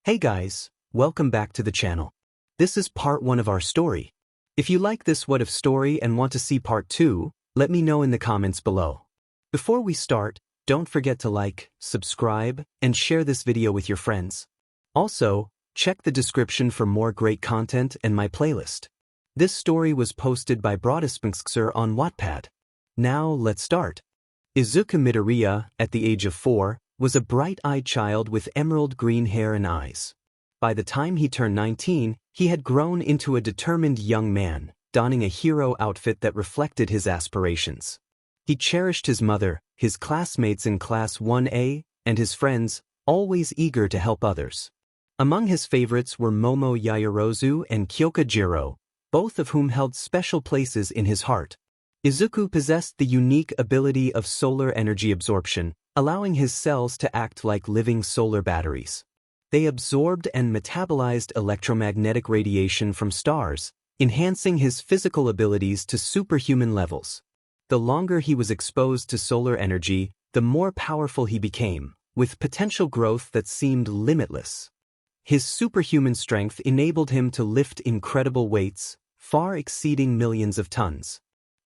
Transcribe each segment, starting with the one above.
Hey guys, welcome back to the channel. This is part 1 of our story. If you like this what if story and want to see part 2, let me know in the comments below. Before we start, don't forget to like, subscribe, and share this video with your friends. Also, check the description for more great content and my playlist. This story was posted by Broodyspnxcxr on Wattpad. Now let's start. Izuku Midoriya, at the age of 4, was a bright-eyed child with emerald green hair and eyes. By the time he turned 19, he had grown into a determined young man, donning a hero outfit that reflected his aspirations. He cherished his mother, his classmates in Class 1A, and his friends, always eager to help others. Among his favorites were Momo Yaoyorozu and Kyoka Jiro, both of whom held special places in his heart. Izuku possessed the unique ability of solar energy absorption, allowing his cells to act like living solar batteries. They absorbed and metabolized electromagnetic radiation from stars, enhancing his physical abilities to superhuman levels. The longer he was exposed to solar energy, the more powerful he became, with potential growth that seemed limitless. His superhuman strength enabled him to lift incredible weights, far exceeding millions of tons.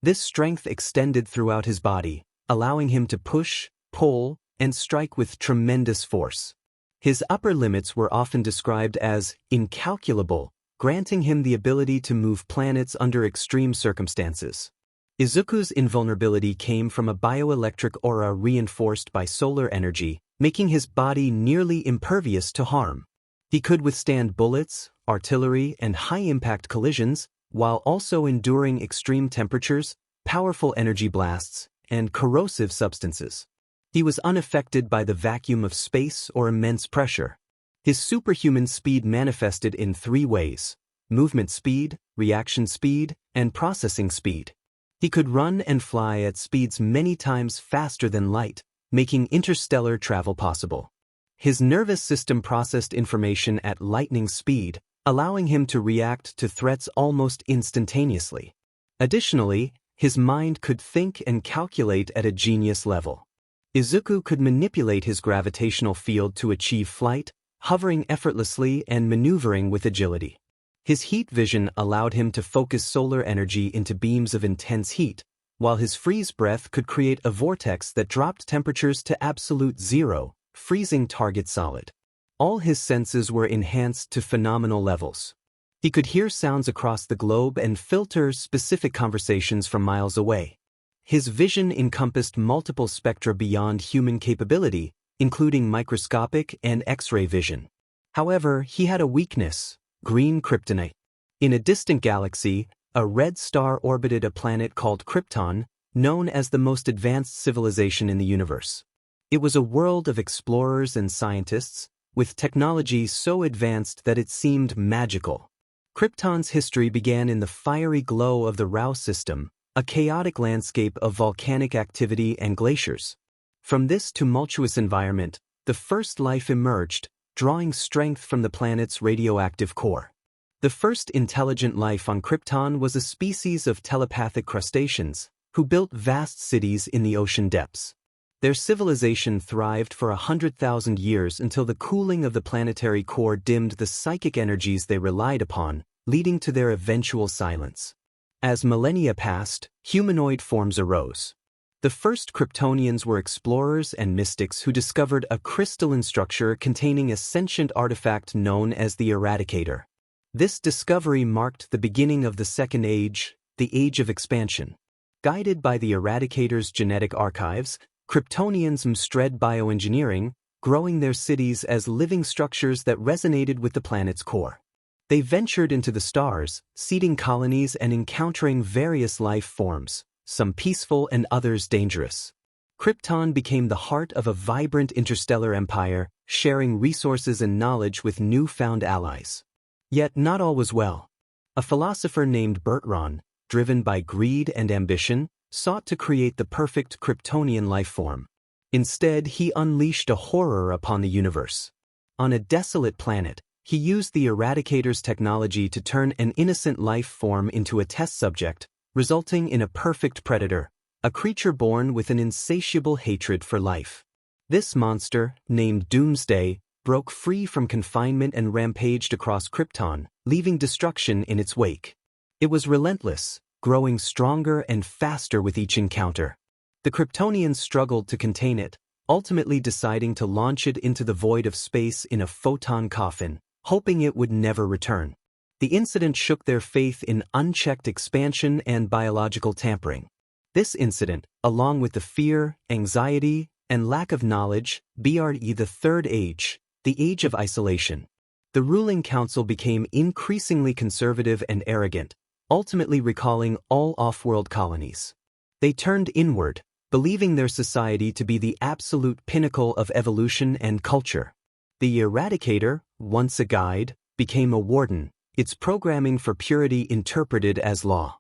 This strength extended throughout his body, allowing him to push, pull, and strike with tremendous force. His upper limits were often described as incalculable, granting him the ability to move planets under extreme circumstances. Izuku's invulnerability came from a bioelectric aura reinforced by solar energy, making his body nearly impervious to harm. He could withstand bullets, artillery, and high-impact collisions, while also enduring extreme temperatures, powerful energy blasts, and corrosive substances. He was unaffected by the vacuum of space or immense pressure. His superhuman speed manifested in 3 ways: movement speed, reaction speed, and processing speed. He could run and fly at speeds many times faster than light, making interstellar travel possible. His nervous system processed information at lightning speed, allowing him to react to threats almost instantaneously. Additionally, his mind could think and calculate at a genius level. Izuku could manipulate his gravitational field to achieve flight, hovering effortlessly and maneuvering with agility. His heat vision allowed him to focus solar energy into beams of intense heat, while his freeze breath could create a vortex that dropped temperatures to absolute zero, freezing targets solid. All his senses were enhanced to phenomenal levels. He could hear sounds across the globe and filter specific conversations from miles away. His vision encompassed multiple spectra beyond human capability, including microscopic and X-ray vision. However, he had a weakness: green kryptonite. In a distant galaxy, a red star orbited a planet called Krypton, known as the most advanced civilization in the universe. It was a world of explorers and scientists, with technology so advanced that it seemed magical. Krypton's history began in the fiery glow of the 𝗏 system, a chaotic landscape of volcanic activity and glaciers. From this tumultuous environment, the first life emerged, drawing strength from the planet's radioactive core. The first intelligent life on Krypton was a species of telepathic crustaceans, who built vast cities in the ocean depths. Their civilization thrived for 100,000 years until the cooling of the planetary core dimmed the psychic energies they relied upon, leading to their eventual silence. As millennia passed, humanoid forms arose. The first Kryptonians were explorers and mystics who discovered a crystalline structure containing a sentient artifact known as the Eradicator. This discovery marked the beginning of the Second Age, the Age of Expansion. Guided by the Eradicator's genetic archives, Kryptonians mastered bioengineering, growing their cities as living structures that resonated with the planet's core. They ventured into the stars, seeding colonies and encountering various life forms, some peaceful and others dangerous. Krypton became the heart of a vibrant interstellar empire, sharing resources and knowledge with newfound allies. Yet not all was well. A philosopher named 𝗵𝘃𝗏, driven by greed and ambition, sought to create the perfect Kryptonian life form. Instead, he unleashed a horror upon the universe. On a desolate planet, he used the Eradicator's technology to turn an innocent life form into a test subject, resulting in a perfect predator, a creature born with an insatiable hatred for life. This monster, named Doomsday, broke free from confinement and rampaged across Krypton, leaving destruction in its wake. It was relentless, growing stronger and faster with each encounter. The Kryptonians struggled to contain it, ultimately deciding to launch it into the void of space in a photon coffin, hoping it would never return. The incident shook their faith in unchecked expansion and biological tampering. This incident, along with the fear, anxiety, and lack of knowledge, 𝗵𝘃𝗍 the Third Age, the Age of Isolation. The ruling council became increasingly conservative and arrogant, ultimately recalling all off-world colonies. They turned inward, believing their society to be the absolute pinnacle of evolution and culture. The Eradicator, once a guide, became a warden, its programming for purity interpreted as law.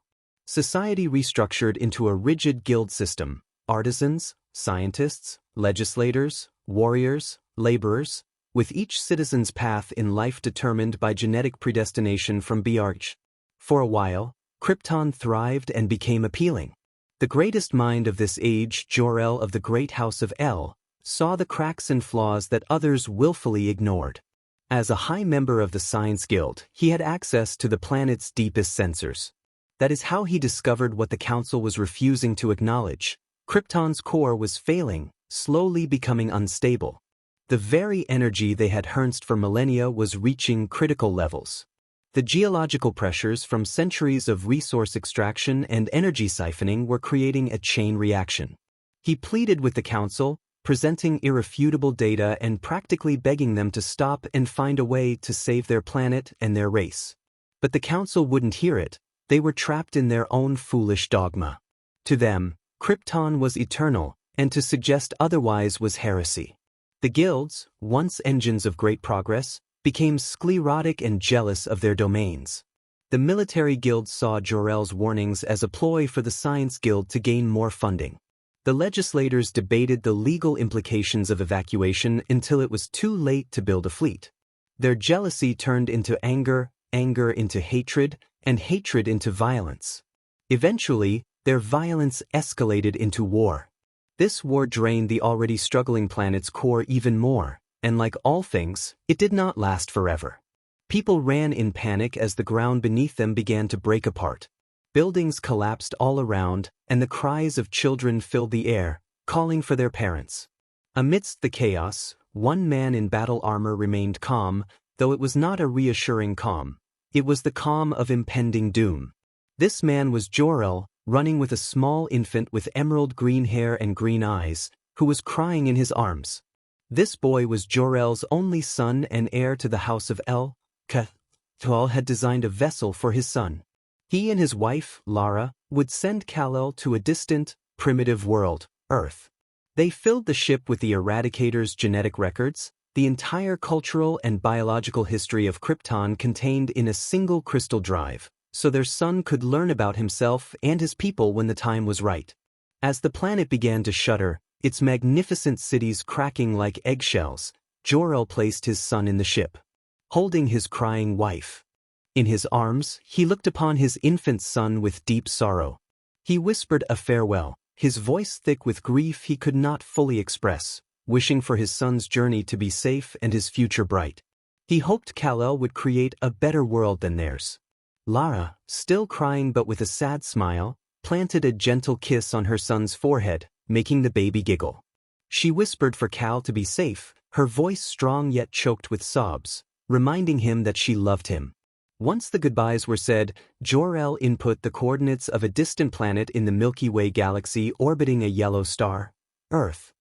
Society restructured into a rigid guild system: artisans, scientists, legislators, warriors, laborers, with each citizen's path in life determined by genetic predestination from 𝗵𝘃𝗁. For a while, Krypton thrived and became appealing. The greatest mind of this age, Jor-El of the great house of El, saw the cracks and flaws that others willfully ignored. As a high member of the Science Guild, he had access to the planet's deepest sensors. That is how he discovered what the Council was refusing to acknowledge. Krypton's core was failing, slowly becoming unstable. The very energy they had harnessed for millennia was reaching critical levels. The geological pressures from centuries of resource extraction and energy siphoning were creating a chain reaction. He pleaded with the Council, presenting irrefutable data and practically begging them to stop and find a way to save their planet and their race. But the Council wouldn't hear it. They were trapped in their own foolish dogma. To them, Krypton was eternal, and to suggest otherwise was heresy. The guilds, once engines of great progress, became sclerotic and jealous of their domains. The military guilds saw Jor-El's warnings as a ploy for the Science Guild to gain more funding. The legislators debated the legal implications of evacuation until it was too late to build a fleet. Their jealousy turned into anger, anger into hatred, and hatred into violence. Eventually, their violence escalated into war. This war drained the already struggling planet's core even more, and like all things, it did not last forever. People ran in panic as the ground beneath them began to break apart. Buildings collapsed all around, and the cries of children filled the air, calling for their parents. Amidst the chaos, one man in battle armor remained calm, though it was not a reassuring calm. It was the calm of impending doom. This man was Jor-El, running with a small infant with emerald green hair and green eyes, who was crying in his arms. This boy was Jor-El's only son and heir to the house of El. 𝗬𝗏 had designed a vessel for his son. He and his wife, Lara, would send Kal-El to a distant, primitive world, Earth. They filled the ship with the Eradicator's genetic records, the entire cultural and biological history of Krypton contained in a single crystal drive, so their son could learn about himself and his people when the time was right. As the planet began to shudder, its magnificent cities cracking like eggshells, Jor-El placed his son in the ship, holding his crying wife. In his arms, he looked upon his infant son with deep sorrow. He whispered a farewell, his voice thick with grief he could not fully express, wishing for his son's journey to be safe and his future bright. He hoped Kal-El would create a better world than theirs. Lara, still crying but with a sad smile, planted a gentle kiss on her son's forehead, making the baby giggle. She whispered for Kal to be safe, her voice strong yet choked with sobs, reminding him that she loved him. Once the goodbyes were said, Jor-El input the coordinates of a distant planet in the Milky Way galaxy orbiting a yellow star, Earth.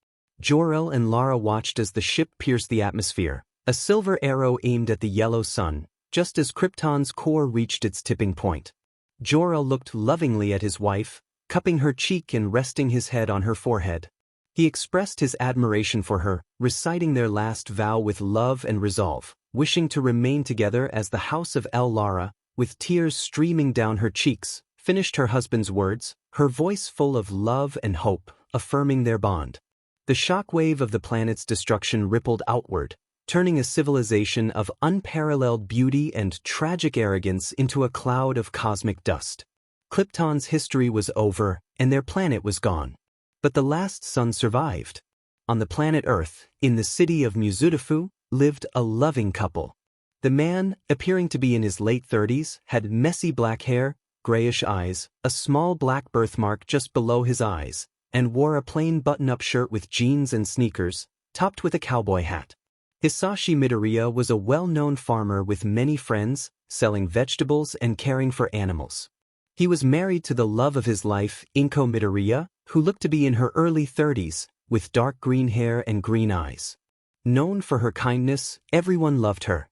Jor-El and Lara watched as the ship pierced the atmosphere, a silver arrow aimed at the yellow sun, just as Krypton's core reached its tipping point. Jor-El looked lovingly at his wife, cupping her cheek and resting his head on her forehead. He expressed his admiration for her, reciting their last vow with love and resolve, wishing to remain together as the house of El. Lara, with tears streaming down her cheeks, finished her husband's words, her voice full of love and hope, affirming their bond. The shockwave of the planet's destruction rippled outward, turning a civilization of unparalleled beauty and tragic arrogance into a cloud of cosmic dust. Krypton's history was over, and their planet was gone. But the last son survived. On the planet Earth, in the city of 𝗵𝘃𝗁, lived a loving couple. The man, appearing to be in his late 30s, had messy black hair, grayish eyes, a small black birthmark just below his eyes, and wore a plain button-up shirt with jeans and sneakers, topped with a cowboy hat. 𝗧𝗵𝗲 Midoriya was a well-known farmer with many friends, selling vegetables and caring for animals. He was married to the love of his life, Izuku Midoriya, who looked to be in her early 30s, with dark green hair and green eyes. Known for her kindness, everyone loved her.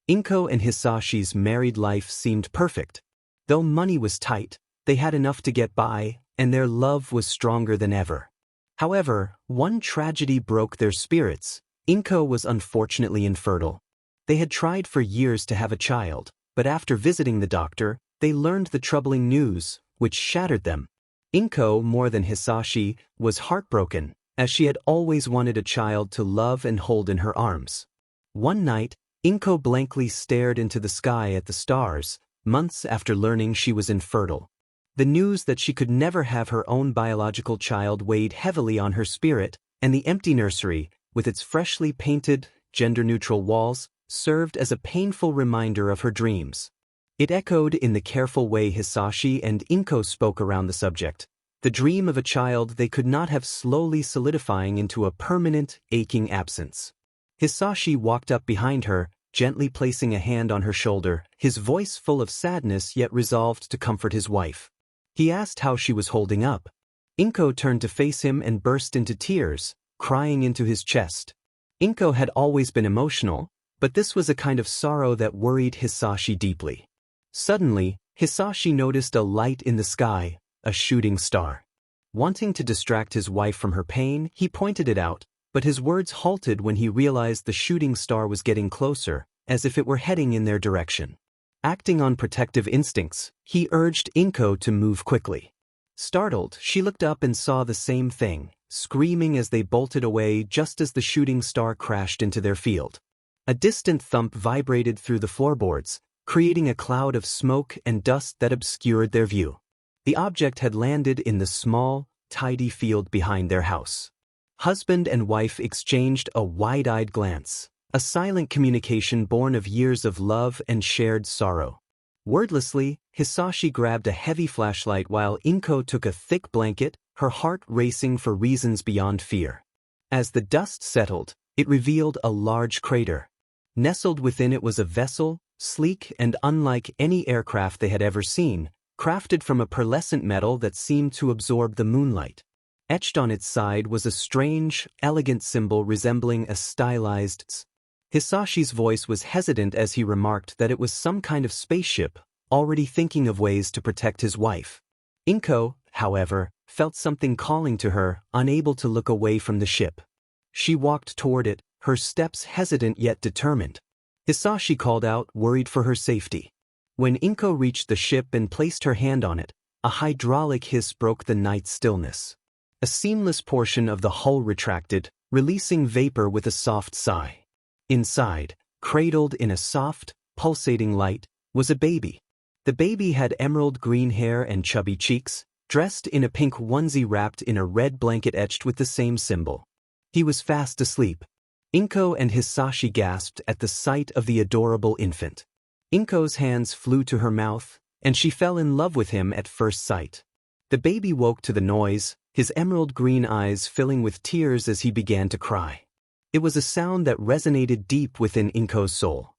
Izuku and 𝗧𝗵𝗲's married life seemed perfect. Though money was tight, they had enough to get by, and their love was stronger than ever. However, one tragedy broke their spirits. Izuku was unfortunately infertile. They had tried for years to have a child, but after visiting the doctor, they learned the troubling news, which shattered them. Izuku, more than 𝗧𝗵𝗲, was heartbroken, as she had always wanted a child to love and hold in her arms. One night, Izuku blankly stared into the sky at the stars, months after learning she was infertile. The news that she could never have her own biological child weighed heavily on her spirit, and the empty nursery, with its freshly painted, gender-neutral walls, served as a painful reminder of her dreams. It echoed in the careful way 𝗧𝗵𝗲 and Izuku spoke around the subject, the dream of a child they could not have slowly solidifying into a permanent, aching absence. 𝗧𝗵𝗲 walked up behind her, gently placing a hand on her shoulder, his voice full of sadness yet resolved to comfort his wife. He asked how she was holding up. Izuku turned to face him and burst into tears, crying into his chest. Izuku had always been emotional, but this was a kind of sorrow that worried 𝗧𝗵𝗲 deeply. Suddenly, 𝗧𝗵𝗲 noticed a light in the sky, a shooting star. Wanting to distract his wife from her pain, he pointed it out, but his words halted when he realized the shooting star was getting closer, as if it were heading in their direction. Acting on protective instincts, he urged Izuku to move quickly. Startled, she looked up and saw the same thing, screaming as they bolted away just as the shooting star crashed into their field. A distant thump vibrated through the floorboards, creating a cloud of smoke and dust that obscured their view. The object had landed in the small, tidy field behind their house. Husband and wife exchanged a wide-eyed glance, a silent communication born of years of love and shared sorrow. Wordlessly, 𝗧𝗵𝗲 grabbed a heavy flashlight while Izuku took a thick blanket, her heart racing for reasons beyond fear. As the dust settled, it revealed a large crater. Nestled within it was a vessel, sleek and unlike any aircraft they had ever seen, crafted from a pearlescent metal that seemed to absorb the moonlight. Etched on its side was a strange, elegant symbol resembling a stylized 𝗧𝗵𝗲. 𝗧𝗵𝗲's voice was hesitant as he remarked that it was some kind of spaceship, already thinking of ways to protect his wife. Izuku, however, felt something calling to her, unable to look away from the ship. She walked toward it, her steps hesitant yet determined. 𝗧𝗵𝗲 called out, worried for her safety. When Izuku reached the ship and placed her hand on it, a hydraulic hiss broke the night stillness. A seamless portion of the hull retracted, releasing vapor with a soft sigh. Inside, cradled in a soft, pulsating light, was a baby. The baby had emerald green hair and chubby cheeks, dressed in a pink onesie wrapped in a red blanket etched with the same symbol. He was fast asleep. Izuku and 𝗧𝗵𝗲 gasped at the sight of the adorable infant. Izuku's hands flew to her mouth, and she fell in love with him at first sight. The baby woke to the noise, his emerald green eyes filling with tears as he began to cry. It was a sound that resonated deep within Izuku's soul.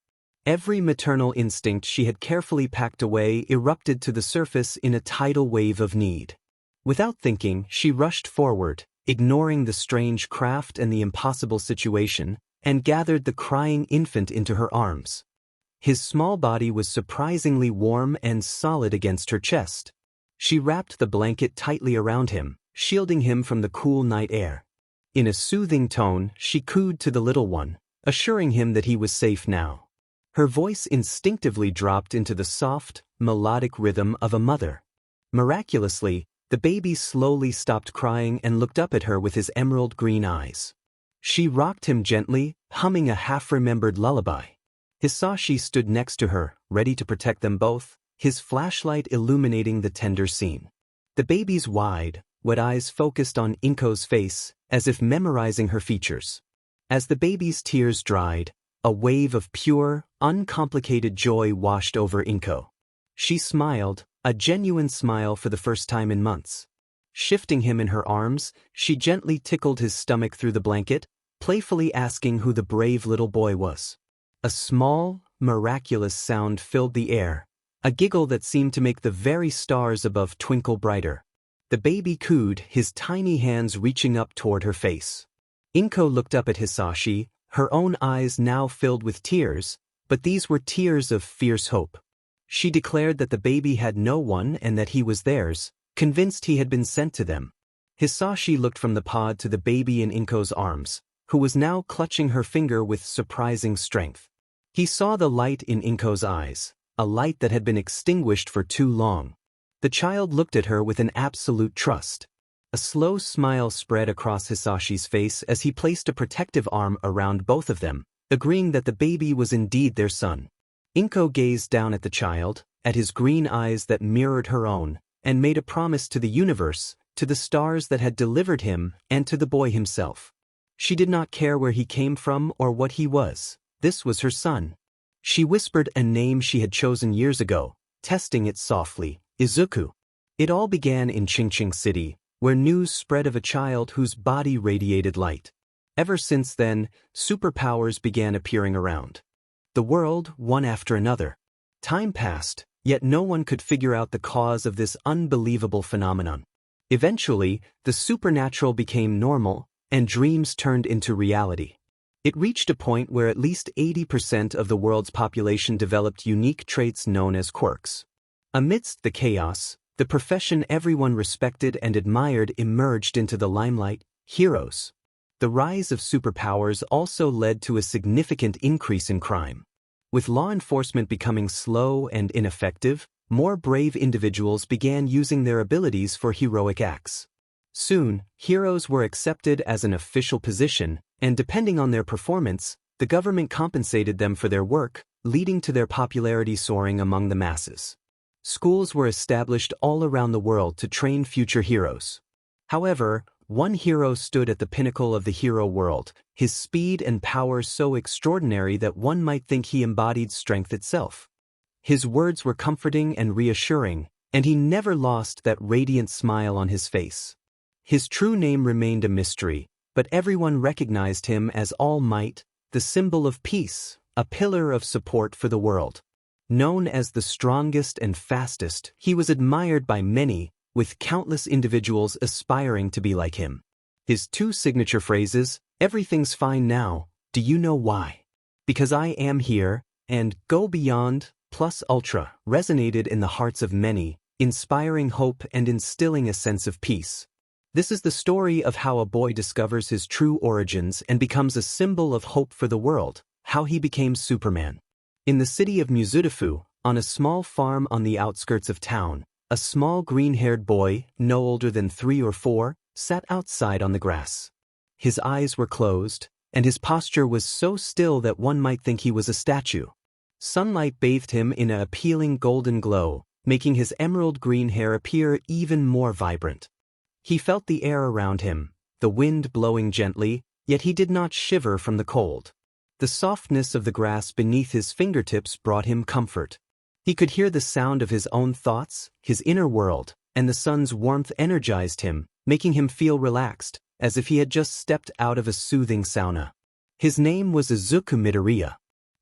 Every maternal instinct she had carefully packed away erupted to the surface in a tidal wave of need. Without thinking, she rushed forward, ignoring the strange craft and the impossible situation, and gathered the crying infant into her arms. His small body was surprisingly warm and solid against her chest. She wrapped the blanket tightly around him, shielding him from the cool night air. In a soothing tone, she cooed to the little one, assuring him that he was safe now. Her voice instinctively dropped into the soft, melodic rhythm of a mother. Miraculously, the baby slowly stopped crying and looked up at her with his emerald green eyes. She rocked him gently, humming a half-remembered lullaby. 𝗧𝗵𝗲 stood next to her, ready to protect them both, his flashlight illuminating the tender scene. The baby's wide, wet eyes focused on Izuku's face, as if memorizing her features. As the baby's tears dried, A wave of pure, uncomplicated joy washed over 𝗵𝗃. She smiled, a genuine smile for the first time in months. Shifting him in her arms, she gently tickled his stomach through the blanket, playfully asking who the brave little boy was. A small, miraculous sound filled the air, a giggle that seemed to make the very stars above twinkle brighter. The baby cooed, his tiny hands reaching up toward her face. 𝗵𝗃 looked up at 𝗧𝗵𝗲, her own eyes now filled with tears, but these were tears of fierce hope. She declared that the baby had no one and that he was theirs, convinced he had been sent to them. 𝗧𝗵𝗲 looked from the pod to the baby in 𝗵𝗃's arms, who was now clutching her finger with surprising strength. He saw the light in 𝗵𝗃's eyes, a light that had been extinguished for too long. The child looked at her with an absolute trust. A slow smile spread across 𝗧𝗵𝗲's face as he placed a protective arm around both of them, agreeing that the baby was indeed their son. 𝗵𝗃 gazed down at the child, at his green eyes that mirrored her own, and made a promise to the universe, to the stars that had delivered him, and to the boy himself. She did not care where he came from or what he was. This was her son. She whispered a name she had chosen years ago, testing it softly, Izuku. It all began in 𝗔𝗂𝘁𝗵𝐵𝗃 City, where news spread of a child whose body radiated light. Ever since then, superpowers began appearing around the world, one after another. Time passed, yet no one could figure out the cause of this unbelievable phenomenon. Eventually, the supernatural became normal, and dreams turned into reality. It reached a point where at least 80% of the world's population developed unique traits known as quirks. Amidst the chaos, the profession everyone respected and admired emerged into the limelight: heroes. The rise of superpowers also led to a significant increase in crime. With law enforcement becoming slow and ineffective, more brave individuals began using their abilities for heroic acts. Soon, heroes were accepted as an official position, and depending on their performance, the government compensated them for their work, leading to their popularity soaring among the masses. Schools were established all around the world to train future heroes. However, one hero stood at the pinnacle of the hero world, his speed and power so extraordinary that one might think he embodied strength itself. His words were comforting and reassuring, and he never lost that radiant smile on his face. His true name remained a mystery, but everyone recognized him as All Might, the symbol of peace, a pillar of support for the world. Known as the strongest and fastest, he was admired by many, with countless individuals aspiring to be like him. His two signature phrases, "Everything's fine now, do you know why? Because I am here," and "Go beyond, plus ultra," resonated in the hearts of many, inspiring hope and instilling a sense of peace. This is the story of how a boy discovers his true origins and becomes a symbol of hope for the world, how he became Superman. In the city of 𝗵𝗃, on a small farm on the outskirts of town, a small green-haired boy, no older than 3 or 4, sat outside on the grass. His eyes were closed, and his posture was so still that one might think he was a statue. Sunlight bathed him in an appealing golden glow, making his emerald green hair appear even more vibrant. He felt the air around him, the wind blowing gently, yet he did not shiver from the cold. The softness of the grass beneath his fingertips brought him comfort. He could hear the sound of his own thoughts, his inner world, and the sun's warmth energized him, making him feel relaxed, as if he had just stepped out of a soothing sauna. His name was Izuku Midoriya.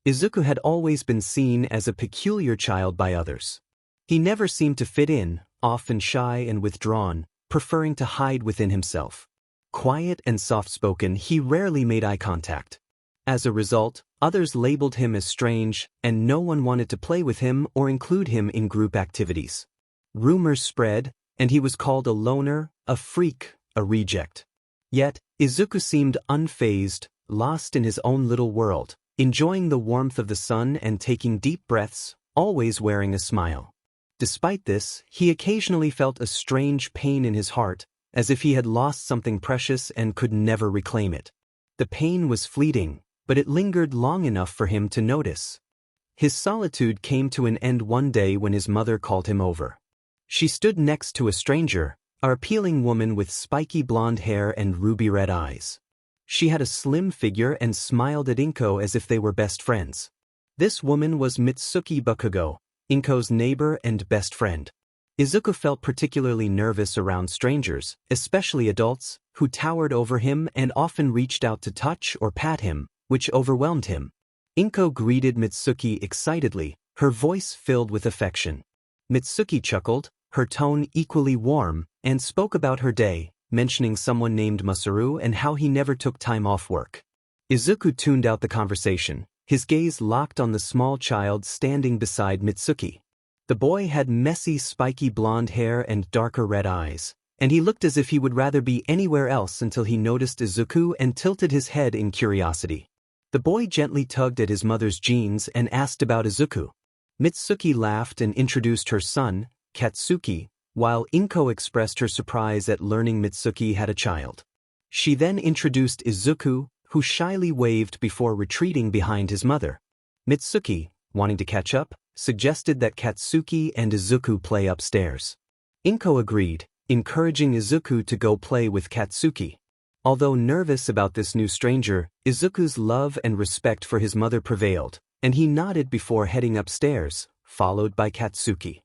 Izuku had always been seen as a peculiar child by others. He never seemed to fit in, often shy and withdrawn, preferring to hide within himself. Quiet and soft-spoken, he rarely made eye contact. As a result, others labeled him as strange, and no one wanted to play with him or include him in group activities. Rumors spread, and he was called a loner, a freak, a reject. Yet, Izuku seemed unfazed, lost in his own little world, enjoying the warmth of the sun and taking deep breaths, always wearing a smile. Despite this, he occasionally felt a strange pain in his heart, as if he had lost something precious and could never reclaim it. The pain was fleeting, but it lingered long enough for him to notice. His solitude came to an end one day when his mother called him over. She stood next to a stranger, an appealing woman with spiky blonde hair and ruby-red eyes. She had a slim figure and smiled at 𝗵𝗃 as if they were best friends. This woman was Mitsuki Bakugo, 𝗵𝗃's neighbor and best friend. Izuku felt particularly nervous around strangers, especially adults, who towered over him and often reached out to touch or pat him, which overwhelmed him. 𝗵𝗃 greeted Mitsuki excitedly, her voice filled with affection. Mitsuki chuckled, her tone equally warm, and spoke about her day, mentioning someone named Masaru and how he never took time off work. Izuku tuned out the conversation, his gaze locked on the small child standing beside Mitsuki. The boy had messy, spiky blonde hair and darker red eyes, and he looked as if he would rather be anywhere else until he noticed Izuku and tilted his head in curiosity. The boy gently tugged at his mother's jeans and asked about Izuku. Mitsuki laughed and introduced her son, Katsuki, while 𝗵𝗃 expressed her surprise at learning Mitsuki had a child. She then introduced Izuku, who shyly waved before retreating behind his mother. Mitsuki, wanting to catch up, suggested that Katsuki and Izuku play upstairs. 𝗵𝗃 agreed, encouraging Izuku to go play with Katsuki. Although nervous about this new stranger, Izuku's love and respect for his mother prevailed, and he nodded before heading upstairs, followed by Katsuki.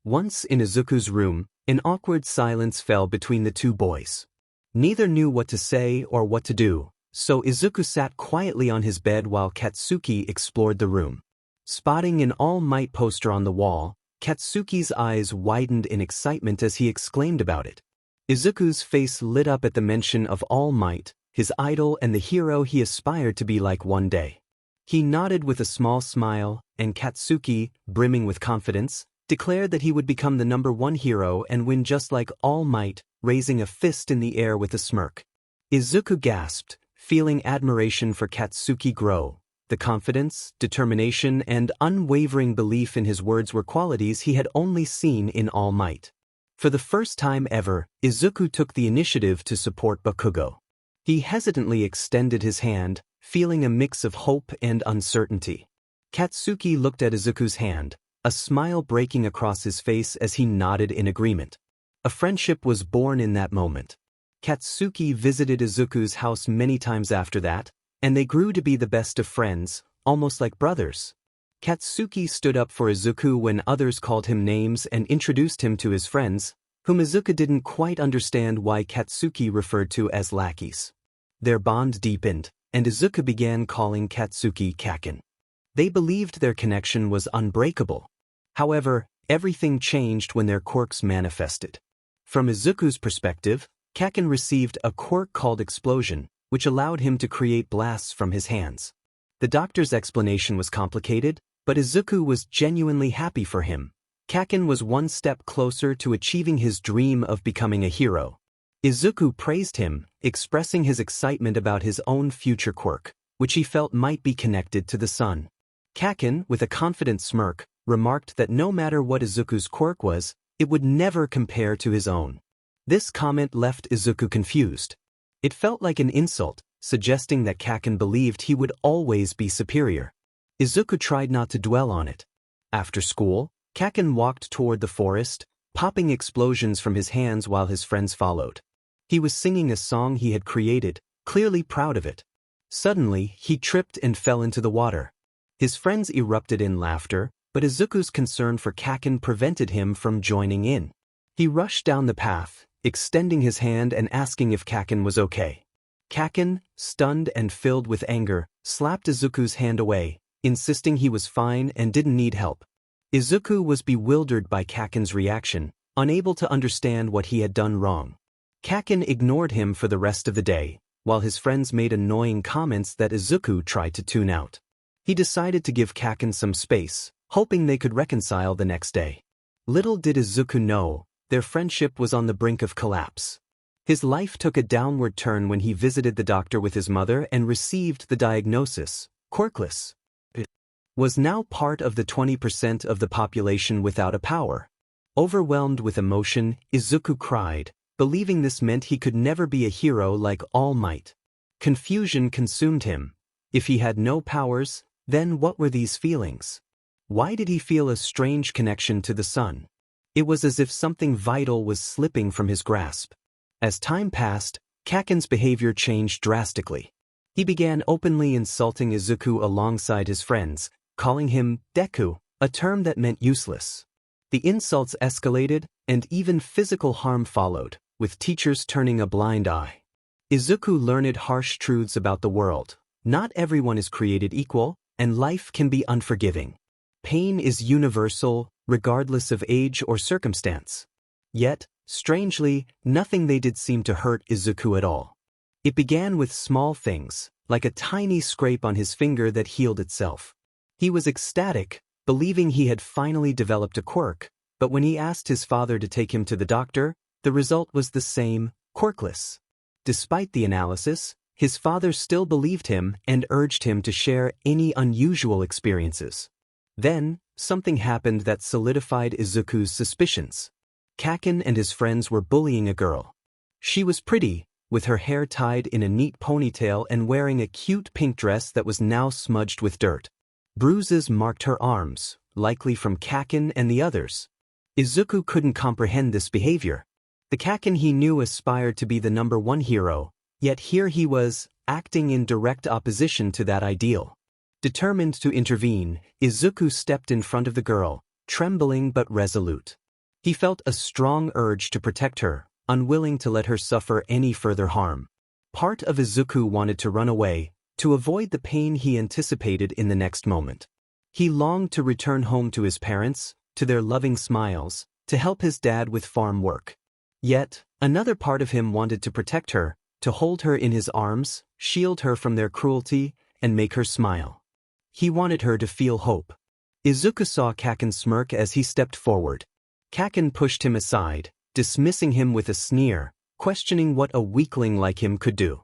Once in Izuku's room, an awkward silence fell between the two boys. Neither knew what to say or what to do, so Izuku sat quietly on his bed while Katsuki explored the room. Spotting an All Might poster on the wall, Katsuki's eyes widened in excitement as he exclaimed about it. Izuku's face lit up at the mention of All Might, his idol and the hero he aspired to be like one day. He nodded with a small smile, and Katsuki, brimming with confidence, declared that he would become the #1 hero and win just like All Might, raising a fist in the air with a smirk. Izuku gasped, feeling admiration for Katsuki grow. The confidence, determination, and unwavering belief in his words were qualities he had only seen in All Might. For the first time ever, Izuku took the initiative to support Bakugo. He hesitantly extended his hand, feeling a mix of hope and uncertainty. Katsuki looked at Izuku's hand, a smile breaking across his face as he nodded in agreement. A friendship was born in that moment. Katsuki visited Izuku's house many times after that, and they grew to be the best of friends, almost like brothers. Katsuki stood up for Izuku when others called him names and introduced him to his friends, whom Izuku didn't quite understand why Katsuki referred to as lackeys. Their bond deepened, and Izuku began calling Katsuki Kaken. They believed their connection was unbreakable. However, everything changed when their quirks manifested. From Izuku's perspective, Kaken received a quirk called Explosion, which allowed him to create blasts from his hands. The doctor's explanation was complicated, but Izuku was genuinely happy for him. Kaken was one step closer to achieving his dream of becoming a hero. Izuku praised him, expressing his excitement about his own future quirk, which he felt might be connected to the sun. Kaken, with a confident smirk, remarked that no matter what Izuku's quirk was, it would never compare to his own. This comment left Izuku confused. It felt like an insult, suggesting that Kaken believed he would always be superior. Izuku tried not to dwell on it. After school, Kaken walked toward the forest, popping explosions from his hands while his friends followed. He was singing a song he had created, clearly proud of it. Suddenly, he tripped and fell into the water. His friends erupted in laughter, but Izuku's concern for Kaken prevented him from joining in. He rushed down the path, extending his hand and asking if Kaken was okay. Kaken, stunned and filled with anger, slapped Izuku's hand away, insisting he was fine and didn't need help. Izuku was bewildered by Kaken's reaction, unable to understand what he had done wrong. Kaken ignored him for the rest of the day, while his friends made annoying comments that Izuku tried to tune out. He decided to give Kaken some space, hoping they could reconcile the next day. Little did Izuku know, their friendship was on the brink of collapse. His life took a downward turn when he visited the doctor with his mother and received the diagnosis, quirkless. It was now part of the 20% of the population without a power. Overwhelmed with emotion, Izuku cried, believing this meant he could never be a hero like All Might. Confusion consumed him. If he had no powers, then what were these feelings? Why did he feel a strange connection to the sun? It was as if something vital was slipping from his grasp. As time passed, Kaken's behavior changed drastically. He began openly insulting Izuku alongside his friends, calling him Deku, a term that meant useless. The insults escalated, and even physical harm followed, with teachers turning a blind eye. Izuku learned harsh truths about the world. Not everyone is created equal, and life can be unforgiving. Pain is universal, regardless of age or circumstance. Yet, strangely, nothing they did seemed to hurt Izuku at all. It began with small things, like a tiny scrape on his finger that healed itself. He was ecstatic, believing he had finally developed a quirk, but when he asked his father to take him to the doctor, the result was the same, quirkless. Despite the analysis, his father still believed him and urged him to share any unusual experiences. Then, something happened that solidified Izuku's suspicions. Kaken and his friends were bullying a girl. She was pretty, with her hair tied in a neat ponytail and wearing a cute pink dress that was now smudged with dirt. Bruises marked her arms, likely from Kaken and the others. Izuku couldn't comprehend this behavior. The Kaken he knew aspired to be the #1 hero, yet here he was, acting in direct opposition to that ideal. Determined to intervene, Izuku stepped in front of the girl, trembling but resolute. He felt a strong urge to protect her, unwilling to let her suffer any further harm. Part of Izuku wanted to run away, to avoid the pain he anticipated in the next moment. He longed to return home to his parents, to their loving smiles, to help his dad with farm work. Yet, another part of him wanted to protect her, to hold her in his arms, shield her from their cruelty, and make her smile. He wanted her to feel hope. Izuku saw Kaken smirk as he stepped forward. Kaken pushed him aside, dismissing him with a sneer, questioning what a weakling like him could do.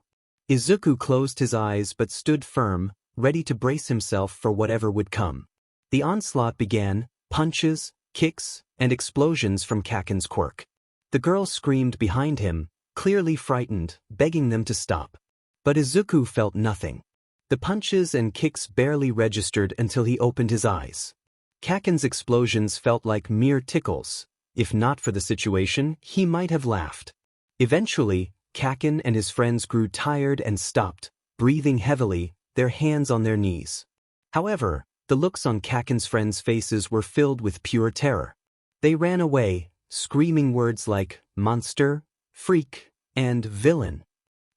Izuku closed his eyes but stood firm, ready to brace himself for whatever would come. The onslaught began, punches, kicks, and explosions from Kaken's quirk. The girl screamed behind him, clearly frightened, begging them to stop. But Izuku felt nothing. The punches and kicks barely registered until he opened his eyes. Kaken's explosions felt like mere tickles. If not for the situation, he might have laughed. Eventually, Kaken and his friends grew tired and stopped, breathing heavily, their hands on their knees. However, the looks on Kaken's friends' faces were filled with pure terror. They ran away, screaming words like monster, freak, and villain.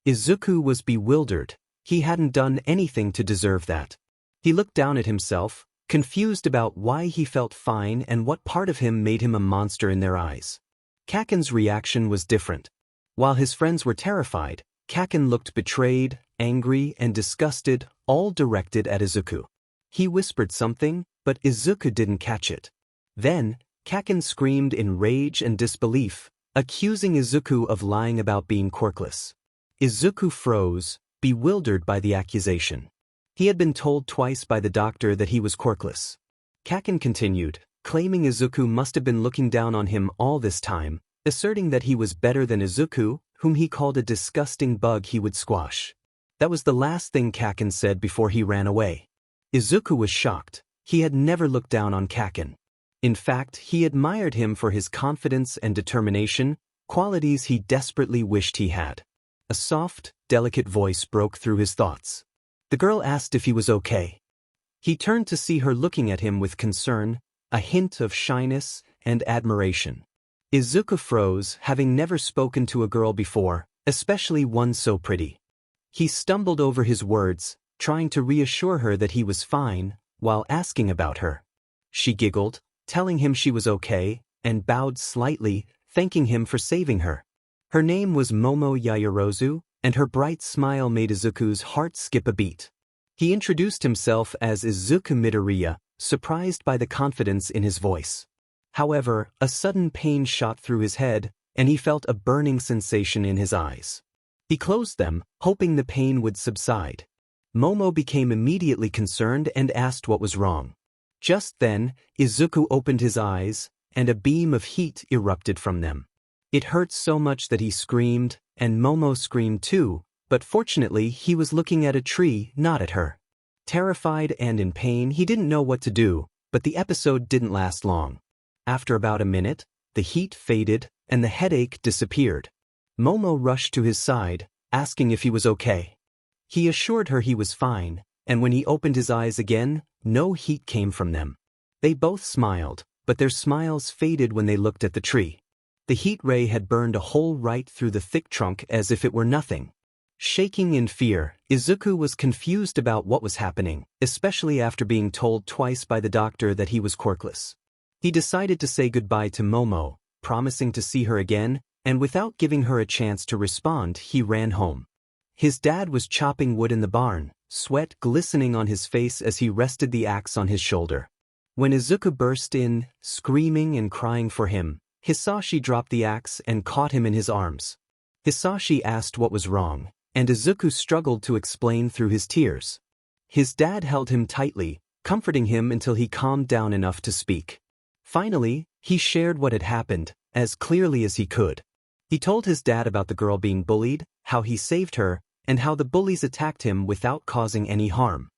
Izuku was bewildered. He hadn't done anything to deserve that. He looked down at himself, confused about why he felt fine and what part of him made him a monster in their eyes. Kaken's reaction was different. While his friends were terrified, Kaken looked betrayed, angry, and disgusted, all directed at Izuku. He whispered something, but Izuku didn't catch it. Then, Kaken screamed in rage and disbelief, accusing Izuku of lying about being quirkless. Izuku froze, bewildered by the accusation. He had been told twice by the doctor that he was quirkless. Kaken continued, claiming Izuku must have been looking down on him all this time, asserting that he was better than Izuku, whom he called a disgusting bug he would squash. That was the last thing Kaken said before he ran away. Izuku was shocked. He had never looked down on Kaken. In fact, he admired him for his confidence and determination, qualities he desperately wished he had. A soft, delicate voice broke through his thoughts. The girl asked if he was okay. He turned to see her looking at him with concern, a hint of shyness and admiration. Izuku froze, having never spoken to a girl before, especially one so pretty. He stumbled over his words, trying to reassure her that he was fine, while asking about her. She giggled, telling him she was okay, and bowed slightly, thanking him for saving her. Her name was Momo Yaoyorozu, and her bright smile made Izuku's heart skip a beat. He introduced himself as Izuku Midoriya, surprised by the confidence in his voice. However, a sudden pain shot through his head, and he felt a burning sensation in his eyes. He closed them, hoping the pain would subside. Momo became immediately concerned and asked what was wrong. Just then, Izuku opened his eyes, and a beam of heat erupted from them. It hurt so much that he screamed, and Momo screamed too, but fortunately he was looking at a tree, not at her. Terrified and in pain, he didn't know what to do, but the episode didn't last long. After about a minute, the heat faded, and the headache disappeared. Momo rushed to his side, asking if he was okay. He assured her he was fine, and when he opened his eyes again, no heat came from them. They both smiled, but their smiles faded when they looked at the tree. The heat ray had burned a hole right through the thick trunk as if it were nothing. Shaking in fear, Izuku was confused about what was happening, especially after being told twice by the doctor that he was quirkless. He decided to say goodbye to Momo, promising to see her again, and without giving her a chance to respond, he ran home. His dad was chopping wood in the barn, sweat glistening on his face as he rested the axe on his shoulder. When Izuku burst in, screaming and crying for him, 𝗧𝗓𝗄 dropped the axe and caught him in his arms. 𝗧𝗓𝗄 asked what was wrong, and Izuku struggled to explain through his tears. His dad held him tightly, comforting him until he calmed down enough to speak. Finally, he shared what had happened, as clearly as he could. He told his dad about the girl being bullied, how he saved her, and how the bullies attacked him without causing any harm.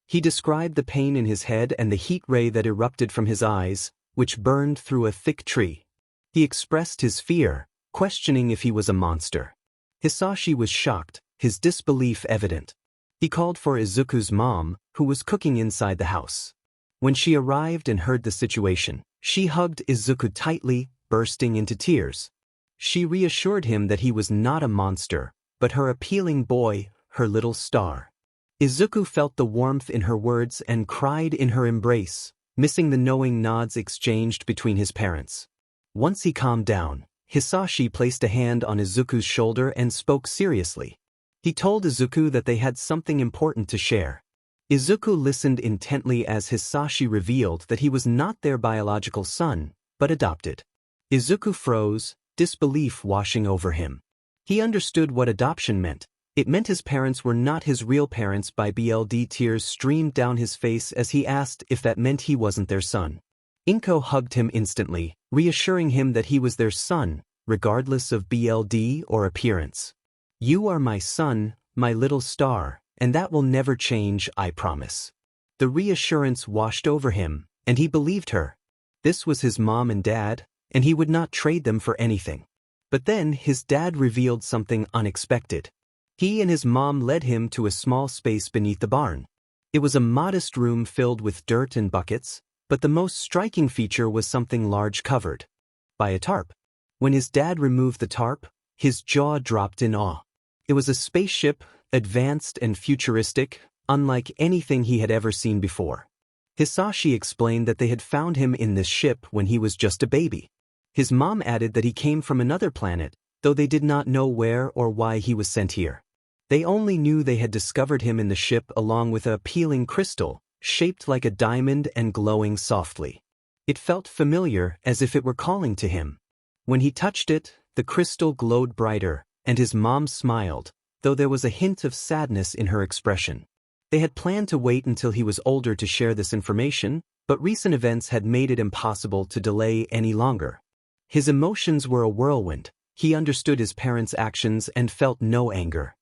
He described the pain in his head and the heat ray that erupted from his eyes, which burned through a thick tree. He expressed his fear, questioning if he was a monster. 𝗧𝗓𝗄 was shocked, his disbelief evident. He called for Izuku's mom, who was cooking inside the house. When she arrived and heard the situation, she hugged Izuku tightly, bursting into tears. She reassured him that he was not a monster, but her appealing boy, her little star. Izuku felt the warmth in her words and cried in her embrace, missing the knowing nods exchanged between his parents. Once he calmed down, 𝗧𝗓𝗄 placed a hand on Izuku's shoulder and spoke seriously. He told Izuku that they had something important to share. Izuku listened intently as 𝗧𝗓𝗄 revealed that he was not their biological son, but adopted. Izuku froze, disbelief washing over him. He understood what adoption meant. It meant his parents were not his real parents. 𝗵𝗃 tears streamed down his face as he asked if that meant he wasn't their son. Inko hugged him instantly, reassuring him that he was their son, regardless of 𝗵𝗃 or appearance. "You are my son, my little star, and that will never change, I promise." The reassurance washed over him, and he believed her. This was his mom and dad, and he would not trade them for anything. But then his dad revealed something unexpected. He and his mom led him to a small space beneath the barn. It was a modest room filled with dirt and buckets, but the most striking feature was something large covered by a tarp. When his dad removed the tarp, his jaw dropped in awe. It was a spaceship, advanced and futuristic, unlike anything he had ever seen before. 𝗧𝗓𝗄 explained that they had found him in this ship when he was just a baby. His mom added that he came from another planet, though they did not know where or why he was sent here. They only knew they had discovered him in the ship along with a peeling crystal, shaped like a diamond and glowing softly. It felt familiar, as if it were calling to him. When he touched it, the crystal glowed brighter, and his mom smiled, though there was a hint of sadness in her expression. They had planned to wait until he was older to share this information, but recent events had made it impossible to delay any longer. His emotions were a whirlwind. He understood his parents' actions and felt no anger.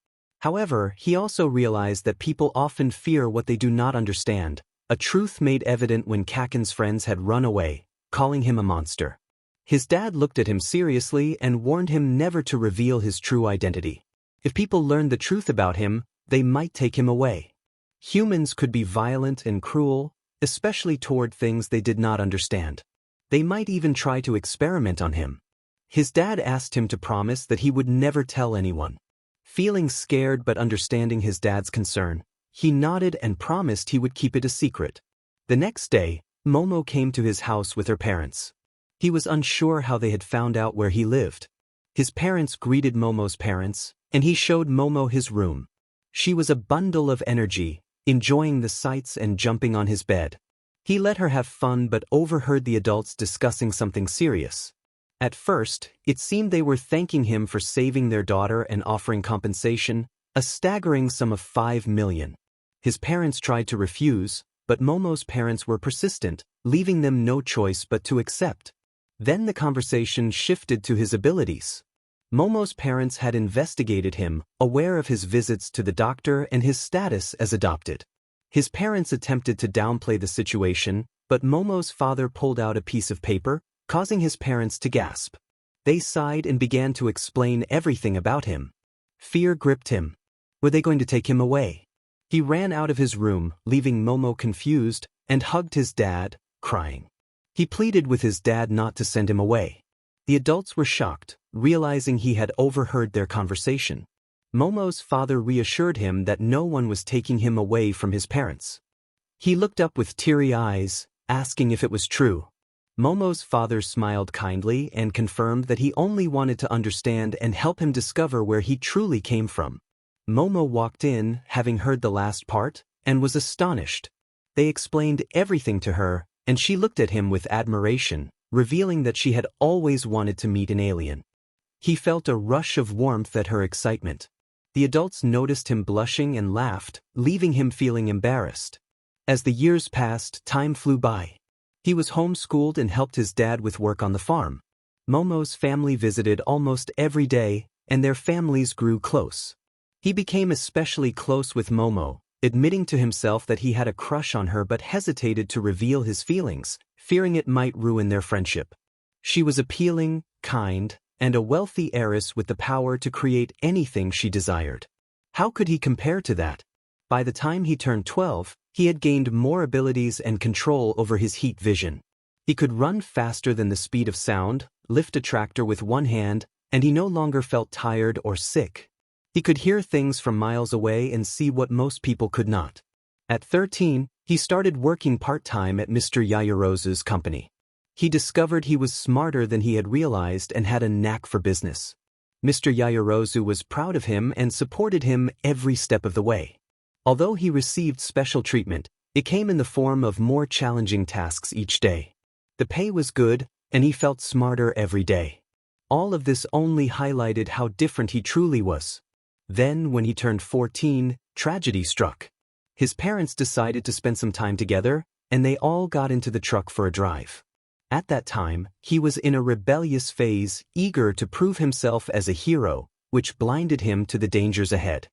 However, he also realized that people often fear what they do not understand, a truth made evident when Kaken's friends had run away, calling him a monster. His dad looked at him seriously and warned him never to reveal his true identity. If people learned the truth about him, they might take him away. Humans could be violent and cruel, especially toward things they did not understand. They might even try to experiment on him. His dad asked him to promise that he would never tell anyone. Feeling scared but understanding his dad's concern, he nodded and promised he would keep it a secret. The next day, Momo came to his house with her parents. He was unsure how they had found out where he lived. His parents greeted Momo's parents, and he showed Momo his room. She was a bundle of energy, enjoying the sights and jumping on his bed. He let her have fun but overheard the adults discussing something serious. At first, it seemed they were thanking him for saving their daughter and offering compensation, a staggering sum of 5 million. His parents tried to refuse, but Momo's parents were persistent, leaving them no choice but to accept. Then the conversation shifted to his abilities. Momo's parents had investigated him, aware of his visits to the doctor and his status as adopted. His parents attempted to downplay the situation, but Momo's father pulled out a piece of paper, causing his parents to gasp. They sighed and began to explain everything about him. Fear gripped him. Were they going to take him away? He ran out of his room, leaving Momo confused, and hugged his dad, crying. He pleaded with his dad not to send him away. The adults were shocked, realizing he had overheard their conversation. Momo's father reassured him that no one was taking him away from his parents. He looked up with teary eyes, asking if it was true. Momo's father smiled kindly and confirmed that he only wanted to understand and help him discover where he truly came from. Momo walked in, having heard the last part, and was astonished. They explained everything to her, and she looked at him with admiration, revealing that she had always wanted to meet an alien. He felt a rush of warmth at her excitement. The adults noticed him blushing and laughed, leaving him feeling embarrassed. As the years passed, time flew by. He was homeschooled and helped his dad with work on the farm. Momo's family visited almost every day, and their families grew close. He became especially close with Momo, admitting to himself that he had a crush on her but hesitated to reveal his feelings, fearing it might ruin their friendship. She was appealing, kind, and a wealthy heiress with the power to create anything she desired. How could he compare to that? By the time he turned 12, he had gained more abilities and control over his heat vision. He could run faster than the speed of sound, lift a tractor with one hand, and he no longer felt tired or sick. He could hear things from miles away and see what most people could not. At 13, he started working part-time at Mr. Yaoyorozu's company. He discovered he was smarter than he had realized and had a knack for business. Mr. Yaoyorozu was proud of him and supported him every step of the way. Although he received special treatment, it came in the form of more challenging tasks each day. The pay was good, and he felt smarter every day. All of this only highlighted how different he truly was. Then, when he turned 14, tragedy struck. His parents decided to spend some time together, and they all got into the truck for a drive. At that time, he was in a rebellious phase, eager to prove himself as a hero, which blinded him to the dangers ahead.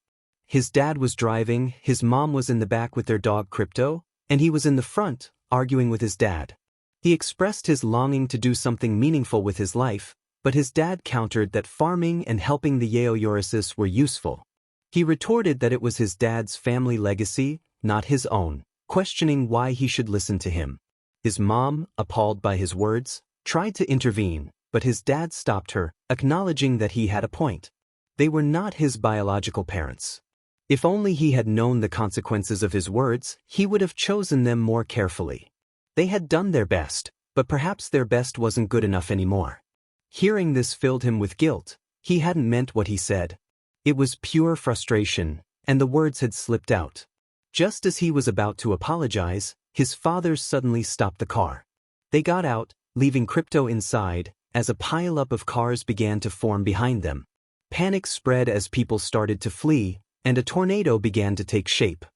His dad was driving, his mom was in the back with their dog Krypto, and he was in the front, arguing with his dad. He expressed his longing to do something meaningful with his life, but his dad countered that farming and helping the Yaoyorosis were useful. He retorted that it was his dad's family legacy, not his own, questioning why he should listen to him. His mom, appalled by his words, tried to intervene, but his dad stopped her, acknowledging that he had a point. They were not his biological parents. If only he had known the consequences of his words, he would have chosen them more carefully. They had done their best, but perhaps their best wasn't good enough anymore. Hearing this filled him with guilt. He hadn't meant what he said. It was pure frustration, and the words had slipped out. Just as he was about to apologize, his father suddenly stopped the car. They got out, leaving Krypto inside, as a pile-up of cars began to form behind them. Panic spread as people started to flee, and a tornado began to take shape.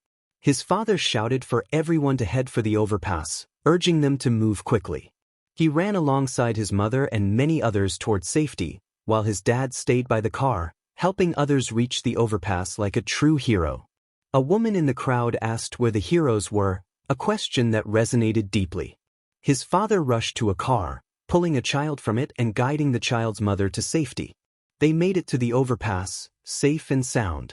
His father shouted for everyone to head for the overpass, urging them to move quickly. He ran alongside his mother and many others toward safety, while his dad stayed by the car, helping others reach the overpass like a true hero. A woman in the crowd asked where the heroes were, a question that resonated deeply. His father rushed to a car, pulling a child from it and guiding the child's mother to safety. They made it to the overpass, safe and sound.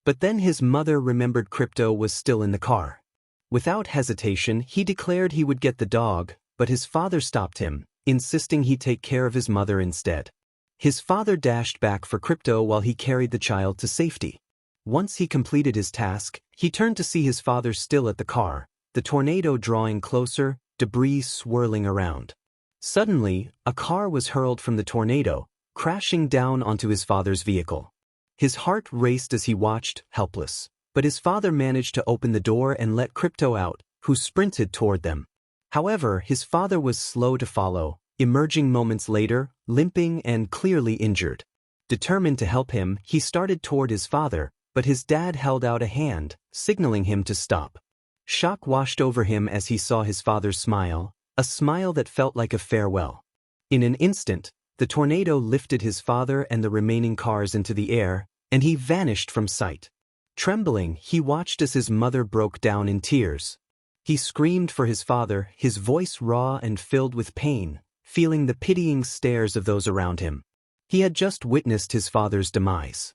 But then his mother remembered Krypto was still in the car. Without hesitation, he declared he would get the dog, but his father stopped him, insisting he take care of his mother instead. His father dashed back for Krypto while he carried the child to safety. Once he completed his task, he turned to see his father still at the car, the tornado drawing closer, debris swirling around. Suddenly, a car was hurled from the tornado, crashing down onto his father's vehicle. His heart raced as he watched, helpless, but his father managed to open the door and let Krypto out, who sprinted toward them. However, his father was slow to follow, emerging moments later, limping and clearly injured. Determined to help him, he started toward his father, but his dad held out a hand, signaling him to stop. Shock washed over him as he saw his father's smile, a smile that felt like a farewell. In an instant, the tornado lifted his father and the remaining cars into the air, and he vanished from sight. Trembling, he watched as his mother broke down in tears. He screamed for his father, his voice raw and filled with pain, feeling the pitying stares of those around him. He had just witnessed his father's demise.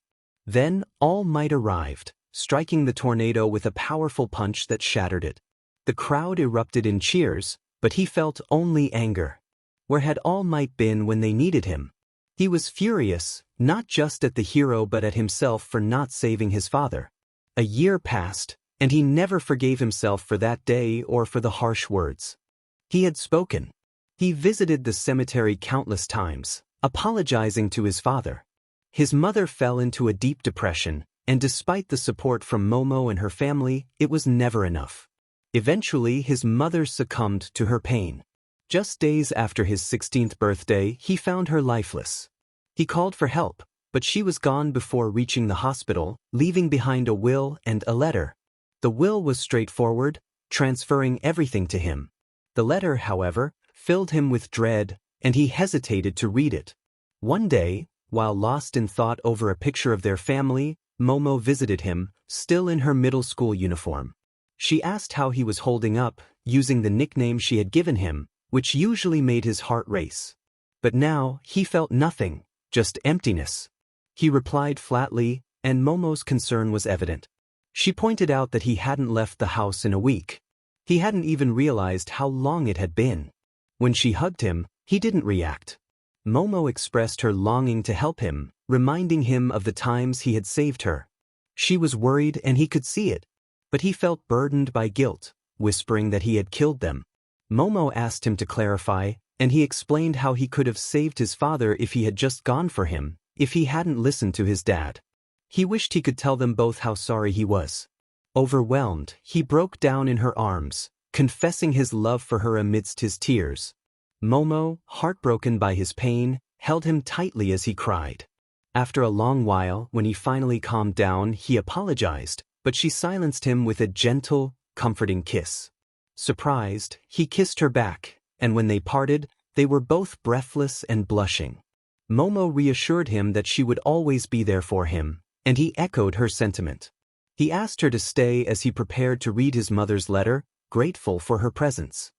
Then All Might arrived, striking the tornado with a powerful punch that shattered it. The crowd erupted in cheers, but he felt only anger. Where had All Might been when they needed him? He was furious, not just at the hero but at himself for not saving his father. A year passed, and he never forgave himself for that day or for the harsh words he had spoken. He visited the cemetery countless times, apologizing to his father. His mother fell into a deep depression, and despite the support from Momo and her family, it was never enough. Eventually, his mother succumbed to her pain. Just days after his 16th birthday, he found her lifeless. He called for help, but she was gone before reaching the hospital, leaving behind a will and a letter. The will was straightforward, transferring everything to him. The letter, however, filled him with dread, and he hesitated to read it. One day, while lost in thought over a picture of their family, Momo visited him, still in her middle school uniform. She asked how he was holding up, using the nickname she had given him, which usually made his heart race. But now, he felt nothing, just emptiness. He replied flatly, and Momo's concern was evident. She pointed out that he hadn't left the house in a week. He hadn't even realized how long it had been. When she hugged him, he didn't react. Momo expressed her longing to help him, reminding him of the times he had saved her. She was worried and he could see it, but he felt burdened by guilt, whispering that he had killed them. Momo asked him to clarify, and he explained how he could have saved his father if he had just gone for him, if he hadn't listened to his dad. He wished he could tell them both how sorry he was. Overwhelmed, he broke down in her arms, confessing his love for her amidst his tears. Momo, heartbroken by his pain, held him tightly as he cried. After a long while, when he finally calmed down, he apologized, but she silenced him with a gentle, comforting kiss. Surprised, he kissed her back, and when they parted, they were both breathless and blushing. Momo reassured him that she would always be there for him, and he echoed her sentiment. He asked her to stay as he prepared to read his mother's letter, grateful for her presence.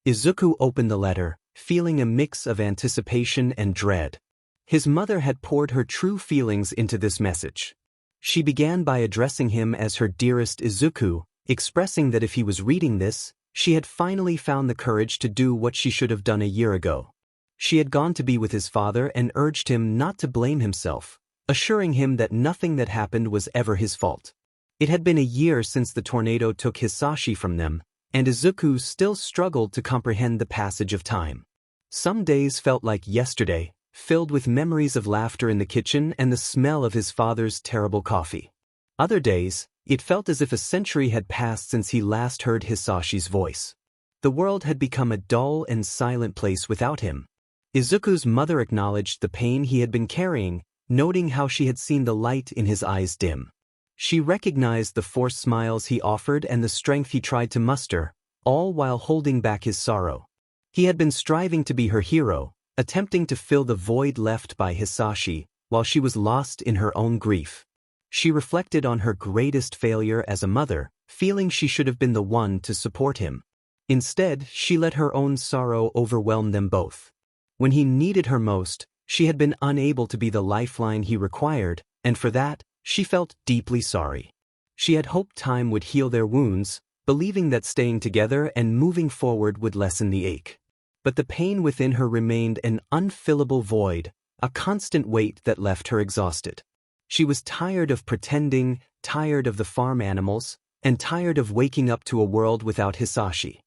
Izuku opened the letter, feeling a mix of anticipation and dread. His mother had poured her true feelings into this message. She began by addressing him as her dearest Izuku, expressing that if he was reading this, she had finally found the courage to do what she should have done a year ago. She had gone to be with his father and urged him not to blame himself, assuring him that nothing that happened was ever his fault. It had been a year since the tornado took Hisashi from them, and Izuku still struggled to comprehend the passage of time. Some days felt like yesterday, filled with memories of laughter in the kitchen and the smell of his father's terrible coffee. Other days, it felt as if a century had passed since he last heard Hisashi's voice. The world had become a dull and silent place without him. Izuku's mother acknowledged the pain he had been carrying, noting how she had seen the light in his eyes dim. She recognized the forced smiles he offered and the strength he tried to muster, all while holding back his sorrow. He had been striving to be her hero, attempting to fill the void left by Hisashi, while she was lost in her own grief. She reflected on her greatest failure as a mother, feeling she should have been the one to support him. Instead, she let her own sorrow overwhelm them both. When he needed her most, she had been unable to be the lifeline he required, and for that, she felt deeply sorry. She had hoped time would heal their wounds, believing that staying together and moving forward would lessen the ache. But the pain within her remained an unfillable void, a constant weight that left her exhausted. She was tired of pretending, tired of the farm animals, and tired of waking up to a world without Hisashi.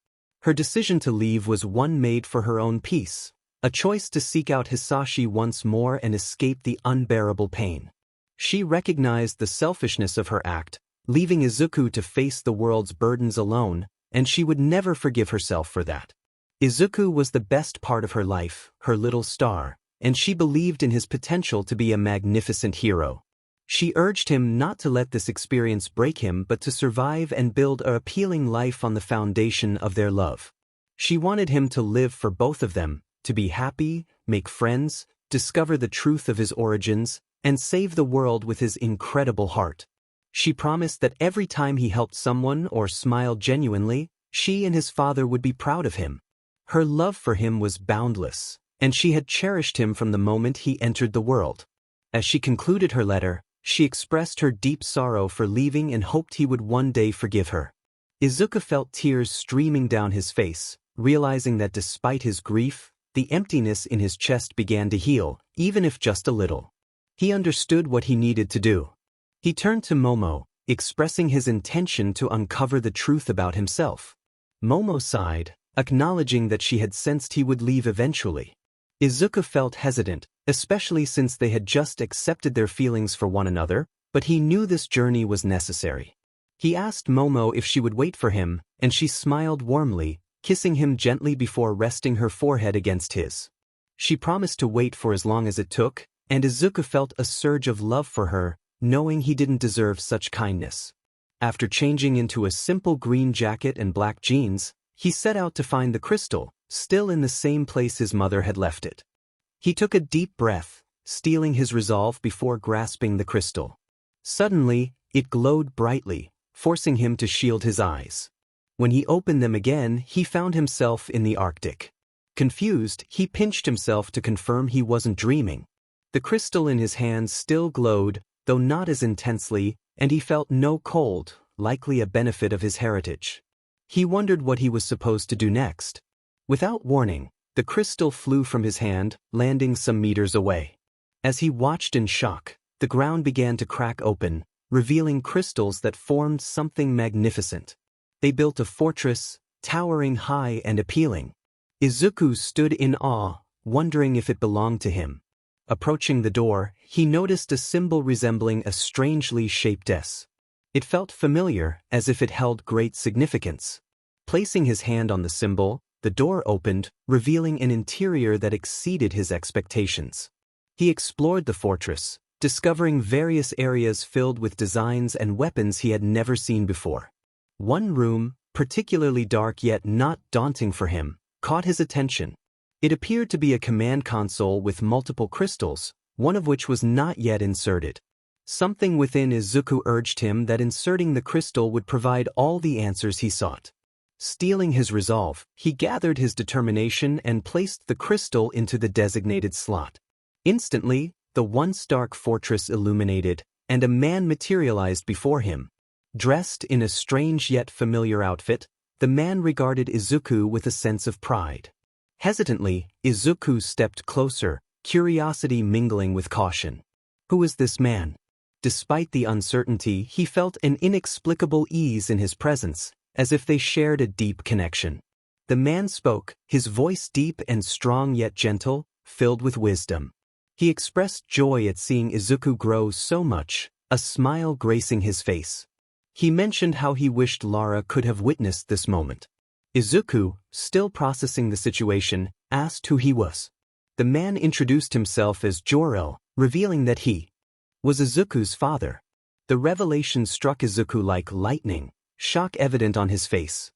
Her decision to leave was one made for her own peace, a choice to seek out Hisashi once more and escape the unbearable pain. She recognized the selfishness of her act, leaving Izuku to face the world's burdens alone, and she would never forgive herself for that. Izuku was the best part of her life, her little star, and she believed in his potential to be a magnificent hero. She urged him not to let this experience break him but to survive and build an appealing life on the foundation of their love. She wanted him to live for both of them, to be happy, make friends, discover the truth of his origins, and save the world with his incredible heart. She promised that every time he helped someone or smiled genuinely, she and his father would be proud of him. Her love for him was boundless, and she had cherished him from the moment he entered the world. As she concluded her letter, She expressed her deep sorrow for leaving and hoped he would one day forgive her. Izuku felt tears streaming down his face, realizing that despite his grief, the emptiness in his chest began to heal, even if just a little. He understood what he needed to do. He turned to Momo, expressing his intention to uncover the truth about himself. Momo sighed, acknowledging that she had sensed he would leave eventually. Izuku felt hesitant, especially since they had just accepted their feelings for one another, but he knew this journey was necessary. He asked Momo if she would wait for him, and she smiled warmly, kissing him gently before resting her forehead against his. She promised to wait for as long as it took, and Izuku felt a surge of love for her, knowing he didn't deserve such kindness. After changing into a simple green jacket and black jeans, he set out to find the crystal, still in the same place his mother had left it. He took a deep breath, steeling his resolve before grasping the crystal. Suddenly, it glowed brightly, forcing him to shield his eyes. When he opened them again, he found himself in the Arctic. Confused, he pinched himself to confirm he wasn't dreaming. The crystal in his hands still glowed, though not as intensely, and he felt no cold, likely a benefit of his heritage. He wondered what he was supposed to do next. Without warning, the crystal flew from his hand, landing some meters away. As he watched in shock, the ground began to crack open, revealing crystals that formed something magnificent. They built a fortress, towering high and appealing. Izuku stood in awe, wondering if it belonged to him. Approaching the door, he noticed a symbol resembling a strangely shaped S. It felt familiar, as if it held great significance. Placing his hand on the symbol, the door opened, revealing an interior that exceeded his expectations. He explored the fortress, discovering various areas filled with designs and weapons he had never seen before. One room, particularly dark yet not daunting for him, caught his attention. It appeared to be a command console with multiple crystals, one of which was not yet inserted. Something within Izuku urged him that inserting the crystal would provide all the answers he sought. Steeling his resolve, he gathered his determination and placed the crystal into the designated slot. Instantly, the once dark fortress illuminated, and a man materialized before him. Dressed in a strange yet familiar outfit, the man regarded Izuku with a sense of pride. Hesitantly, Izuku stepped closer, curiosity mingling with caution. Who is this man? Despite the uncertainty, he felt an inexplicable ease in his presence, as if they shared a deep connection. The man spoke, his voice deep and strong yet gentle, filled with wisdom. He expressed joy at seeing Izuku grow so much, a smile gracing his face. He mentioned how he wished Lara could have witnessed this moment. Izuku, still processing the situation, asked who he was. The man introduced himself as 𝗎𝗪, revealing that he was Izuku's father. The revelation struck Izuku like lightning, shock evident on his face.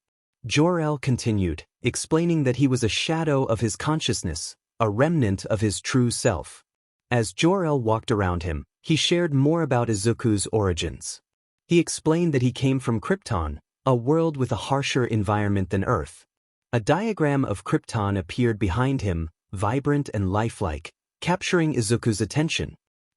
𝗎𝗪 continued, explaining that he was a shadow of his consciousness, a remnant of his true self. As 𝗎𝗪 walked around him, he shared more about Izuku's origins. He explained that he came from Krypton, a world with a harsher environment than Earth. A diagram of Krypton appeared behind him, vibrant and lifelike, capturing Izuku's attention.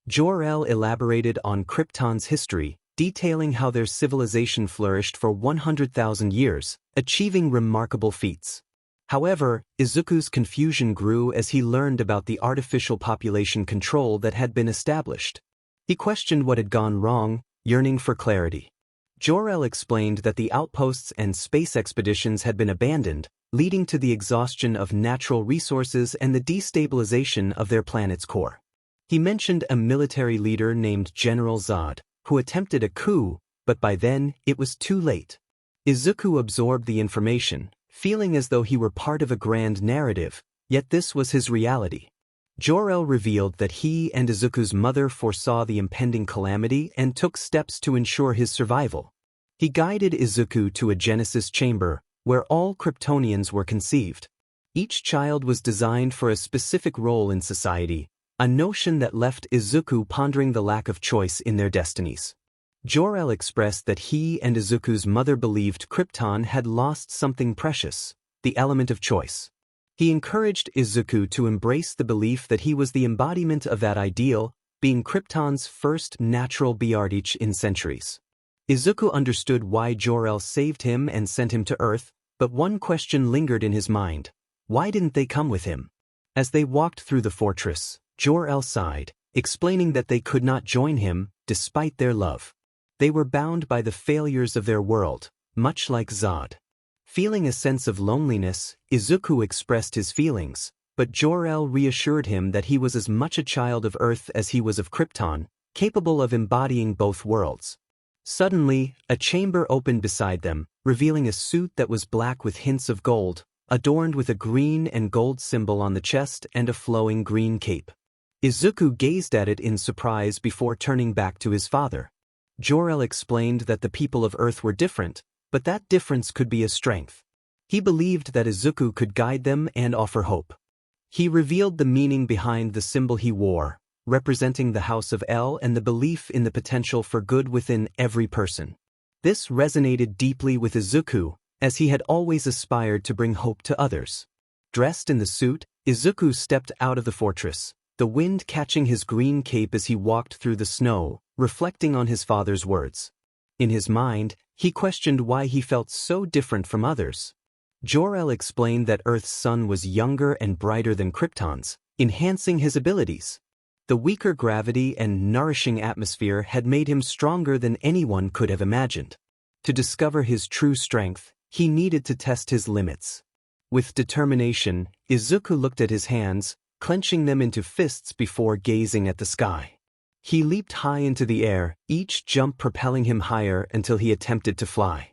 𝗎𝗪 elaborated on Krypton's history, detailing how their civilization flourished for 100,000 years, achieving remarkable feats. However, Izuku's confusion grew as he learned about the artificial population control that had been established. He questioned what had gone wrong, yearning for clarity. 𝗎𝗪 explained that the outposts and space expeditions had been abandoned, leading to the exhaustion of natural resources and the destabilization of their planet's core. He mentioned a military leader named General 𝗧𝗏, who attempted a coup, but by then, it was too late. Izuku absorbed the information, feeling as though he were part of a grand narrative, yet this was his reality. 𝗎𝗪 revealed that he and Izuku's mother foresaw the impending calamity and took steps to ensure his survival. He guided Izuku to a Genesis chamber, where all Kryptonians were conceived. Each child was designed for a specific role in society, a notion that left Izuku pondering the lack of choice in their destinies. 𝗎𝗪 expressed that he and Izuku's mother believed Krypton had lost something precious, the element of choice. He encouraged Izuku to embrace the belief that he was the embodiment of that ideal, being Krypton's first natural 𝗵𝗲𝗍𝗂 in centuries. Izuku understood why 𝗤𝗪 saved him and sent him to Earth, but one question lingered in his mind. Why didn't they come with him? As they walked through the fortress, 𝗤𝗪 sighed, explaining that they could not join him, despite their love. They were bound by the failures of their world, much like 𝗧𝗏. Feeling a sense of loneliness, Izuku expressed his feelings, but 𝗤𝗪 reassured him that he was as much a child of Earth as he was of Krypton, capable of embodying both worlds. Suddenly, a chamber opened beside them, revealing a suit that was black with hints of gold, adorned with a green and gold symbol on the chest and a flowing green cape. Izuku gazed at it in surprise before turning back to his father. 𝗤𝗪 explained that the people of Earth were different, but that difference could be a strength. He believed that Izuku could guide them and offer hope. He revealed the meaning behind the symbol he wore, representing the house of El and the belief in the potential for good within every person. This resonated deeply with Izuku, as he had always aspired to bring hope to others. Dressed in the suit, Izuku stepped out of the fortress, the wind catching his green cape as he walked through the snow, reflecting on his father's words. In his mind, he questioned why he felt so different from others. 𝗤𝗪 explained that Earth's sun was younger and brighter than Krypton's, enhancing his abilities. The weaker gravity and nourishing atmosphere had made him stronger than anyone could have imagined. To discover his true strength, he needed to test his limits. With determination, Izuku looked at his hands, clenching them into fists before gazing at the sky. He leaped high into the air, each jump propelling him higher until he attempted to fly.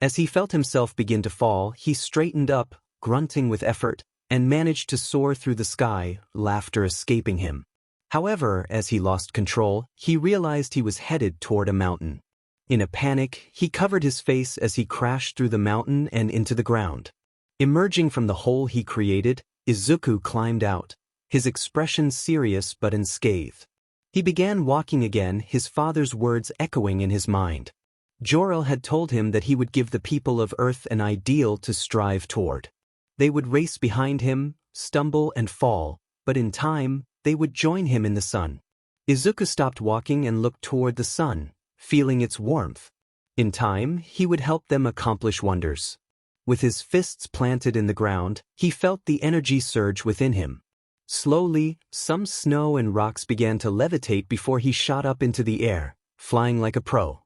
As he felt himself begin to fall, he straightened up, grunting with effort, and managed to soar through the sky, laughter escaping him. However, as he lost control, he realized he was headed toward a mountain. In a panic, he covered his face as he crashed through the mountain and into the ground. Emerging from the hole he created, Izuku climbed out, his expression serious but unscathed. He began walking again, his father's words echoing in his mind. 𝗤𝗪 had told him that he would give the people of Earth an ideal to strive toward. They would race behind him, stumble and fall, but in time, they would join him in the sun. Izuku stopped walking and looked toward the sun, feeling its warmth. In time, he would help them accomplish wonders. With his fists planted in the ground, he felt the energy surge within him. Slowly, some snow and rocks began to levitate before he shot up into the air, flying like a pro.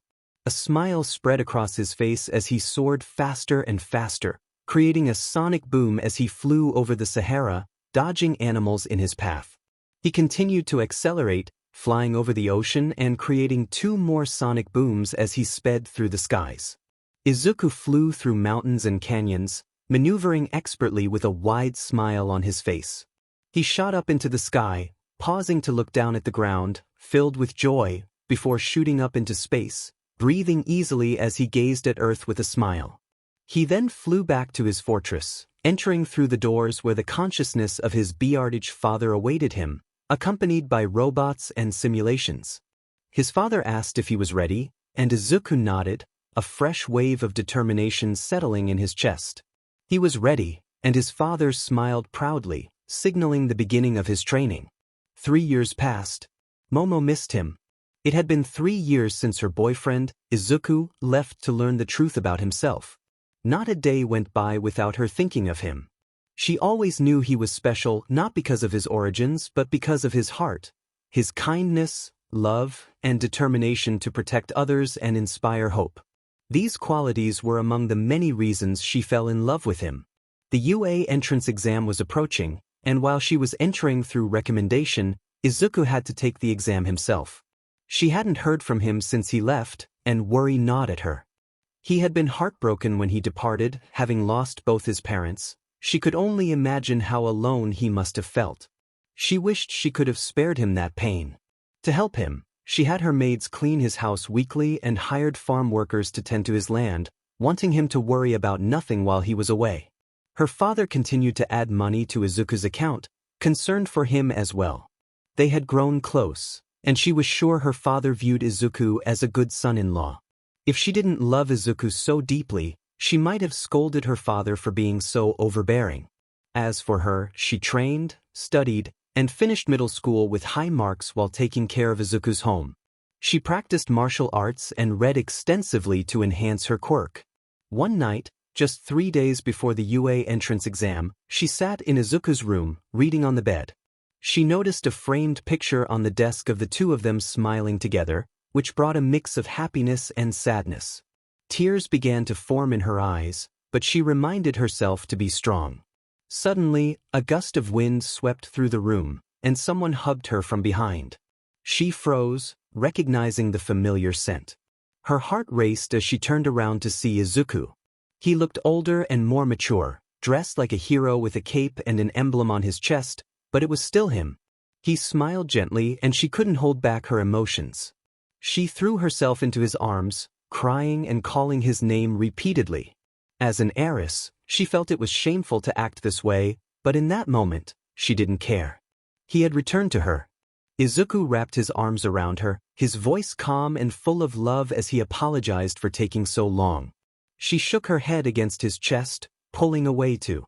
A smile spread across his face as he soared faster and faster, creating a sonic boom as he flew over the Sahara, dodging animals in his path. He continued to accelerate, flying over the ocean and creating 2 more sonic booms as he sped through the skies. Izuku flew through mountains and canyons, maneuvering expertly with a wide smile on his face. He shot up into the sky, pausing to look down at the ground, filled with joy, before shooting up into space, breathing easily as he gazed at Earth with a smile. He then flew back to his fortress, entering through the doors where the consciousness of his 𝗵𝗲𝗍𝗂 father awaited him, accompanied by robots and simulations. His father asked if he was ready, and Izuku nodded, a fresh wave of determination settling in his chest. He was ready, and his father smiled proudly, signaling the beginning of his training. 3 years passed. Momo missed him. It had been 3 years since her boyfriend, Izuku, left to learn the truth about himself. Not a day went by without her thinking of him. She always knew he was special not because of his origins but because of his heart, his kindness, love, and determination to protect others and inspire hope. These qualities were among the many reasons she fell in love with him. The UA entrance exam was approaching, and while she was entering through recommendation, Izuku had to take the exam himself. She hadn't heard from him since he left, and worry gnawed at her. He had been heartbroken when he departed, having lost both his parents. She could only imagine how alone he must have felt. She wished she could have spared him that pain. To help him, she had her maids clean his house weekly and hired farm workers to tend to his land, wanting him to worry about nothing while he was away. Her father continued to add money to Izuku's account, concerned for him as well. They had grown close, and she was sure her father viewed Izuku as a good son-in-law. If she didn't love Izuku so deeply, she might have scolded her father for being so overbearing. As for her, she trained, studied, and finished middle school with high marks while taking care of Izuku's home. She practiced martial arts and read extensively to enhance her quirk. One night, just 3 days before the UA entrance exam, she sat in Izuku's room, reading on the bed. She noticed a framed picture on the desk of the two of them smiling together, which brought a mix of happiness and sadness. Tears began to form in her eyes, but she reminded herself to be strong. Suddenly, a gust of wind swept through the room, and someone hugged her from behind. She froze, recognizing the familiar scent. Her heart raced as she turned around to see Izuku. He looked older and more mature, dressed like a hero with a cape and an emblem on his chest, but it was still him. He smiled gently and she couldn't hold back her emotions. She threw herself into his arms, crying and calling his name repeatedly. As an heiress, she felt it was shameful to act this way, but in that moment, she didn't care. He had returned to her. Izuku wrapped his arms around her, his voice calm and full of love as he apologized for taking so long. She shook her head against his chest, pulling away to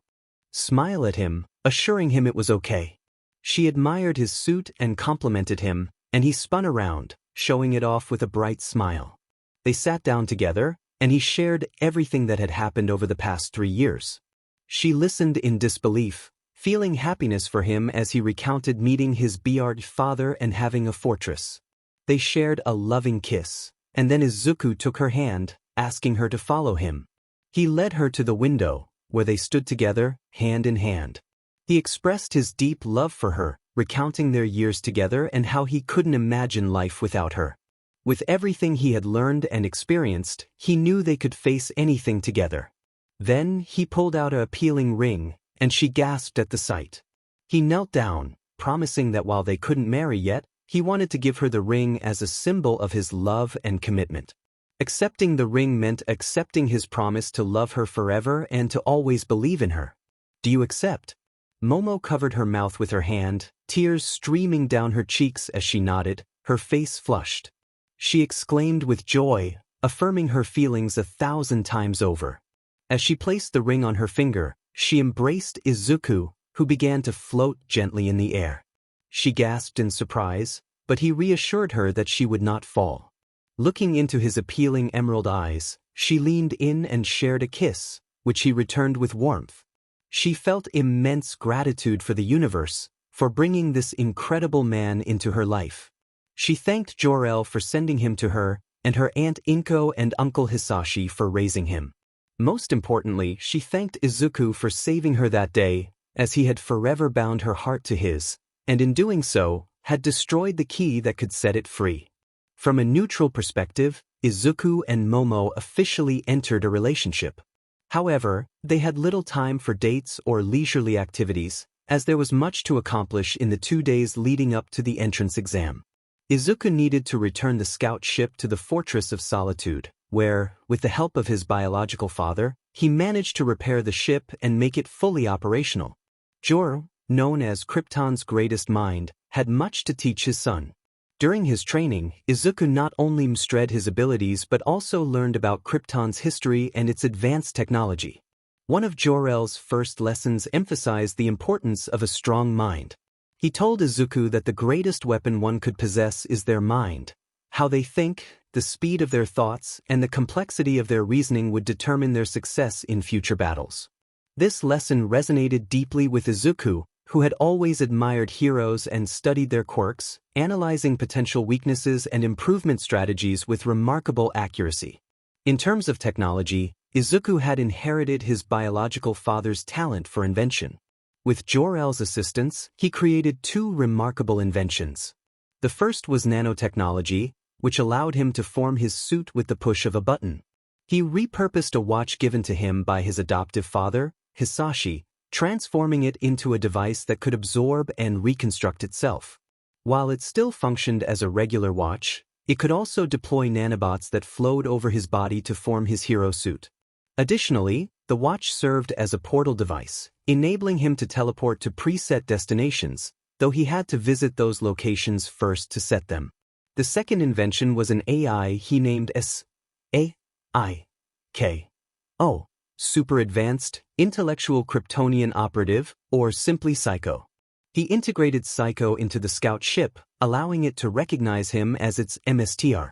smile at him, assuring him it was okay. She admired his suit and complimented him, and he spun around, showing it off with a bright smile. They sat down together, and he shared everything that had happened over the past 3 years. She listened in disbelief, feeling happiness for him as he recounted meeting his bearded father and having a fortress. They shared a loving kiss, and then Izuku took her hand, asking her to follow him. He led her to the window, where they stood together, hand in hand. He expressed his deep love for her, recounting their years together and how he couldn't imagine life without her. With everything he had learned and experienced, he knew they could face anything together. Then he pulled out an appealing ring, and she gasped at the sight. He knelt down, promising that while they couldn't marry yet, he wanted to give her the ring as a symbol of his love and commitment. Accepting the ring meant accepting his promise to love her forever and to always believe in her. "Do you accept?" Momo covered her mouth with her hand, tears streaming down her cheeks as she nodded, her face flushed. She exclaimed with joy, affirming her feelings 1,000 times over. As she placed the ring on her finger, she embraced Izuku, who began to float gently in the air. She gasped in surprise, but he reassured her that she would not fall. Looking into his appealing emerald eyes, she leaned in and shared a kiss, which he returned with warmth. She felt immense gratitude for the universe, for bringing this incredible man into her life. She thanked Jor-El for sending him to her, and her Aunt Inko and Uncle Hisashi for raising him. Most importantly, she thanked Izuku for saving her that day, as he had forever bound her heart to his, and in doing so, had destroyed the key that could set it free. From a neutral perspective, Izuku and Momo officially entered a relationship. However, they had little time for dates or leisurely activities, as there was much to accomplish in the 2 days leading up to the entrance exam. Izuku needed to return the scout ship to the Fortress of Solitude, where, with the help of his biological father, he managed to repair the ship and make it fully operational. Jor, known as Krypton's greatest mind, had much to teach his son. During his training, Izuku not only mastered his abilities but also learned about Krypton's history and its advanced technology. One of Jor-El's first lessons emphasized the importance of a strong mind. He told Izuku that the greatest weapon one could possess is their mind. How they think, the speed of their thoughts, and the complexity of their reasoning would determine their success in future battles. This lesson resonated deeply with Izuku, who had always admired heroes and studied their quirks, analyzing potential weaknesses and improvement strategies with remarkable accuracy. In terms of technology, Izuku had inherited his biological father's talent for invention. With Jor-El's assistance, he created 2 remarkable inventions. The first was nanotechnology, which allowed him to form his suit with the push of a button. He repurposed a watch given to him by his adoptive father, Hisashi, transforming it into a device that could absorb and reconstruct itself. While it still functioned as a regular watch, it could also deploy nanobots that flowed over his body to form his hero suit. Additionally, the watch served as a portal device, enabling him to teleport to preset destinations, though he had to visit those locations first to set them. The second invention was an AI he named 𝗧𝗵𝗃, Super Advanced Intellectual Kryptonian Operative, or simply Psycho. He integrated 𝗧𝗂 into the scout ship, allowing it to recognize him as its MSTR.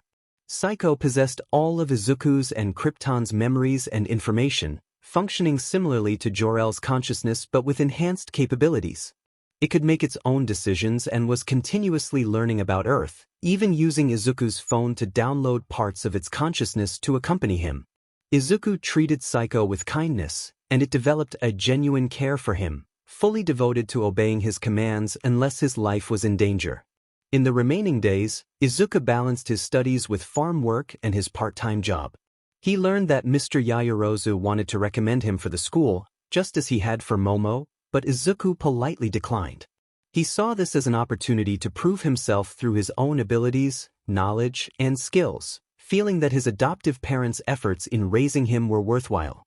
𝗧𝗂 possessed all of Izuku's and Krypton's memories and information, functioning similarly to Jor-El's consciousness but with enhanced capabilities. It could make its own decisions and was continuously learning about Earth, even using Izuku's phone to download parts of its consciousness to accompany him. Izuku treated 𝗧𝗂 with kindness, and it developed a genuine care for him, fully devoted to obeying his commands unless his life was in danger. In the remaining days, Izuku balanced his studies with farm work and his part-time job. He learned that Mr. Yaoyorozu wanted to recommend him for the school, just as he had for Momo, but Izuku politely declined. He saw this as an opportunity to prove himself through his own abilities, knowledge, and skills, feeling that his adoptive parents' efforts in raising him were worthwhile.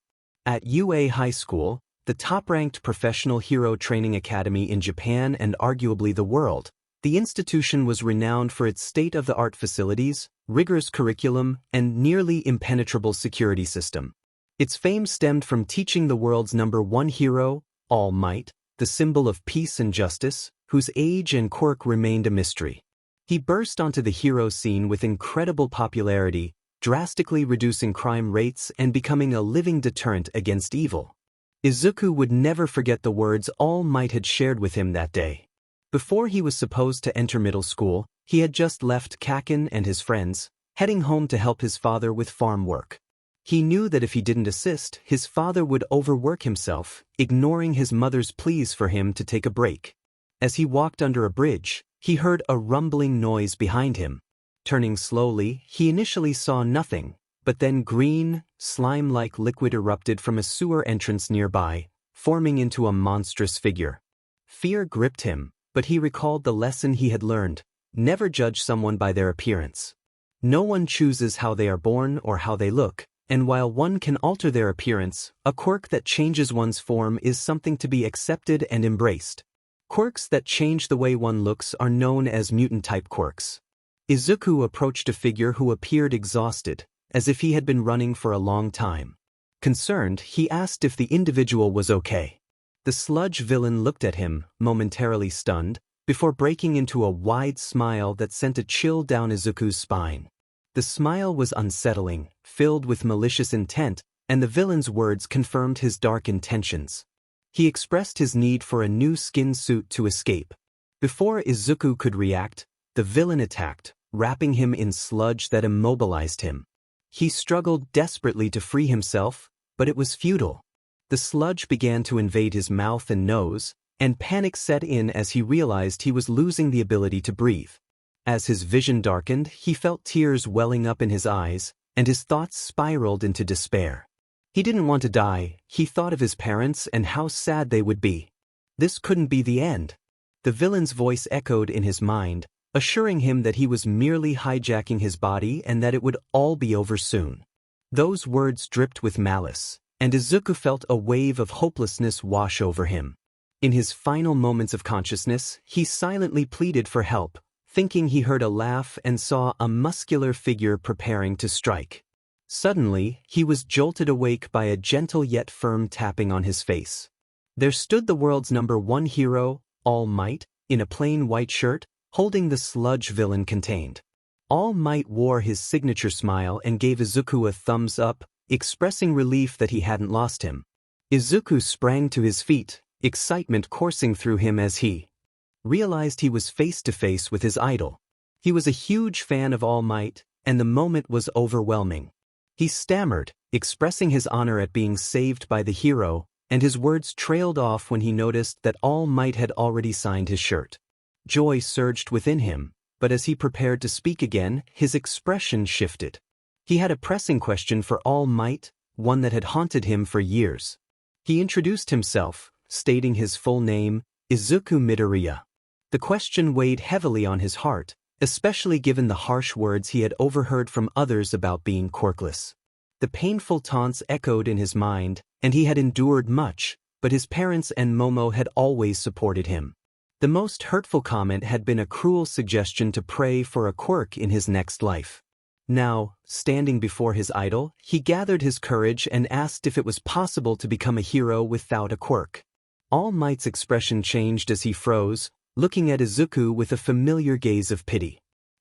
At UA High School, the top-ranked professional hero training academy in Japan and arguably the world, the institution was renowned for its state-of-the-art facilities, rigorous curriculum, and nearly impenetrable security system. Its fame stemmed from teaching the world's #1 hero, All Might, the symbol of peace and justice, whose age and quirk remained a mystery. He burst onto the hero scene with incredible popularity, drastically reducing crime rates and becoming a living deterrent against evil. Izuku would never forget the words All Might had shared with him that day. Before he was supposed to enter middle school, he had just left Kaken and his friends, heading home to help his father with farm work. He knew that if he didn't assist, his father would overwork himself, ignoring his mother's pleas for him to take a break. As he walked under a bridge, he heard a rumbling noise behind him. Turning slowly, he initially saw nothing, but then green, slime-like liquid erupted from a sewer entrance nearby, forming into a monstrous figure. Fear gripped him, but he recalled the lesson he had learned: never judge someone by their appearance. No one chooses how they are born or how they look, and while one can alter their appearance, a quirk that changes one's form is something to be accepted and embraced. Quirks that change the way one looks are known as mutant-type quirks. Izuku approached a figure who appeared exhausted, as if he had been running for a long time. Concerned, he asked if the individual was okay. The sludge villain looked at him, momentarily stunned, before breaking into a wide smile that sent a chill down Izuku's spine. The smile was unsettling, filled with malicious intent, and the villain's words confirmed his dark intentions. He expressed his need for a new skin suit to escape. Before Izuku could react, the villain attacked, wrapping him in sludge that immobilized him. He struggled desperately to free himself, but it was futile. The sludge began to invade his mouth and nose, and panic set in as he realized he was losing the ability to breathe. As his vision darkened, he felt tears welling up in his eyes, and his thoughts spiraled into despair. He didn't want to die. He thought of his parents and how sad they would be. This couldn't be the end. The villain's voice echoed in his mind, assuring him that he was merely hijacking his body and that it would all be over soon. Those words dripped with malice, and Izuku felt a wave of hopelessness wash over him. In his final moments of consciousness, he silently pleaded for help, thinking he heard a laugh and saw a muscular figure preparing to strike. Suddenly, he was jolted awake by a gentle yet firm tapping on his face. There stood the world's #1 hero, All Might, in a plain white shirt, holding the sludge villain contained. All Might wore his signature smile and gave Izuku a thumbs up, expressing relief that he hadn't lost him. Izuku sprang to his feet, excitement coursing through him as he realized he was face to face with his idol. He was a huge fan of All Might, and the moment was overwhelming. He stammered, expressing his honor at being saved by the hero, and his words trailed off when he noticed that All Might had already signed his shirt. Joy surged within him, but as he prepared to speak again, his expression shifted. He had a pressing question for All Might, one that had haunted him for years. He introduced himself, stating his full name, Izuku Midoriya. The question weighed heavily on his heart, especially given the harsh words he had overheard from others about being quirkless. The painful taunts echoed in his mind, and he had endured much, but his parents and Momo had always supported him. The most hurtful comment had been a cruel suggestion to pray for a quirk in his next life. Now, standing before his idol, he gathered his courage and asked if it was possible to become a hero without a quirk. All Might's expression changed as he froze, looking at Izuku with a familiar gaze of pity.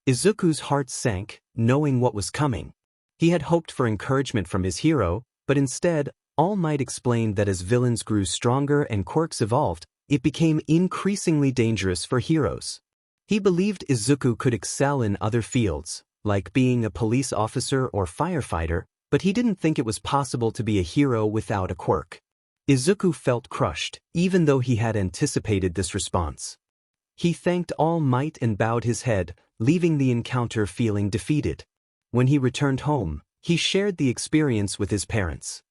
Izuku's heart sank, knowing what was coming. He had hoped for encouragement from his hero, but instead, All Might explained that as villains grew stronger and quirks evolved, it became increasingly dangerous for heroes. He believed Izuku could excel in other fields, like being a police officer or firefighter, but he didn't think it was possible to be a hero without a quirk. Izuku felt crushed, even though he had anticipated this response. He thanked All Might and bowed his head, leaving the encounter feeling defeated. When he returned home, he shared the experience with his parents.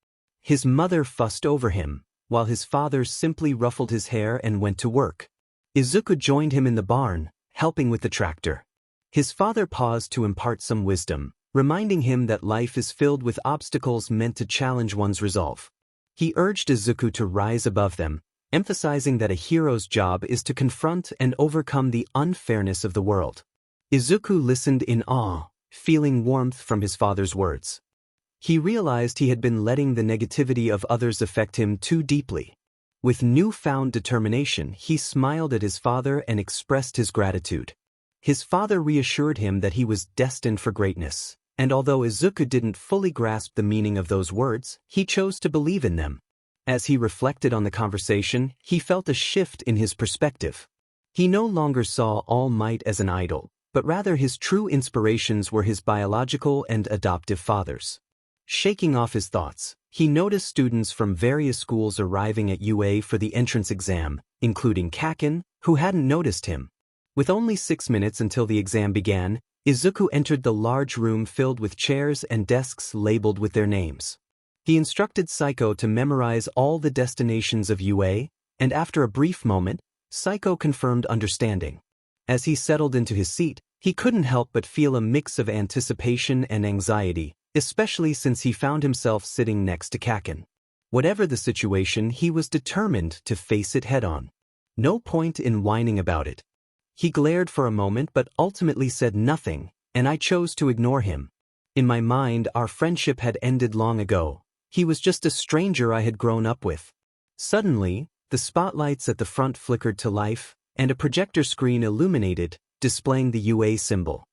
His mother fussed over him, while his father simply ruffled his hair and went to work. Izuku joined him in the barn, helping with the tractor. His father paused to impart some wisdom, reminding him that life is filled with obstacles meant to challenge one's resolve. He urged Izuku to rise above them, emphasizing that a hero's job is to confront and overcome the unfairness of the world. Izuku listened in awe, feeling warmth from his father's words. He realized he had been letting the negativity of others affect him too deeply. With newfound determination, he smiled at his father and expressed his gratitude. His father reassured him that he was destined for greatness, and although Izuku didn't fully grasp the meaning of those words, he chose to believe in them. As he reflected on the conversation, he felt a shift in his perspective. He no longer saw All Might as an idol, but rather his true inspirations were his biological and adoptive fathers. Shaking off his thoughts, he noticed students from various schools arriving at UA for the entrance exam, including Kaken, who hadn't noticed him. With only 6 minutes until the exam began, Izuku entered the large room filled with chairs and desks labeled with their names. He instructed 𝗧𝗁 to memorize all the destinations of UA, and after a brief moment, 𝗧𝗁 confirmed understanding. As he settled into his seat, he couldn't help but feel a mix of anticipation and anxiety, especially since he found himself sitting next to Kaken. Whatever the situation, he was determined to face it head-on. No point in whining about it. He glared for a moment but ultimately said nothing, and I chose to ignore him. In my mind, our friendship had ended long ago. He was just a stranger I had grown up with. Suddenly, the spotlights at the front flickered to life, and a projector screen illuminated, displaying the UA symbol.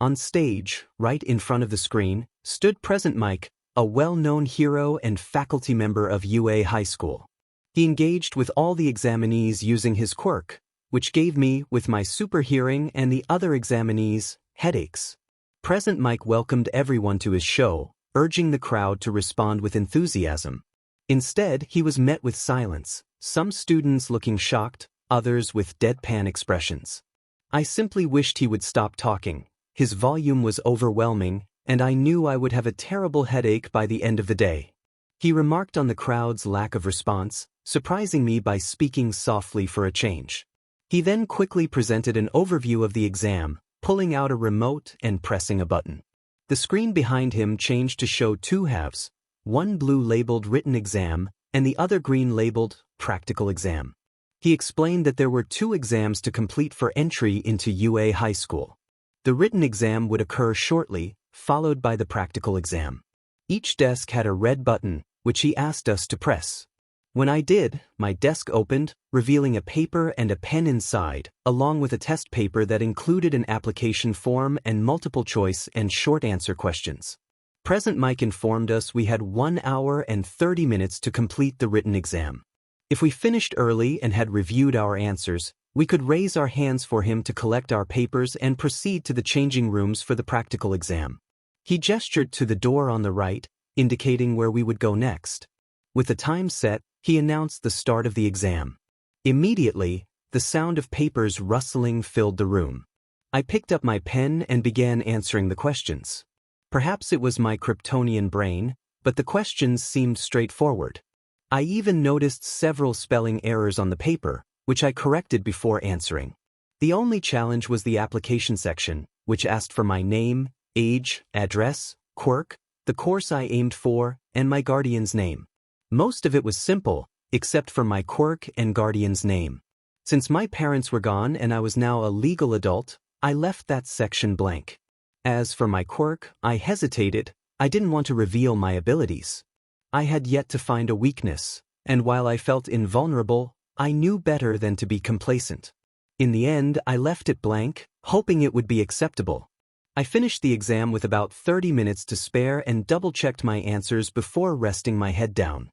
On stage, right in front of the screen, stood 𝗵𝗃, a well-known hero and faculty member of UA High School. He engaged with all the examinees using his quirk, which gave me, with my super hearing and the other examinees, headaches. 𝗵𝗃 welcomed everyone to his show, urging the crowd to respond with enthusiasm. Instead, he was met with silence, some students looking shocked, others with deadpan expressions. I simply wished he would stop talking. His volume was overwhelming, and I knew I would have a terrible headache by the end of the day. He remarked on the crowd's lack of response, surprising me by speaking softly for a change. He then quickly presented an overview of the exam, pulling out a remote and pressing a button. The screen behind him changed to show 2 halves, one blue labeled written exam and the other green labeled practical exam. He explained that there were 2 exams to complete for entry into UA High School. The written exam would occur shortly, followed by the practical exam. Each desk had a red button, which he asked us to press. When I did, my desk opened, revealing a paper and a pen inside, along with a test paper that included an application form and multiple choice and short answer questions. 𝗵𝗃 informed us we had 1 hour and 30 minutes to complete the written exam. If we finished early and had reviewed our answers, we could raise our hands for him to collect our papers and proceed to the changing rooms for the practical exam. He gestured to the door on the right, indicating where we would go next. With the time set, he announced the start of the exam. Immediately, the sound of papers rustling filled the room. I picked up my pen and began answering the questions. Perhaps it was my Kryptonian brain, but the questions seemed straightforward. I even noticed several spelling errors on the paper, which I corrected before answering. The only challenge was the application section, which asked for my name, age, address, quirk, the course I aimed for, and my guardian's name. Most of it was simple, except for my quirk and guardian's name. Since my parents were gone and I was now a legal adult, I left that section blank. As for my quirk, I hesitated. I didn't want to reveal my abilities. I had yet to find a weakness, and while I felt invulnerable, I knew better than to be complacent. In the end, I left it blank, hoping it would be acceptable. I finished the exam with about 30 minutes to spare and double-checked my answers before resting my head down.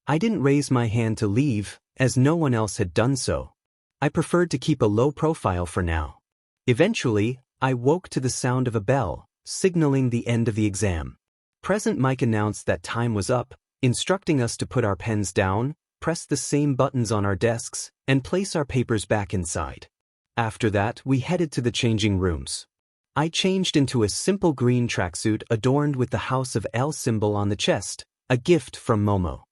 I didn't raise my hand to leave, as no one else had done so. I preferred to keep a low profile for now. Eventually, I woke to the sound of a bell, signaling the end of the exam. 𝗵𝗃 announced that time was up, instructing us to put our pens down, press the same buttons on our desks, and place our papers back inside. After that, we headed to the changing rooms. I changed into a simple green tracksuit adorned with the House of L symbol on the chest, a gift from Momo.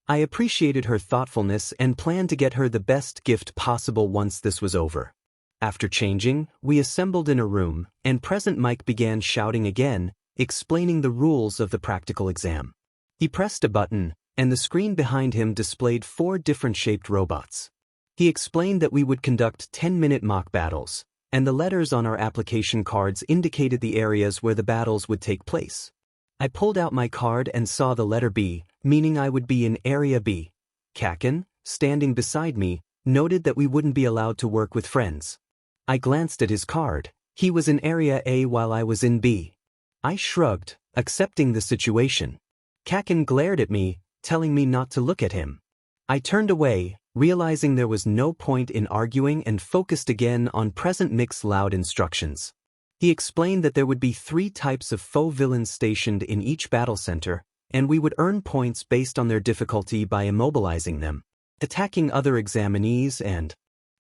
I appreciated her thoughtfulness and planned to get her the best gift possible once this was over. After changing, we assembled in a room, and 𝗵𝗃 began shouting again, explaining the rules of the practical exam. He pressed a button, and the screen behind him displayed 4 different shaped robots. He explained that we would conduct 10-minute mock battles, and the letters on our application cards indicated the areas where the battles would take place. I pulled out my card and saw the letter B, meaning I would be in Area B. 𝗂𝗂𝗃, standing beside me, noted that we wouldn't be allowed to work with friends. I glanced at his card. He was in Area A while I was in B. I shrugged, accepting the situation. 𝗂𝗂𝗃 glared at me, telling me not to look at him. I turned away, realizing there was no point in arguing, and focused again on 𝗵𝗃's loud instructions. He explained that there would be 3 types of foe villains stationed in each battle center, and we would earn points based on their difficulty by immobilizing them, attacking other examinees, and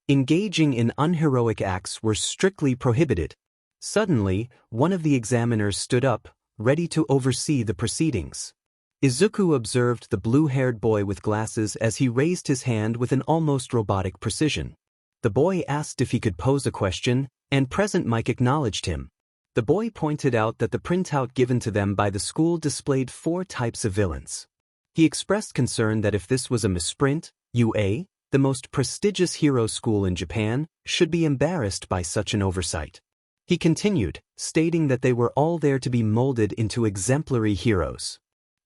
engaging in unheroic acts were strictly prohibited. Suddenly, one of the examiners stood up, ready to oversee the proceedings. Izuku observed the blue-haired boy with glasses as he raised his hand with an almost robotic precision. The boy asked if he could pose a question, and 𝗵𝗃 acknowledged him. The boy pointed out that the printout given to them by the school displayed 4 types of villains. He expressed concern that if this was a misprint, UA, the most prestigious hero school in Japan, should be embarrassed by such an oversight. He continued, stating that they were all there to be molded into exemplary heroes.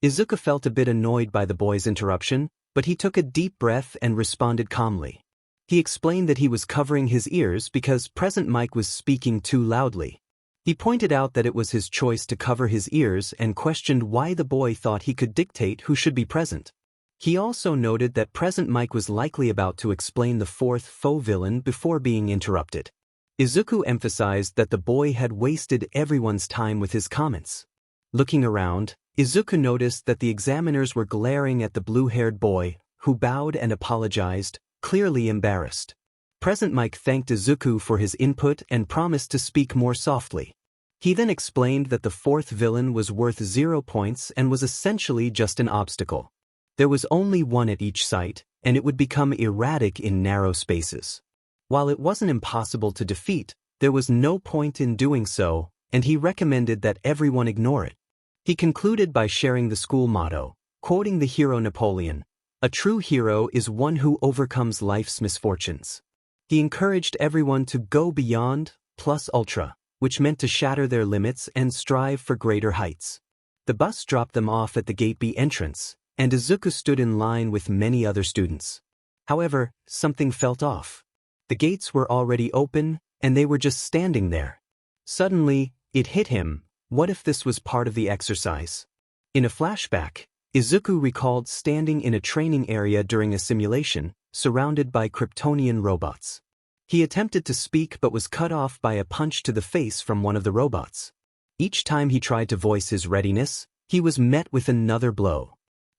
Izuku felt a bit annoyed by the boy's interruption, but he took a deep breath and responded calmly. He explained that he was covering his ears because 𝗵𝗃 was speaking too loudly. He pointed out that it was his choice to cover his ears and questioned why the boy thought he could dictate who should be present. He also noted that 𝗵𝗃 was likely about to explain the 4th foe villain before being interrupted. Izuku emphasized that the boy had wasted everyone's time with his comments. Looking around, Izuku noticed that the examiners were glaring at the blue-haired boy, who bowed and apologized, clearly embarrassed. 𝗵𝗃 thanked Izuku for his input and promised to speak more softly. He then explained that the 4th villain was worth 0 points and was essentially just an obstacle. There was only one at each site, and it would become erratic in narrow spaces. While it wasn't impossible to defeat, there was no point in doing so, and he recommended that everyone ignore it. He concluded by sharing the school motto, quoting the hero Napoleon, "A true hero is one who overcomes life's misfortunes." He encouraged everyone to go beyond, plus ultra, which meant to shatter their limits and strive for greater heights. The bus dropped them off at the Gate B entrance, and Izuku stood in line with many other students. However, something felt off. The gates were already open, and they were just standing there. Suddenly, it hit him. What if this was part of the exercise? In a flashback, Izuku recalled standing in a training area during a simulation, surrounded by Kryptonian robots. He attempted to speak but was cut off by a punch to the face from one of the robots. Each time he tried to voice his readiness, he was met with another blow.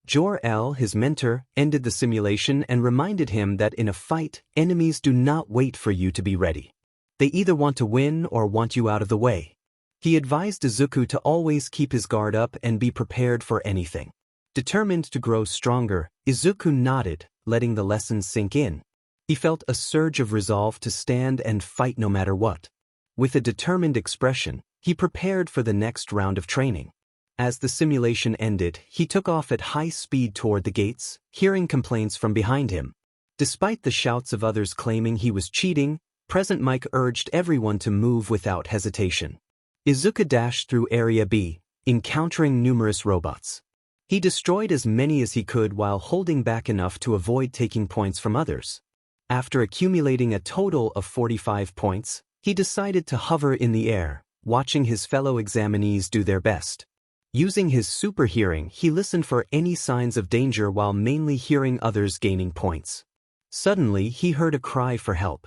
Jor-El, his mentor, ended the simulation and reminded him that in a fight, enemies do not wait for you to be ready. They either want to win or want you out of the way. He advised Izuku to always keep his guard up and be prepared for anything. Determined to grow stronger, Izuku nodded, letting the lessons sink in. He felt a surge of resolve to stand and fight no matter what. With a determined expression, he prepared for the next round of training. As the simulation ended, he took off at high speed toward the gates, hearing complaints from behind him. Despite the shouts of others claiming he was cheating, 𝗵𝗃 urged everyone to move without hesitation. Izuku dashed through Area B, encountering numerous robots. He destroyed as many as he could while holding back enough to avoid taking points from others. After accumulating a total of 45 points, he decided to hover in the air, watching his fellow examinees do their best. Using his super hearing, he listened for any signs of danger while mainly hearing others gaining points. Suddenly, he heard a cry for help.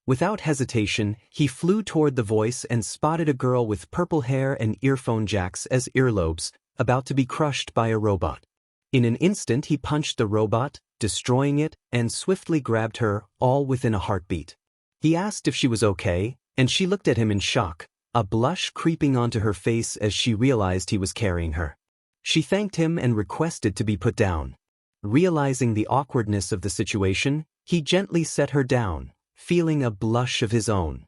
Without hesitation, he flew toward the voice and spotted a girl with purple hair and earphone jacks as earlobes, about to be crushed by a robot. In an instant, he punched the robot, destroying it, and swiftly grabbed her, all within a heartbeat. He asked if she was okay, and she looked at him in shock, a blush creeping onto her face as she realized he was carrying her. She thanked him and requested to be put down. Realizing the awkwardness of the situation, he gently set her down, feeling a blush of his own.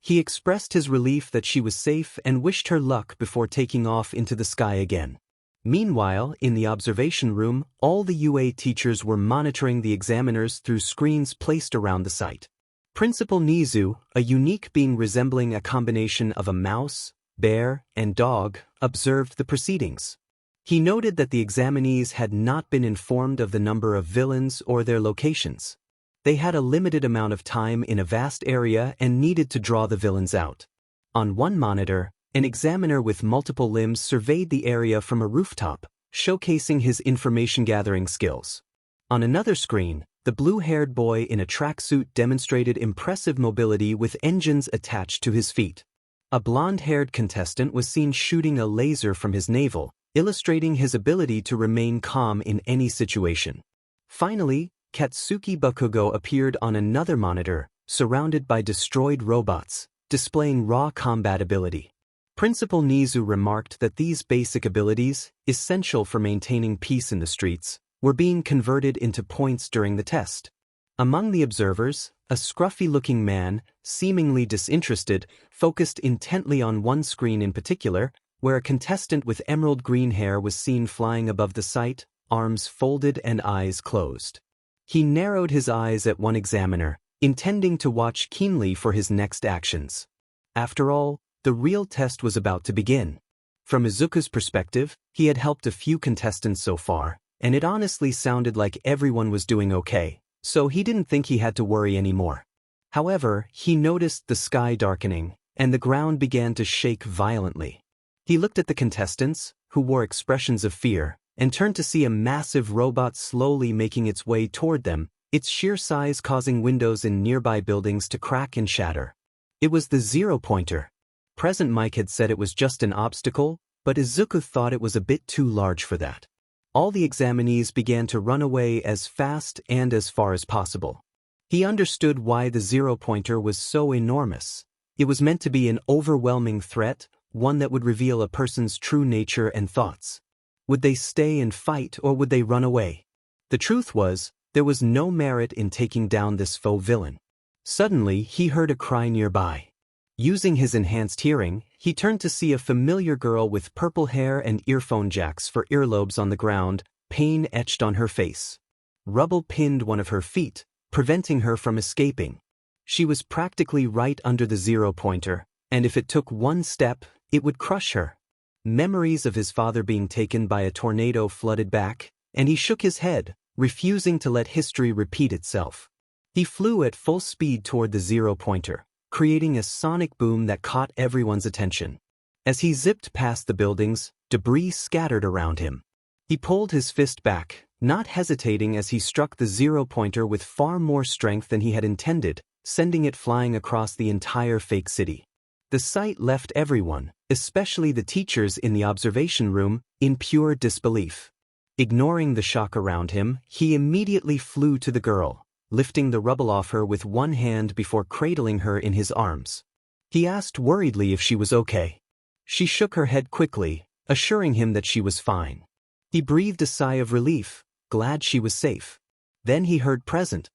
He expressed his relief that she was safe and wished her luck before taking off into the sky again. Meanwhile, in the observation room, all the UA teachers were monitoring the examiners through screens placed around the site. Principal Nizu, a unique being resembling a combination of a mouse, bear, and dog, observed the proceedings. He noted that the examinees had not been informed of the number of villains or their locations. They had a limited amount of time in a vast area and needed to draw the villains out. On one monitor, an examiner with multiple limbs surveyed the area from a rooftop, showcasing his information-gathering skills. On another screen, the blue-haired boy in a tracksuit demonstrated impressive mobility with engines attached to his feet. A blonde-haired contestant was seen shooting a laser from his navel, illustrating his ability to remain calm in any situation. Finally, Katsuki Bakugo appeared on another monitor, surrounded by destroyed robots, displaying raw combat ability. Principal Nizu remarked that these basic abilities, essential for maintaining peace in the streets, were being converted into points during the test. Among the observers, a scruffy-looking man, seemingly disinterested, focused intently on one screen in particular, where a contestant with emerald green hair was seen flying above the site, arms folded and eyes closed. He narrowed his eyes at one examiner, intending to watch keenly for his next actions. After all, the real test was about to begin. From Izuku's perspective, he had helped a few contestants so far, and it honestly sounded like everyone was doing okay, so he didn't think he had to worry anymore. However, he noticed the sky darkening, and the ground began to shake violently. He looked at the contestants, who wore expressions of fear, and turned to see a massive robot slowly making its way toward them, its sheer size causing windows in nearby buildings to crack and shatter. It was the zero-pointer. President Mike had said it was just an obstacle, but Izuku thought it was a bit too large for that. All the examinees began to run away as fast and as far as possible. He understood why the zero-pointer was so enormous. It was meant to be an overwhelming threat, one that would reveal a person's true nature and thoughts. Would they stay and fight or would they run away? The truth was, there was no merit in taking down this faux villain. Suddenly, he heard a cry nearby. Using his enhanced hearing, he turned to see a familiar girl with purple hair and earphone jacks for earlobes on the ground, pain etched on her face. Rubble pinned one of her feet, preventing her from escaping. She was practically right under the zero-pointer, and if it took one step, it would crush her. Memories of his father being taken by a tornado flooded back, and he shook his head, refusing to let history repeat itself. He flew at full speed toward the zero-pointer, creating a sonic boom that caught everyone's attention. As he zipped past the buildings, debris scattered around him. He pulled his fist back, not hesitating as he struck the zero-pointer with far more strength than he had intended, sending it flying across the entire fake city. The sight left everyone, especially the teachers in the observation room, in pure disbelief. Ignoring the shock around him, he immediately flew to the girl, lifting the rubble off her with one hand before cradling her in his arms. He asked worriedly if she was okay. She shook her head quickly, assuring him that she was fine. He breathed a sigh of relief, glad she was safe. Then he heard President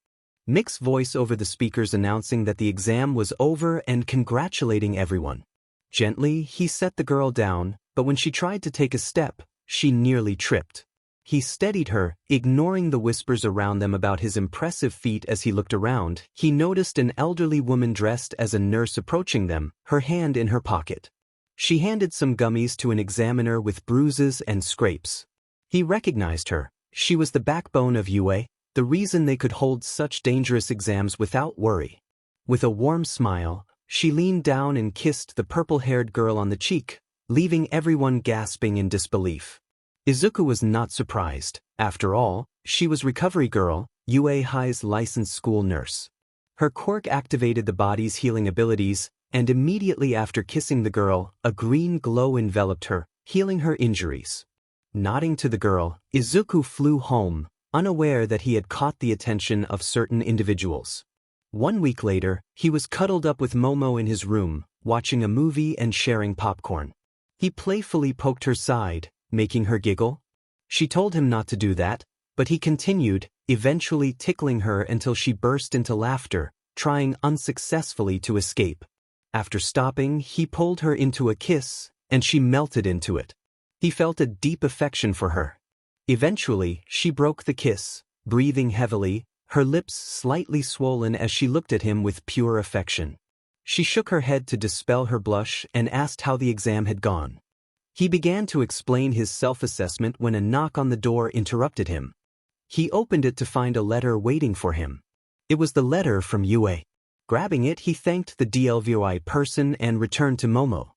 Mix's voice over the speakers announcing that the exam was over and congratulating everyone. Gently, he set the girl down, but when she tried to take a step, she nearly tripped. He steadied her, ignoring the whispers around them about his impressive feat. As he looked around, he noticed an elderly woman dressed as a nurse approaching them, her hand in her pocket. She handed some gummies to an examiner with bruises and scrapes. He recognized her. She was the backbone of UA, the reason they could hold such dangerous exams without worry. With a warm smile, she leaned down and kissed the purple-haired girl on the cheek, leaving everyone gasping in disbelief. Izuku was not surprised. After all, she was recovery girl, 𝗬𝗓𝗍's licensed school nurse. Her quirk activated the body's healing abilities, and immediately after kissing the girl, a green glow enveloped her, healing her injuries. Nodding to the girl, Izuku flew home, unaware that he had caught the attention of certain individuals. 1 week later, he was cuddled up with Momo in his room, watching a movie and sharing popcorn. He playfully poked her side, making her giggle. She told him not to do that, but he continued, eventually tickling her until she burst into laughter, trying unsuccessfully to escape. After stopping, he pulled her into a kiss, and she melted into it. He felt a deep affection for her. Eventually, she broke the kiss, breathing heavily, her lips slightly swollen as she looked at him with pure affection. She shook her head to dispel her blush and asked how the exam had gone. He began to explain his self-assessment when a knock on the door interrupted him. He opened it to find a letter waiting for him. It was the letter from Yue. Grabbing it, he thanked the 𝗕𝗏𝗍𝗍 person and returned to Momo.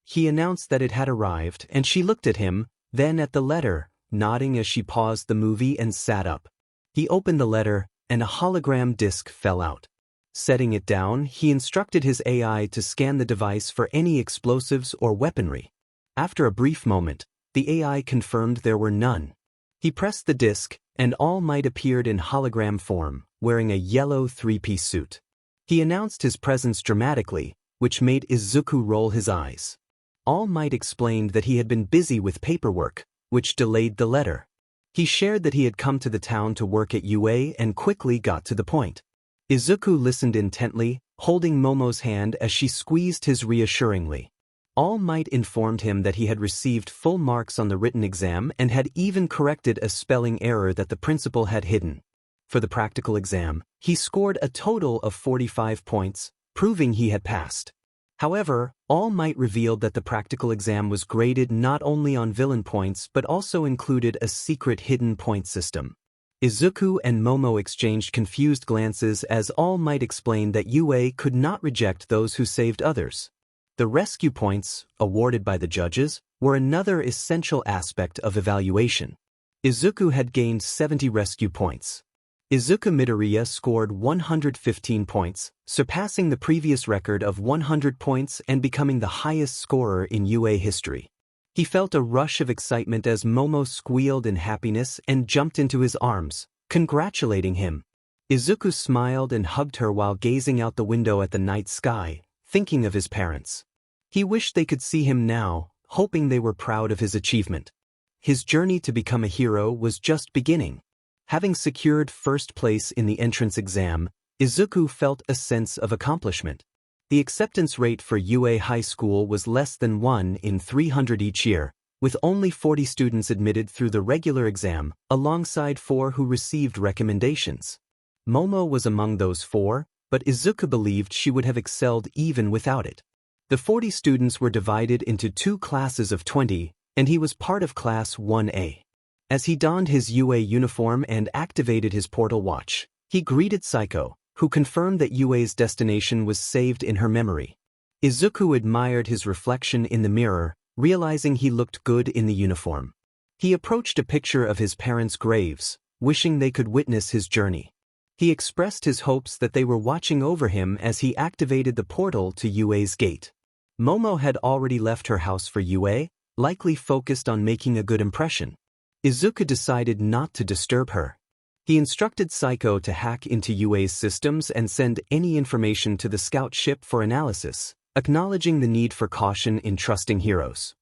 He announced that it had arrived, and she looked at him, then at the letter, nodding as she paused the movie and sat up. He opened the letter, and a hologram disc fell out. Setting it down, he instructed his AI to scan the device for any explosives or weaponry. After a brief moment, the AI confirmed there were none. He pressed the disc, and All Might appeared in hologram form, wearing a yellow three-piece suit. He announced his presence dramatically, which made Izuku roll his eyes. All Might explained that he had been busy with paperwork, which delayed the letter. He shared that he had come to the town to work at UA and quickly got to the point. Izuku listened intently, holding Momo's hand as she squeezed his reassuringly. All Might informed him that he had received full marks on the written exam and had even corrected a spelling error that the principal had hidden. For the practical exam, he scored a total of 45 points, proving he had passed. However, All Might revealed that the practical exam was graded not only on villain points but also included a secret hidden point system. Izuku and Momo exchanged confused glances as All Might explained that UA could not reject those who saved others. The rescue points, awarded by the judges, were another essential aspect of evaluation. Izuku had gained 70 rescue points. Izuku Midoriya scored 115 points, surpassing the previous record of 100 points and becoming the highest scorer in UA history. He felt a rush of excitement as Momo squealed in happiness and jumped into his arms, congratulating him. Izuku smiled and hugged her while gazing out the window at the night sky, thinking of his parents. He wished they could see him now, hoping they were proud of his achievement. His journey to become a hero was just beginning. Having secured first place in the entrance exam, Izuku felt a sense of accomplishment. The acceptance rate for UA High School was less than 1 in 300 each year, with only 40 students admitted through the regular exam, alongside 4 who received recommendations. Momo was among those 4, but Izuku believed she would have excelled even without it. The 40 students were divided into 2 classes of 20, and he was part of Class 1A. As he donned his UA uniform and activated his portal watch, he greeted 𝗧𝗏𝗄, who confirmed that UA's destination was saved in her memory. Izuku admired his reflection in the mirror, realizing he looked good in the uniform. He approached a picture of his parents' graves, wishing they could witness his journey. He expressed his hopes that they were watching over him as he activated the portal to UA's gate. Momo had already left her house for UA, likely focused on making a good impression. Izuku decided not to disturb her. He instructed 𝗧𝗏𝗄 to hack into UA's systems and send any information to the scout ship for analysis, acknowledging the need for caution in trusting heroes.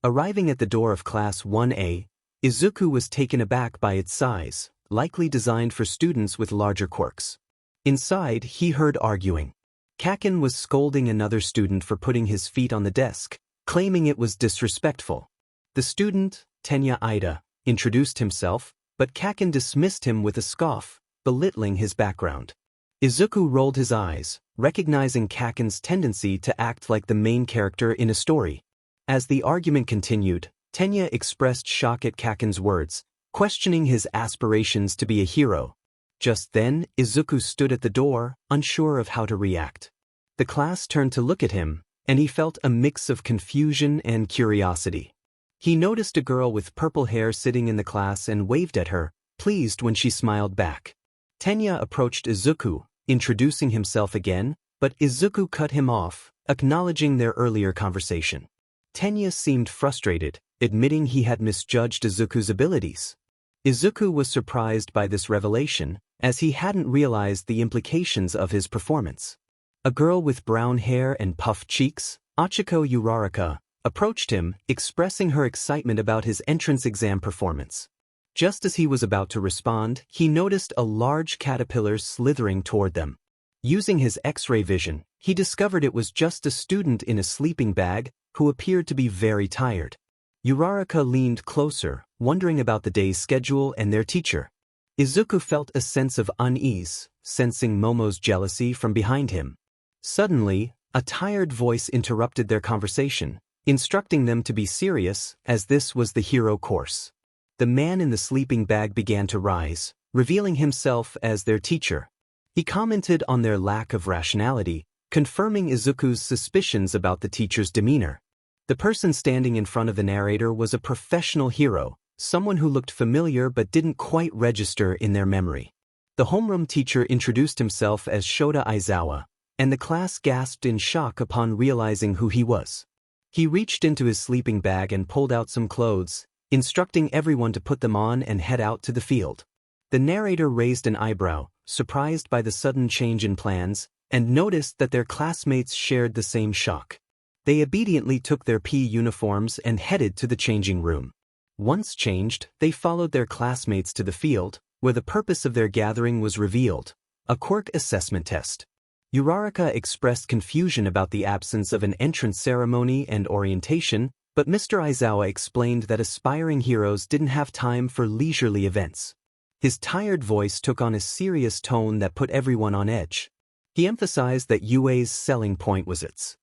Arriving at the door of Class 1A, Izuku was taken aback by its size, likely designed for students with larger quirks. Inside, he heard arguing. Kaken was scolding another student for putting his feet on the desk, claiming it was disrespectful. The student, 𝗕𝗏𝗍𝗍, introduced himself, but Kaken dismissed him with a scoff, belittling his background. Izuku rolled his eyes, recognizing Kaken's tendency to act like the main character in a story. As the argument continued, 𝗕𝗏𝗍 expressed shock at Kaken's words, questioning his aspirations to be a hero. Just then, Izuku stood at the door, unsure of how to react. The class turned to look at him, and he felt a mix of confusion and curiosity. He noticed a girl with purple hair sitting in the class and waved at her, pleased when she smiled back. Tenya approached Izuku, introducing himself again, but Izuku cut him off, acknowledging their earlier conversation. Tenya seemed frustrated, admitting he had misjudged Izuku's abilities. Izuku was surprised by this revelation, as he hadn't realized the implications of his performance. A girl with brown hair and puffed cheeks, Ochiko Uraraka, approached him, expressing her excitement about his entrance exam performance. Just as he was about to respond, he noticed a large caterpillar slithering toward them. Using his X-ray vision, he discovered it was just a student in a sleeping bag who appeared to be very tired. Uraraka leaned closer, wondering about the day's schedule and their teacher. Izuku felt a sense of unease, sensing Momo's jealousy from behind him. Suddenly, a tired voice interrupted their conversation, instructing them to be serious, as this was the hero course. The man in the sleeping bag began to rise, revealing himself as their teacher. He commented on their lack of rationality, confirming Izuku's suspicions about the teacher's demeanor. The person standing in front of the narrator was a professional hero, someone who looked familiar but didn't quite register in their memory. The homeroom teacher introduced himself as Shota Aizawa, and the class gasped in shock upon realizing who he was. He reached into his sleeping bag and pulled out some clothes, instructing everyone to put them on and head out to the field. The narrator raised an eyebrow, surprised by the sudden change in plans, and noticed that their classmates shared the same shock. They obediently took their PE uniforms and headed to the changing room. Once changed, they followed their classmates to the field, where the purpose of their gathering was revealed: a quirk assessment test. Uraraka expressed confusion about the absence of an entrance ceremony and orientation, but Mr. Aizawa explained that aspiring heroes didn't have time for leisurely events. His tired voice took on a serious tone that put everyone on edge. He emphasized that UA's selling point was its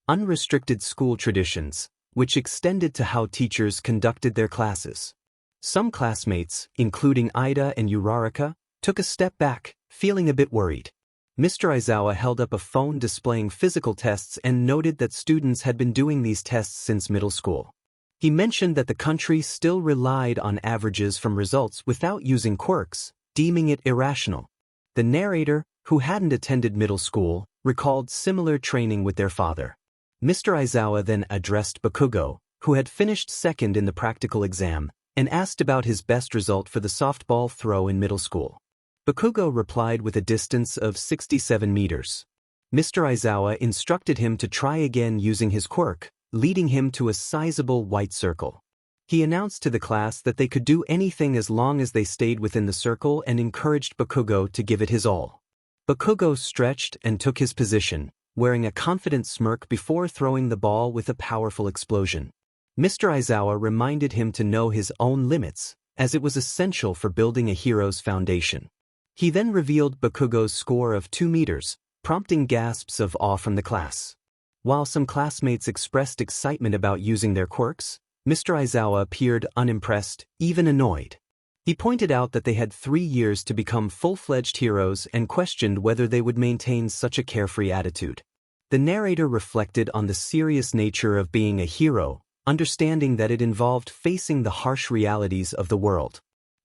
unrestricted school traditions, which extended to how teachers conducted their classes. Some classmates, including Ida and Uraraka, took a step back, feeling a bit worried. Mr. Aizawa held up a phone displaying physical tests and noted that students had been doing these tests since middle school. He mentioned that the country still relied on averages from results without using quirks, deeming it irrational. The narrator, who hadn't attended middle school, recalled similar training with their father. Mr. Aizawa then addressed Bakugo, who had finished second in the practical exam, and asked about his best result for the softball throw in middle school. Bakugo replied with a distance of 67 meters. Mr. Aizawa instructed him to try again using his quirk, leading him to a sizable white circle. He announced to the class that they could do anything as long as they stayed within the circle and encouraged Bakugo to give it his all. Bakugo stretched and took his position, wearing a confident smirk before throwing the ball with a powerful explosion. Mr. Aizawa reminded him to know his own limits, as it was essential for building a hero's foundation. He then revealed Bakugo's score of 2 meters, prompting gasps of awe from the class. While some classmates expressed excitement about using their quirks, Mr. Aizawa appeared unimpressed, even annoyed. He pointed out that they had 3 years to become full-fledged heroes and questioned whether they would maintain such a carefree attitude. The narrator reflected on the serious nature of being a hero, understanding that it involved facing the harsh realities of the world.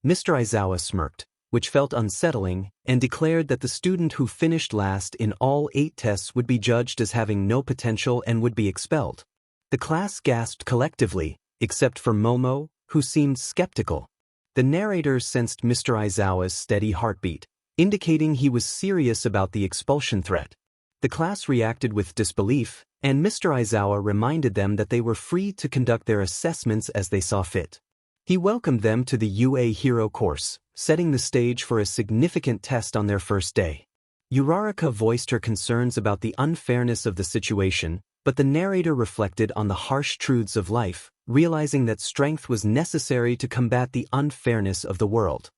Mr. Aizawa smirked, which felt unsettling, and declared that the student who finished last in all 8 tests would be judged as having no potential and would be expelled. The class gasped collectively, except for Momo, who seemed skeptical. The narrator sensed Mr. Aizawa's steady heartbeat, indicating he was serious about the expulsion threat. The class reacted with disbelief, and Mr. Aizawa reminded them that they were free to conduct their assessments as they saw fit. He welcomed them to the UA Hero course, setting the stage for a significant test on their first day. Uraraka voiced her concerns about the unfairness of the situation, but the narrator reflected on the harsh truths of life, realizing that strength was necessary to combat the unfairness of the world.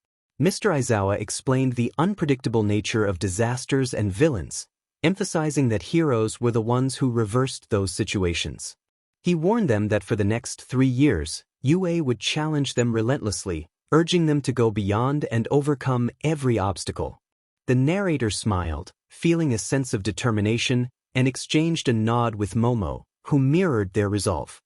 Mr. Aizawa explained the unpredictable nature of disasters and villains, emphasizing that heroes were the ones who reversed those situations. He warned them that for the next 3 years, UA would challenge them relentlessly, urging them to go beyond and overcome every obstacle. The narrator smiled, feeling a sense of determination, and exchanged a nod with Momo, who mirrored their resolve.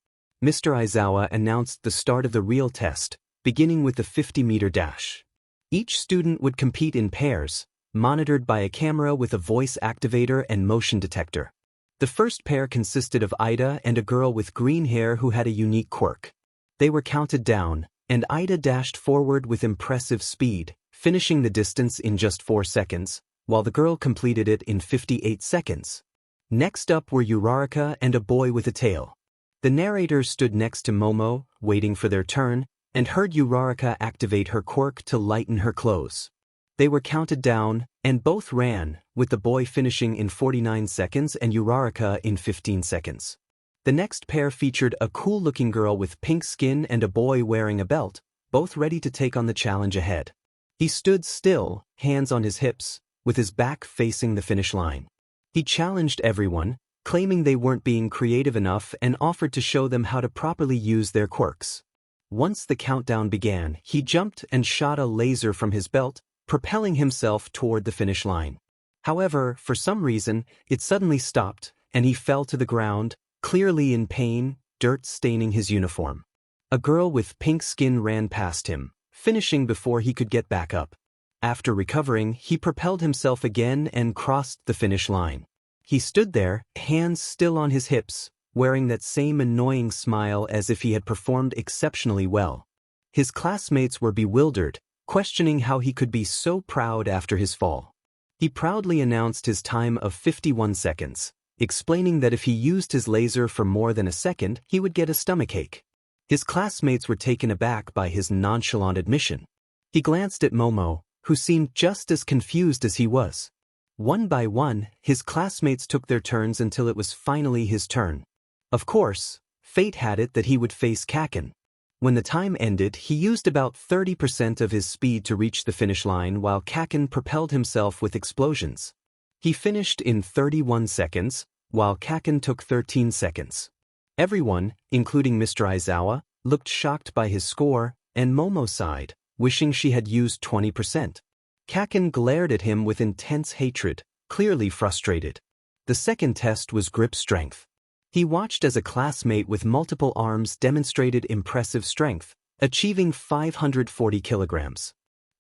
Mr. Aizawa announced the start of the real test, beginning with the 50-meter dash. Each student would compete in pairs, monitored by a camera with a voice activator and motion detector. The first pair consisted of Ida and a girl with green hair who had a unique quirk. They were counted down, and Ida dashed forward with impressive speed, finishing the distance in just 4 seconds, while the girl completed it in 58 seconds. Next up were Uraraka and a boy with a tail. The narrator stood next to Momo, waiting for their turn, and heard Uraraka activate her quirk to lighten her clothes. They were counted down, and both ran, with the boy finishing in 49 seconds and Uraraka in 15 seconds. The next pair featured a cool-looking girl with pink skin and a boy wearing a belt, both ready to take on the challenge ahead. He stood still, hands on his hips, with his back facing the finish line. He challenged everyone, claiming they weren't being creative enough and offered to show them how to properly use their quirks. Once the countdown began, he jumped and shot a laser from his belt, propelling himself toward the finish line. However, for some reason, it suddenly stopped, and he fell to the ground, clearly in pain, dirt staining his uniform. A girl with pink skin ran past him, finishing before he could get back up. After recovering, he propelled himself again and crossed the finish line. He stood there, hands still on his hips, wearing that same annoying smile as if he had performed exceptionally well. His classmates were bewildered, questioning how he could be so proud after his fall. He proudly announced his time of 51 seconds, explaining that if he used his laser for more than a second, he would get a stomachache. His classmates were taken aback by his nonchalant admission. He glanced at Momo, who seemed just as confused as he was. One by one, his classmates took their turns until it was finally his turn. Of course, fate had it that he would face Kaken. When the time ended, he used about 30% of his speed to reach the finish line while Kaken propelled himself with explosions. He finished in 31 seconds, while Kaken took 13 seconds. Everyone, including Mr. Aizawa, looked shocked by his score, and Momo sighed, wishing she had used 20%. Kaken glared at him with intense hatred, clearly frustrated. The second test was grip strength. He watched as a classmate with multiple arms demonstrated impressive strength, achieving 540 kilograms.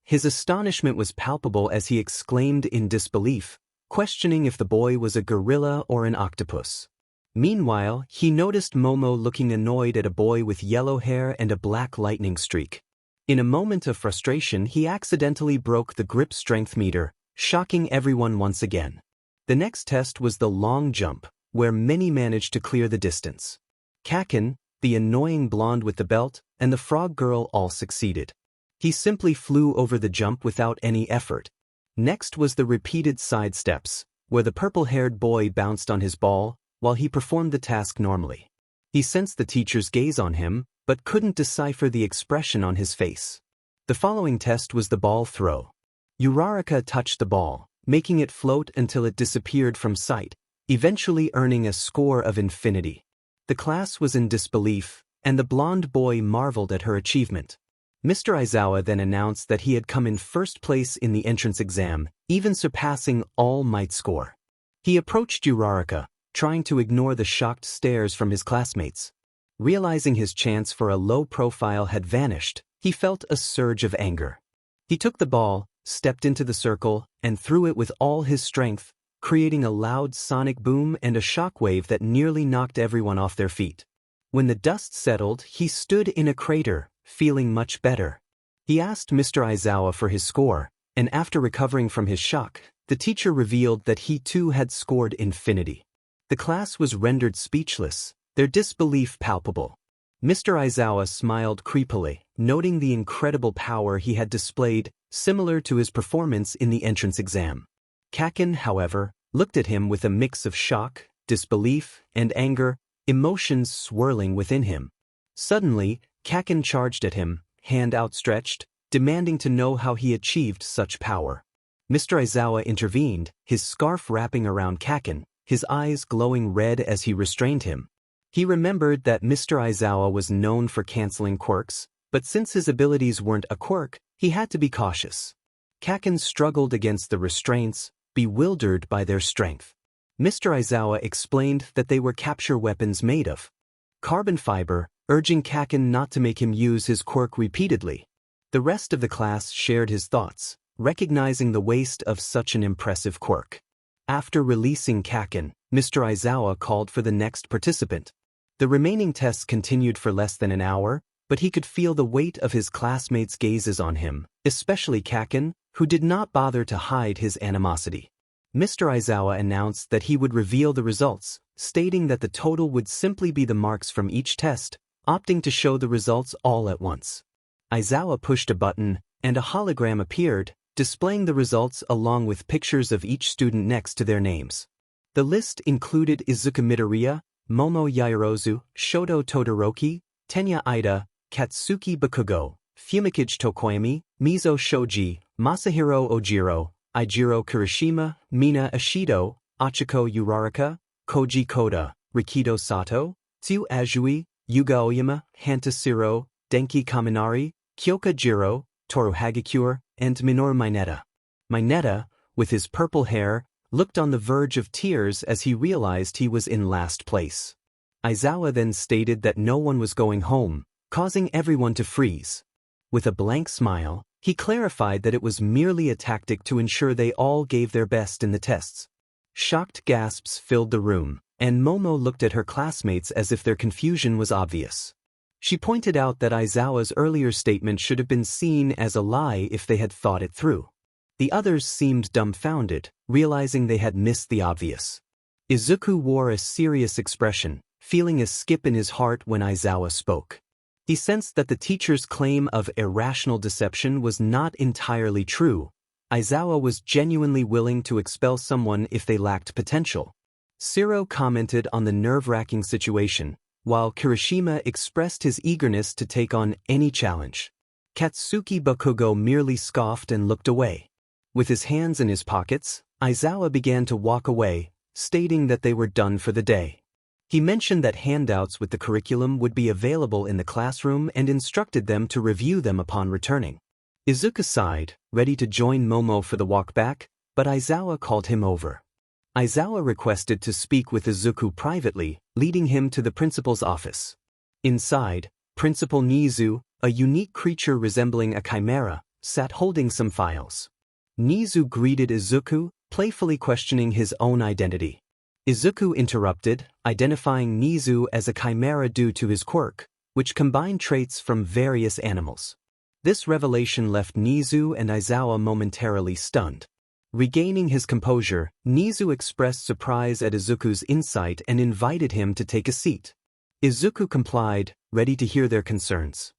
His astonishment was palpable as he exclaimed in disbelief, questioning if the boy was a gorilla or an octopus. Meanwhile, he noticed Momo looking annoyed at a boy with yellow hair and a black lightning streak. In a moment of frustration, he accidentally broke the grip strength meter, shocking everyone once again. The next test was the long jump, where many managed to clear the distance. Kaken, the annoying blonde with the belt, and the frog girl all succeeded. He simply flew over the jump without any effort. Next was the repeated side steps, where the purple-haired boy bounced on his ball, while he performed the task normally. He sensed the teacher's gaze on him, but couldn't decipher the expression on his face. The following test was the ball throw. Uraraka touched the ball, making it float until it disappeared from sight, eventually earning a score of infinity. The class was in disbelief, and the blonde boy marveled at her achievement. Mr. Aizawa then announced that he had come in first place in the entrance exam, even surpassing all Might score. He approached Uraraka, trying to ignore the shocked stares from his classmates. Realizing his chance for a low profile had vanished, he felt a surge of anger. He took the ball, stepped into the circle, and threw it with all his strength, creating a loud sonic boom and a shockwave that nearly knocked everyone off their feet. When the dust settled, he stood in a crater, feeling much better. He asked Mr. Aizawa for his score, and after recovering from his shock, the teacher revealed that he too had scored infinity. The class was rendered speechless, their disbelief palpable. Mr. Aizawa smiled creepily, noting the incredible power he had displayed, similar to his performance in the entrance exam. Kaken, however, looked at him with a mix of shock, disbelief, and anger, emotions swirling within him. Suddenly, Kaken charged at him, hand outstretched, demanding to know how he achieved such power. Mr. Aizawa intervened, his scarf wrapping around Kaken, his eyes glowing red as he restrained him. He remembered that Mr. Aizawa was known for canceling quirks, But since his abilities weren't a quirk, he had to be cautious. Kaken struggled against the restraints, bewildered by their strength. Mr. Izawa explained that they were capture weapons made of carbon fiber, urging Kaken not to make him use his quirk repeatedly. The rest of the class shared his thoughts, recognizing the waste of such an impressive quirk. After releasing Kaken, Mr. Izawa called for the next participant. The remaining tests continued for less than an hour, but he could feel the weight of his classmates' gazes on him, especially Kaken, who did not bother to hide his animosity. Mr. Izawa announced that he would reveal the results, stating that the total would simply be the marks from each test, opting to show the results all at once. Izawa pushed a button, and a hologram appeared, displaying the results along with pictures of each student next to their names. The list included Izuku Midoriya, Momo Yaoyorozu, Shoto Todoroki, Tenya Ida, Katsuki Bakugo, 𝗵𝗃𝗫 Tokoyami, Mizo Shoji, Masahiro Ojiro, Eijiro Kirishima, Mina Ishido, Achiko Uraraka, Koji Koda, Rikido Sato, Tsu Azui, Yuga Oyama, Hantasiro, Denki Kaminari, Kyoka Jiro, Toru Hagakure, and Minoru Mineta. Mineta, with his purple hair, looked on the verge of tears as he realized he was in last place. Izawa then stated that no one was going home, causing everyone to freeze. With a blank smile, he clarified that it was merely a tactic to ensure they all gave their best in the tests. Shocked gasps filled the room, and Momo looked at her classmates as if their confusion was obvious. She pointed out that Izawa's earlier statement should have been seen as a lie if they had thought it through. The others seemed dumbfounded, realizing they had missed the obvious. Izuku wore a serious expression, feeling a skip in his heart when Izawa spoke. He sensed that the teacher's claim of irrational deception was not entirely true. Izawa was genuinely willing to expel someone if they lacked potential. Shiro commented on the nerve-wracking situation, while Kirishima expressed his eagerness to take on any challenge. Katsuki Bakugo merely scoffed and looked away. With his hands in his pockets, Izawa began to walk away, stating that they were done for the day. He mentioned that handouts with the curriculum would be available in the classroom and instructed them to review them upon returning. Izuku sighed, ready to join Momo for the walk back, but Izawa called him over. Izawa requested to speak with Izuku privately, leading him to the principal's office. Inside, Principal Nizu, a unique creature resembling a chimera, sat holding some files. Nizu greeted Izuku, playfully questioning his own identity. Izuku interrupted, identifying Nizu as a chimera due to his quirk, which combined traits from various animals. This revelation left Nizu and Izawa momentarily stunned. Regaining his composure, Nizu expressed surprise at Izuku's insight and invited him to take a seat. Izuku complied, ready to hear their concerns.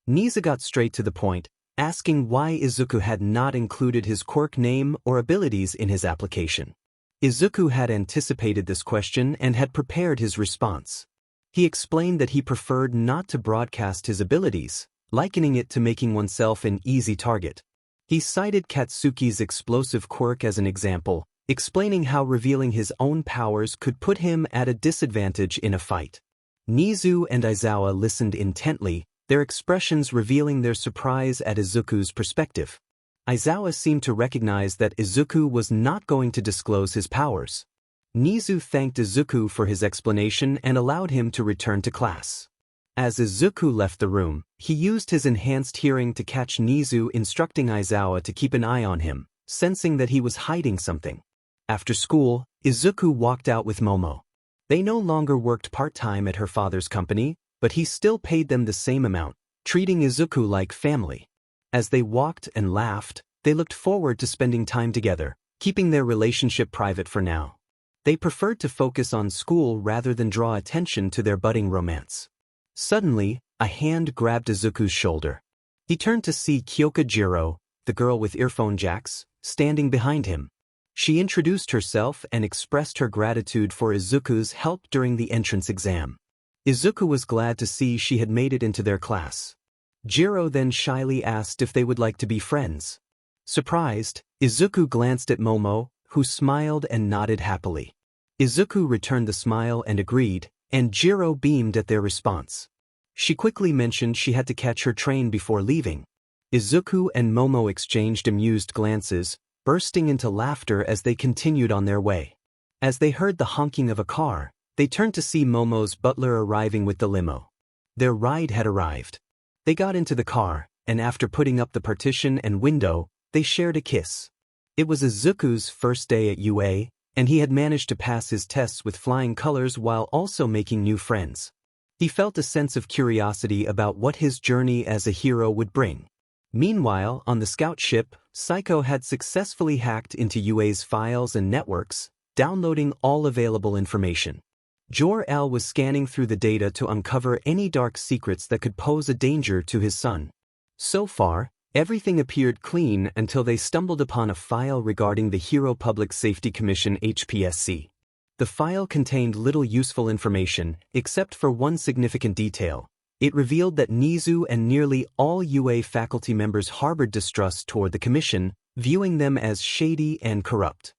Nizu got straight to the point, asking why Izuku had not included his quirk name or abilities in his application. Izuku had anticipated this question and had prepared his response. He explained that he preferred not to broadcast his abilities, likening it to making oneself an easy target. He cited Katsuki's explosive quirk as an example, explaining how revealing his own powers could put him at a disadvantage in a fight. Nizu and Izawa listened intently, their expressions revealing their surprise at Izuku's perspective. Izawa seemed to recognize that Izuku was not going to disclose his powers. Nizu thanked Izuku for his explanation and allowed him to return to class. As Izuku left the room, he used his enhanced hearing to catch Nizu instructing Izawa to keep an eye on him, sensing that he was hiding something. After school, Izuku walked out with Momo. They no longer worked part-time at her father's company, but he still paid them the same amount, treating Izuku like family. As they walked and laughed, they looked forward to spending time together, keeping their relationship private for now. They preferred to focus on school rather than draw attention to their budding romance. Suddenly, a hand grabbed Izuku's shoulder. He turned to see Kyoka Jiro, the girl with earphone jacks, standing behind him. She introduced herself and expressed her gratitude for Izuku's help during the entrance exam. Izuku was glad to see she had made it into their class. Jiro then shyly asked if they would like to be friends. Surprised, Izuku glanced at Momo, who smiled and nodded happily. Izuku returned the smile and agreed, and Jiro beamed at their response. She quickly mentioned she had to catch her train before leaving. Izuku and Momo exchanged amused glances, bursting into laughter as they continued on their way. As they heard the honking of a car, they turned to see Momo's butler arriving with the limo. Their ride had arrived. They got into the car, and after putting up the partition and window, they shared a kiss. It was Izuku's first day at UA, and he had managed to pass his tests with flying colors while also making new friends. He felt a sense of curiosity about what his journey as a hero would bring. Meanwhile, on the scout ship, 𝗧𝗁 had successfully hacked into UA's files and networks, downloading all available information. 𝗕𝗪𝗪 was scanning through the data to uncover any dark secrets that could pose a danger to his son. So far, everything appeared clean until they stumbled upon a file regarding the Hero Public Safety Commission HPSC. The file contained little useful information, except for one significant detail. It revealed that Nizu and nearly all UA faculty members harbored distrust toward the commission, viewing them as shady and corrupt.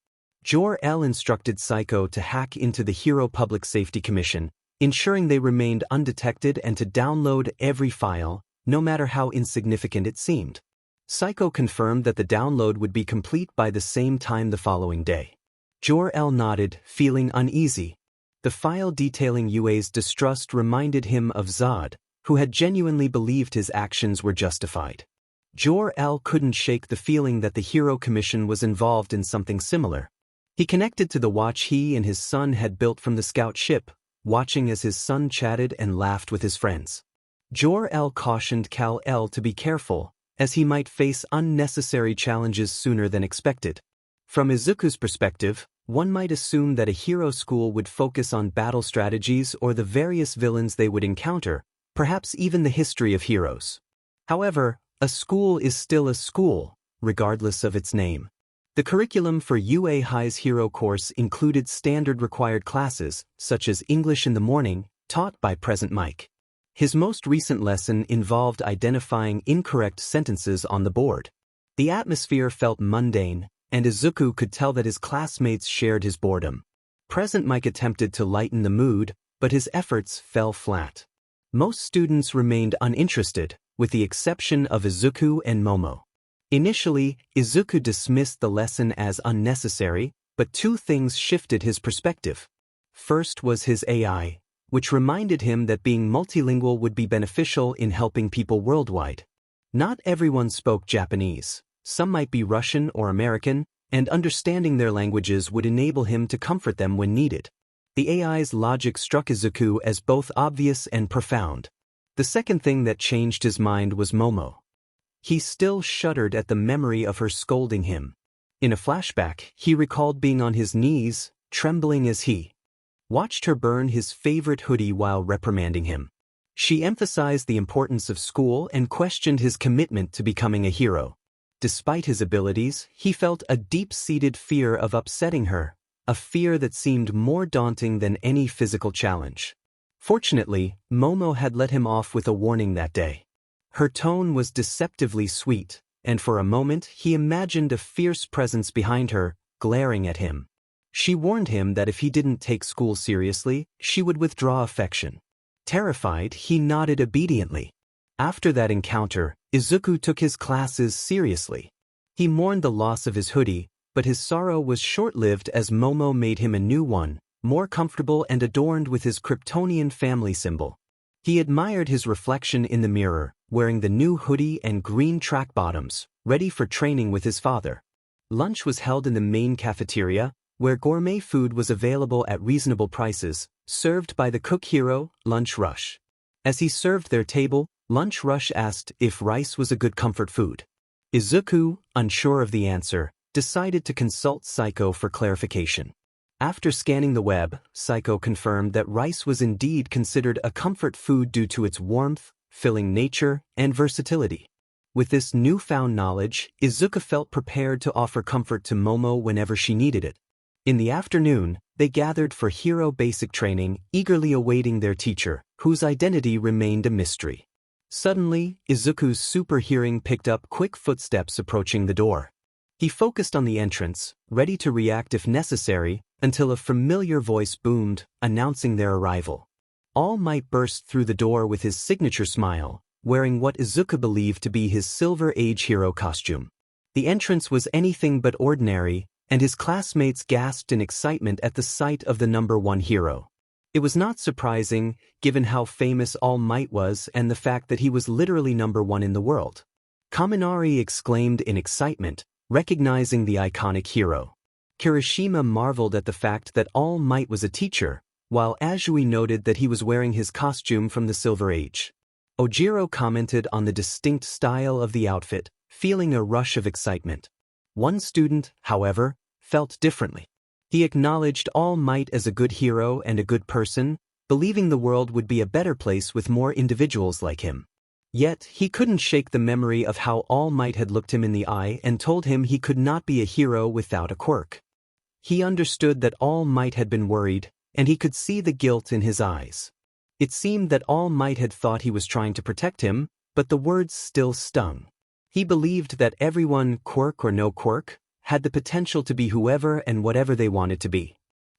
𝗕𝗪𝗪 instructed 𝗧𝗁 to hack into the Hero Public Safety Commission, ensuring they remained undetected and to download every file, no matter how insignificant it seemed. 𝗧𝗁 confirmed that the download would be complete by the same time the following day. 𝗕𝗪𝗪 nodded, feeling uneasy. The file detailing UA's distrust reminded him of 𝗧𝗏, who had genuinely believed his actions were justified. 𝗕𝗪𝗪 couldn't shake the feeling that the Hero Commission was involved in something similar. He connected to the watch he and his son had built from the scout ship, watching as his son chatted and laughed with his friends. 𝗕𝗪𝗪 cautioned Kal-El to be careful, as he might face unnecessary challenges sooner than expected. From Izuku's perspective, one might assume that a hero school would focus on battle strategies or the various villains they would encounter, perhaps even the history of heroes. However, a school is still a school, regardless of its name. The curriculum for UA High's hero course included standard required classes, such as English in the morning, taught by Present Mike. His most recent lesson involved identifying incorrect sentences on the board. The atmosphere felt mundane, and Izuku could tell that his classmates shared his boredom. Present Mike attempted to lighten the mood, but his efforts fell flat. Most students remained uninterested, with the exception of Izuku and Momo. Initially, Izuku dismissed the lesson as unnecessary, but two things shifted his perspective. First was his AI, which reminded him that being multilingual would be beneficial in helping people worldwide. Not everyone spoke Japanese. Some might be Russian or American, and understanding their languages would enable him to comfort them when needed. The AI's logic struck Izuku as both obvious and profound. The second thing that changed his mind was Momo. He still shuddered at the memory of her scolding him. In a flashback, he recalled being on his knees, trembling as he watched her burn his favorite hoodie while reprimanding him. She emphasized the importance of school and questioned his commitment to becoming a hero. Despite his abilities, he felt a deep-seated fear of upsetting her, a fear that seemed more daunting than any physical challenge. Fortunately, Momo had let him off with a warning that day. Her tone was deceptively sweet, and for a moment he imagined a fierce presence behind her, glaring at him. She warned him that if he didn't take school seriously, she would withdraw affection. Terrified, he nodded obediently. After that encounter, Izuku took his classes seriously. He mourned the loss of his hoodie, but his sorrow was short-lived as Momo made him a new one, more comfortable and adorned with his Kryptonian family symbol. He admired his reflection in the mirror, wearing the new hoodie and green track bottoms, ready for training with his father. Lunch was held in the main cafeteria, where gourmet food was available at reasonable prices, served by the cook hero, Lunch Rush. As he served their table, Lunch Rush asked if rice was a good comfort food. Izuku, unsure of the answer, decided to consult 𝗧𝗁 for clarification. After scanning the web, 𝗧𝗁 confirmed that rice was indeed considered a comfort food due to its warmth, filling nature, and versatility. With this newfound knowledge, Izuku felt prepared to offer comfort to Momo whenever she needed it. In the afternoon, they gathered for hero basic training, eagerly awaiting their teacher, whose identity remained a mystery. Suddenly, Izuku's super hearing picked up quick footsteps approaching the door. He focused on the entrance, ready to react if necessary, until a familiar voice boomed, announcing their arrival. All Might burst through the door with his signature smile, wearing what Izuku believed to be his Silver Age hero costume. The entrance was anything but ordinary, and his classmates gasped in excitement at the sight of the #1 hero. It was not surprising, given how famous All Might was and the fact that he was literally #1 in the world. Kaminari exclaimed in excitement, recognizing the iconic hero. Kirishima marveled at the fact that All Might was a teacher, while Azui noted that he was wearing his costume from the Silver Age. Ojiro commented on the distinct style of the outfit, feeling a rush of excitement. One student, however, felt differently. He acknowledged All Might as a good hero and a good person, believing the world would be a better place with more individuals like him. Yet, he couldn't shake the memory of how All Might had looked him in the eye and told him he could not be a hero without a quirk. He understood that All Might had been worried, and he could see the guilt in his eyes. It seemed that All Might had thought he was trying to protect him, but the words still stung. He believed that everyone, quirk or no quirk, had the potential to be whoever and whatever they wanted to be.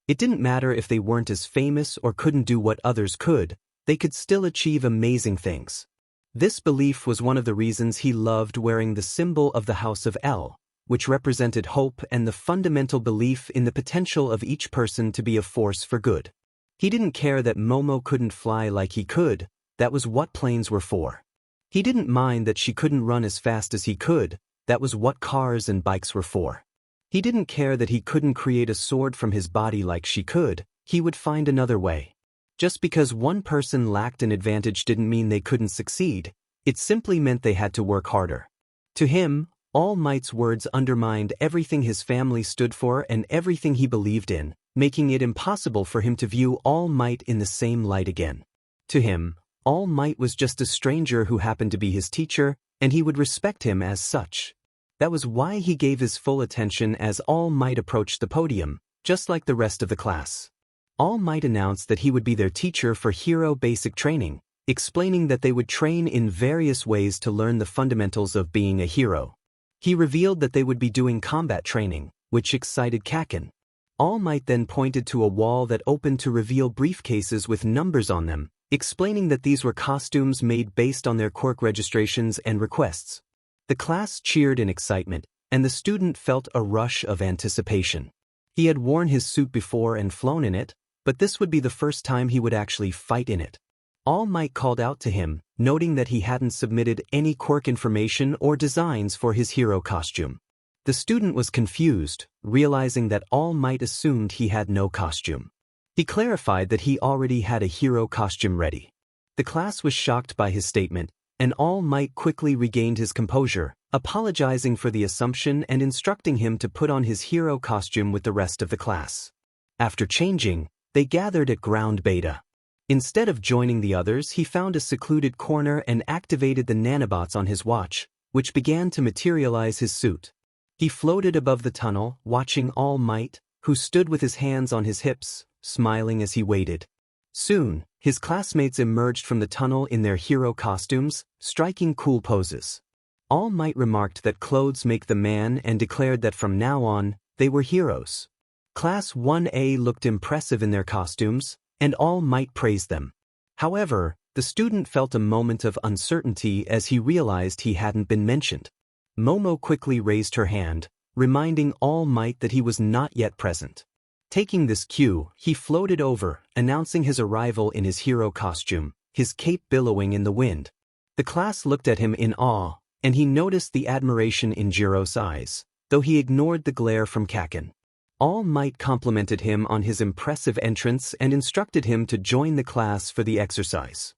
It didn't matter if they weren't as famous or couldn't do what others could, they could still achieve amazing things. This belief was one of the reasons he loved wearing the symbol of the House of L, which represented hope and the fundamental belief in the potential of each person to be a force for good. He didn't care that Momo couldn't fly like he could, that was what planes were for. He didn't mind that she couldn't run as fast as he could, that was what cars and bikes were for. He didn't care that he couldn't create a sword from his body like she could, he would find another way. Just because one person lacked an advantage didn't mean they couldn't succeed, it simply meant they had to work harder. To him, All Might's words undermined everything his family stood for and everything he believed in, making it impossible for him to view All Might in the same light again. To him, All Might was just a stranger who happened to be his teacher, and he would respect him as such. That was why he gave his full attention as All Might approached the podium, just like the rest of the class. All Might announced that he would be their teacher for hero basic training, explaining that they would train in various ways to learn the fundamentals of being a hero. He revealed that they would be doing combat training, which excited Kaken. All Might then pointed to a wall that opened to reveal briefcases with numbers on them, explaining that these were costumes made based on their quirk registrations and requests. The class cheered in excitement, and the student felt a rush of anticipation. He had worn his suit before and flown in it, but this would be the first time he would actually fight in it. All Might called out to him, noting that he hadn't submitted any quirk information or designs for his hero costume. The student was confused, realizing that All Might assumed he had no costume. He clarified that he already had a hero costume ready. The class was shocked by his statement, and All Might quickly regained his composure, apologizing for the assumption and instructing him to put on his hero costume with the rest of the class. After changing, they gathered at ground beta. Instead of joining the others, he found a secluded corner and activated the nanobots on his watch, which began to materialize his suit. He floated above the tunnel, watching All Might, who stood with his hands on his hips, smiling as he waited. Soon, his classmates emerged from the tunnel in their hero costumes, striking cool poses. All Might remarked that clothes make the man and declared that from now on, they were heroes. Class 1A looked impressive in their costumes, and All Might praised them. However, the student felt a moment of uncertainty as he realized he hadn't been mentioned. Momo quickly raised her hand, reminding All Might that he was not yet present. Taking this cue, he floated over, announcing his arrival in his hero costume, his cape billowing in the wind. The class looked at him in awe, and he noticed the admiration in Jiro's eyes, though he ignored the glare from Kaken. All Might complimented him on his impressive entrance and instructed him to join the class for the exercise.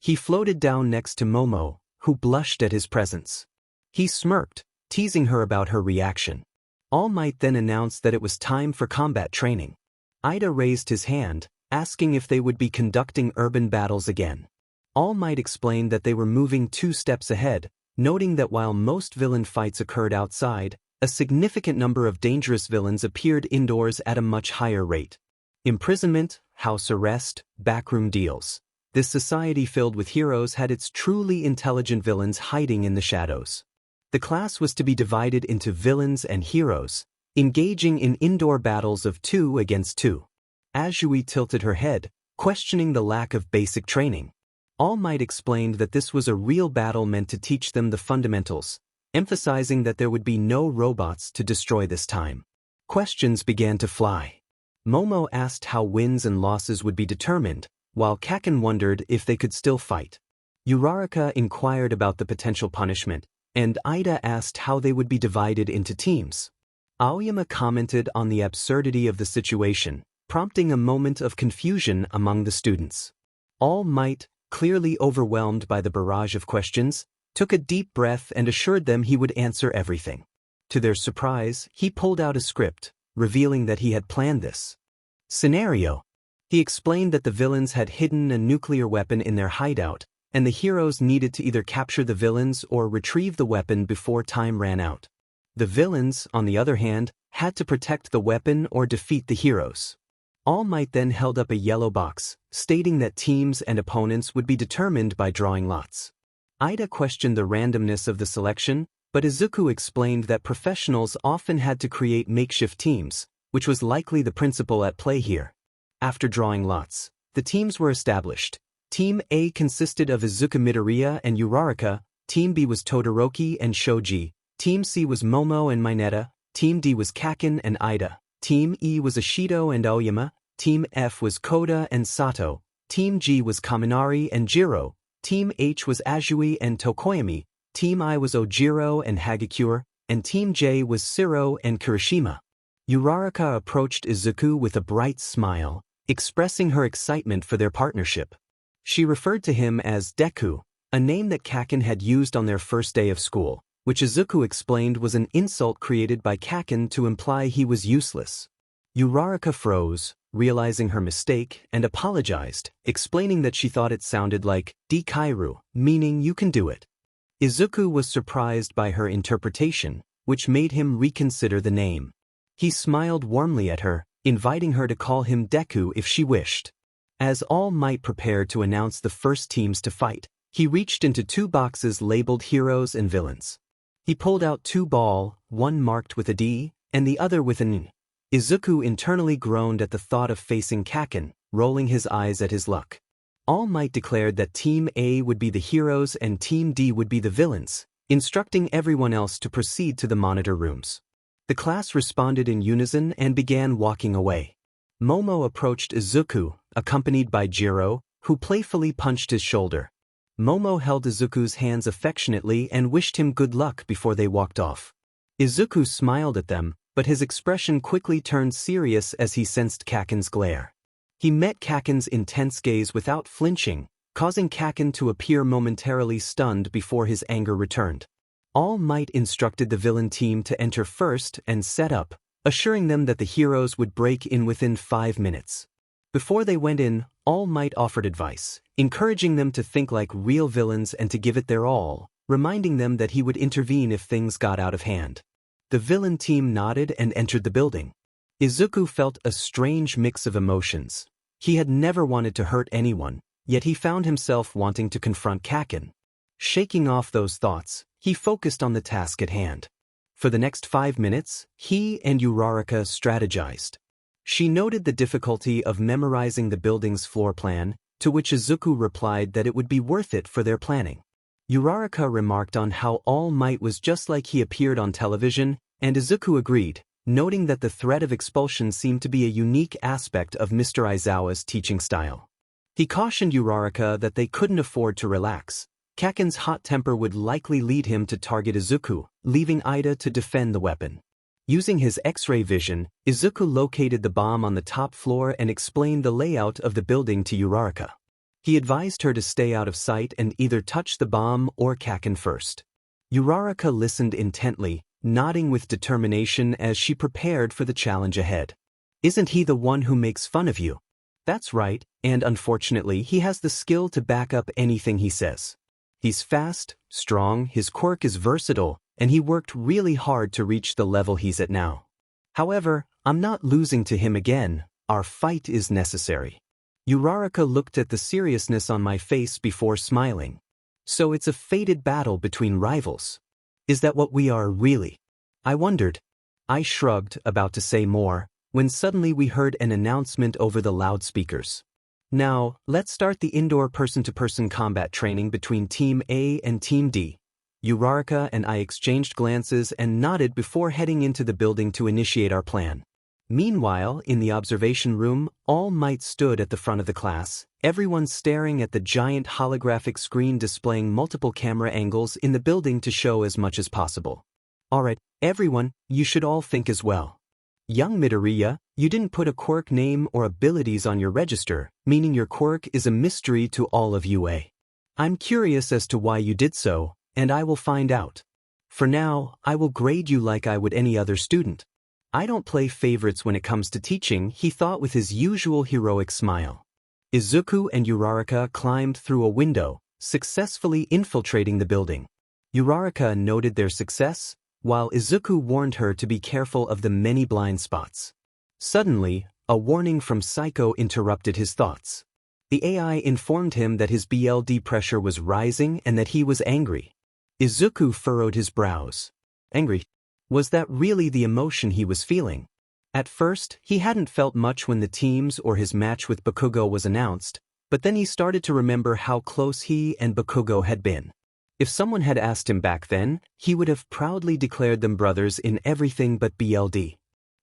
He floated down next to Momo, who blushed at his presence. He smirked, teasing her about her reaction. All Might then announced that it was time for combat training. Ida raised his hand, asking if they would be conducting urban battles again. All Might explained that they were moving 2 steps ahead, noting that while most villain fights occurred outside, a significant number of dangerous villains appeared indoors at a much higher rate. Imprisonment, house arrest, backroom deals. This society filled with heroes had its truly intelligent villains hiding in the shadows. The class was to be divided into villains and heroes, engaging in indoor battles of 2 against 2. Azui tilted her head, questioning the lack of basic training. All Might explained that this was a real battle meant to teach them the fundamentals, emphasizing that there would be no robots to destroy this time. Questions began to fly. Momo asked how wins and losses would be determined, while Kaken wondered if they could still fight. Uraraka inquired about the potential punishment, and Ida asked how they would be divided into teams. Aoyama commented on the absurdity of the situation, prompting a moment of confusion among the students. All Might, clearly overwhelmed by the barrage of questions, took a deep breath and assured them he would answer everything. To their surprise, he pulled out a script, revealing that he had planned this scenario. He explained that the villains had hidden a nuclear weapon in their hideout, and the heroes needed to either capture the villains or retrieve the weapon before time ran out. The villains, on the other hand, had to protect the weapon or defeat the heroes. All Might then held up a yellow box, stating that teams and opponents would be determined by drawing lots. Ida questioned the randomness of the selection, but Izuku explained that professionals often had to create makeshift teams, which was likely the principle at play here. After drawing lots, the teams were established. Team A consisted of Izuku Midoriya and Uraraka, Team B was Todoroki and Shoji, Team C was Momo and Mineta, Team D was Kaken and Ida, Team E was Ishido and Aoyama, Team F was Koda and Sato, Team G was Kaminari and Jiro, Team H was Azui and Tokoyami, Team I was Ojiro and Hagakure, and Team J was Siro and Kirishima. Uraraka approached Izuku with a bright smile, expressing her excitement for their partnership. She referred to him as Deku, a name that Kaken had used on their first day of school, which Izuku explained was an insult created by Kaken to imply he was useless. Uraraka froze, realizing her mistake, and apologized, explaining that she thought it sounded like Dikairu, meaning you can do it. Izuku was surprised by her interpretation, which made him reconsider the name. He smiled warmly at her, inviting her to call him Deku if she wished. As All Might prepared to announce the first teams to fight, he reached into two boxes labeled heroes and villains. He pulled out two balls, one marked with a D, and the other with an N. Izuku internally groaned at the thought of facing Kaken, rolling his eyes at his luck. All Might declared that Team A would be the heroes and Team D would be the villains, instructing everyone else to proceed to the monitor rooms. The class responded in unison and began walking away. Momo approached Izuku, accompanied by Jiro, who playfully punched his shoulder. Momo held Izuku's hands affectionately and wished him good luck before they walked off. Izuku smiled at them, but his expression quickly turned serious as he sensed Kaken's glare. He met Kaken's intense gaze without flinching, causing Kaken to appear momentarily stunned before his anger returned. All Might instructed the villain team to enter first and set up, assuring them that the heroes would break in within 5 minutes. Before they went in, All Might offered advice, encouraging them to think like real villains and to give it their all, reminding them that he would intervene if things got out of hand. The villain team nodded and entered the building. Izuku felt a strange mix of emotions. He had never wanted to hurt anyone, yet he found himself wanting to confront Kaken. Shaking off those thoughts, he focused on the task at hand. For the next 5 minutes, he and Uraraka strategized. She noted the difficulty of memorizing the building's floor plan, to which Izuku replied that it would be worth it for their planning. Uraraka remarked on how All Might was just like he appeared on television, and Izuku agreed, noting that the threat of expulsion seemed to be a unique aspect of Mr. Aizawa's teaching style. He cautioned Uraraka that they couldn't afford to relax. Kaken's hot temper would likely lead him to target Izuku, leaving Ida to defend the weapon. Using his X-ray vision, Izuku located the bomb on the top floor and explained the layout of the building to Uraraka. He advised her to stay out of sight and either touch the bomb or Kaken first. Uraraka listened intently, nodding with determination as she prepared for the challenge ahead. Isn't he the one who makes fun of you? That's right, and unfortunately he has the skill to back up anything he says. He's fast, strong, his quirk is versatile, and he worked really hard to reach the level he's at now. However, I'm not losing to him again. Our fight is necessary. Uraraka looked at the seriousness on my face before smiling. So it's a fated battle between rivals. Is that what we are really? I wondered. I shrugged, about to say more, when suddenly we heard an announcement over the loudspeakers. Now, let's start the indoor person-to-person combat training between Team A and Team D. 𝗬𝗏𝗏 and I exchanged glances and nodded before heading into the building to initiate our plan. Meanwhile, in the observation room, All Might stood at the front of the class, everyone staring at the giant holographic screen displaying multiple camera angles in the building to show as much as possible. Alright, everyone, you should all think as well. Young Midoriya, you didn't put a quirk name or abilities on your register, meaning your quirk is a mystery to all of UA. I'm curious as to why you did so, and I will find out. For now, I will grade you like I would any other student. I don't play favorites when it comes to teaching, he thought with his usual heroic smile. Izuku and 𝗬𝗏𝗏 climbed through a window, successfully infiltrating the building. 𝗬𝗏𝗏 noted their success, while Izuku warned her to be careful of the many blind spots. Suddenly, a warning from Psycho interrupted his thoughts. The AI informed him that his BLD pressure was rising and that he was angry. Izuku furrowed his brows. Angry? Was that really the emotion he was feeling? At first, he hadn't felt much when the teams or his match with Bakugo was announced, but then he started to remember how close he and Bakugo had been. If someone had asked him back then, he would have proudly declared them brothers in everything but BLD.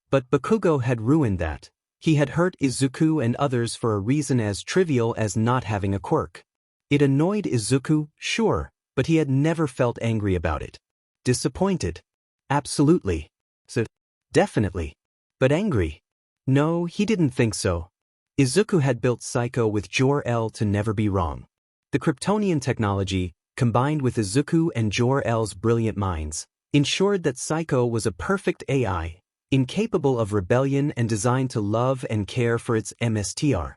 But Bakugo had ruined that. He had hurt Izuku and others for a reason as trivial as not having a quirk. It annoyed Izuku, sure, but he had never felt angry about it. Disappointed? Absolutely. So, definitely. But angry? No, he didn't think so. Izuku had built Psycho with 𝗬𝗏𝗏 to never be wrong. The Kryptonian technology, combined with Izuku and 𝗬𝗏𝗏's brilliant minds, ensured that Psycho was a perfect AI, incapable of rebellion and designed to love and care for its MSTR.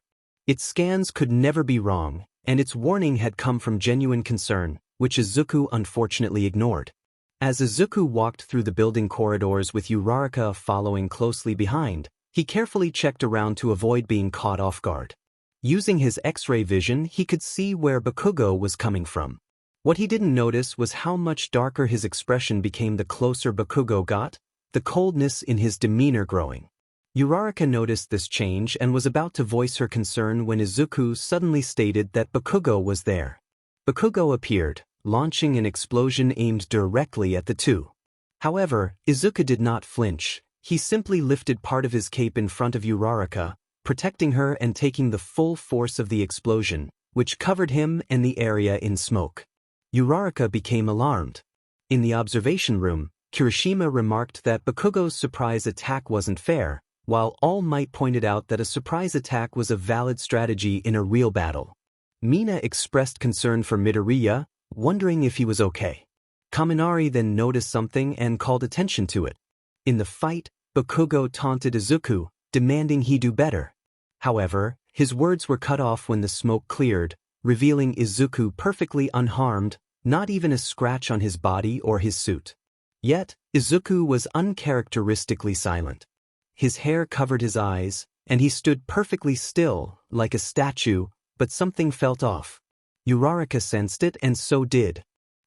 Its scans could never be wrong, and its warning had come from genuine concern, which Izuku unfortunately ignored. As Izuku walked through the building corridors with 𝗬𝗏𝗏 following closely behind, he carefully checked around to avoid being caught off guard. Using his X-ray vision, he could see where Bakugo was coming from. What he didn't notice was how much darker his expression became the closer Bakugo got, the coldness in his demeanor growing. 𝗬𝗏𝗏 noticed this change and was about to voice her concern when Izuku suddenly stated that Bakugo was there. Bakugo appeared, launching an explosion aimed directly at the two. However, Izuku did not flinch. He simply lifted part of his cape in front of 𝗬𝗏𝗏, protecting her and taking the full force of the explosion, which covered him and the area in smoke. 𝗬𝗏𝗏 became alarmed. In the observation room, Kirishima remarked that Bakugo's surprise attack wasn't fair, while All Might pointed out that a surprise attack was a valid strategy in a real battle. Mina expressed concern for Midoriya, wondering if he was okay. Kaminari then noticed something and called attention to it. In the fight, Bakugo taunted Izuku, demanding he do better. However, his words were cut off when the smoke cleared, revealing Izuku perfectly unharmed, not even a scratch on his body or his suit. Yet, Izuku was uncharacteristically silent. His hair covered his eyes, and he stood perfectly still, like a statue, but something felt off. 𝗬𝗏𝗏 sensed it and so did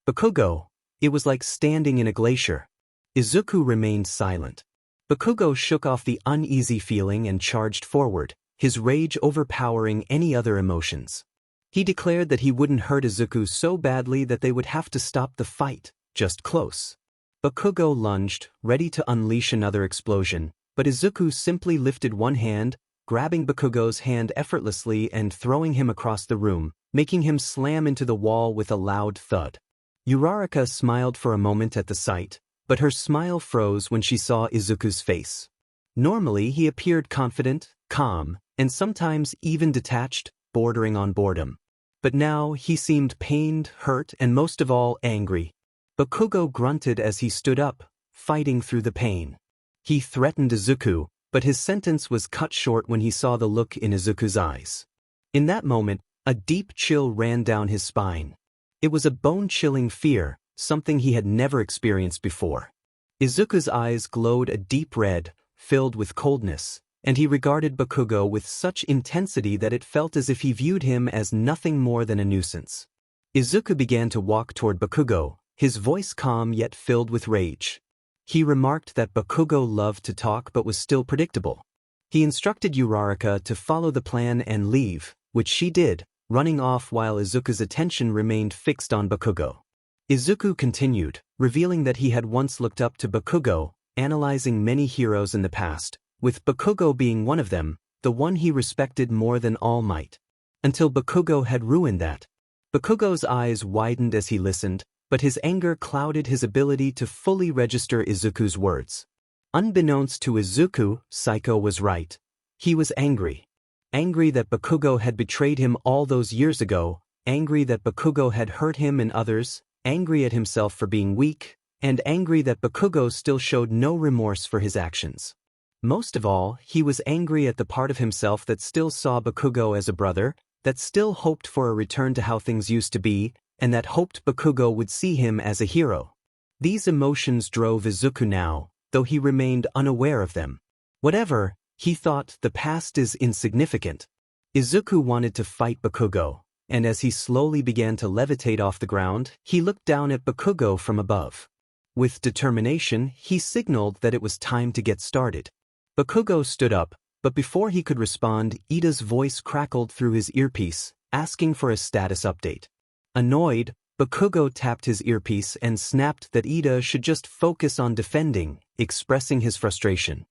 Bakugo. It was like standing in a glacier. Izuku remained silent. Bakugo shook off the uneasy feeling and charged forward, his rage overpowering any other emotions. He declared that he wouldn't hurt Izuku so badly that they would have to stop the fight, just close. Bakugo lunged, ready to unleash another explosion, but Izuku simply lifted one hand, grabbing Bakugo's hand effortlessly and throwing him across the room, making him slam into the wall with a loud thud. 𝗬𝗏𝗏 smiled for a moment at the sight, but her smile froze when she saw Izuku's face. Normally he appeared confident, calm, and sometimes even detached, bordering on boredom. But now he seemed pained, hurt, and most of all angry. Bakugo grunted as he stood up, fighting through the pain. He threatened Izuku, but his sentence was cut short when he saw the look in Izuku's eyes. In that moment, a deep chill ran down his spine. It was a bone-chilling fear, something he had never experienced before. Izuku's eyes glowed a deep red, filled with coldness, and he regarded Bakugo with such intensity that it felt as if he viewed him as nothing more than a nuisance. Izuku began to walk toward Bakugo, his voice calm yet filled with rage. He remarked that Bakugo loved to talk but was still predictable. He instructed 𝗬𝗏𝗏 to follow the plan and leave, which she did, running off while Izuku's attention remained fixed on Bakugo. Izuku continued, revealing that he had once looked up to Bakugo, analyzing many heroes in the past, with Bakugo being one of them, the one he respected more than All Might. Until Bakugo had ruined that. Bakugo's eyes widened as he listened, but his anger clouded his ability to fully register Izuku's words. Unbeknownst to Izuku, Psycho was right. He was angry. Angry that Bakugo had betrayed him all those years ago, angry that Bakugo had hurt him and others, angry at himself for being weak, and angry that Bakugo still showed no remorse for his actions. Most of all, he was angry at the part of himself that still saw Bakugo as a brother, that still hoped for a return to how things used to be, and that hoped Bakugo would see him as a hero. These emotions drove Izuku now, though he remained unaware of them. Whatever, he thought, the past is insignificant. Izuku wanted to fight Bakugo, and as he slowly began to levitate off the ground, he looked down at Bakugo from above. With determination, he signaled that it was time to get started. Bakugo stood up, but before he could respond, Ida's voice crackled through his earpiece, asking for a status update. Annoyed, Bakugo tapped his earpiece and snapped that Ida should just focus on defending, expressing his frustration.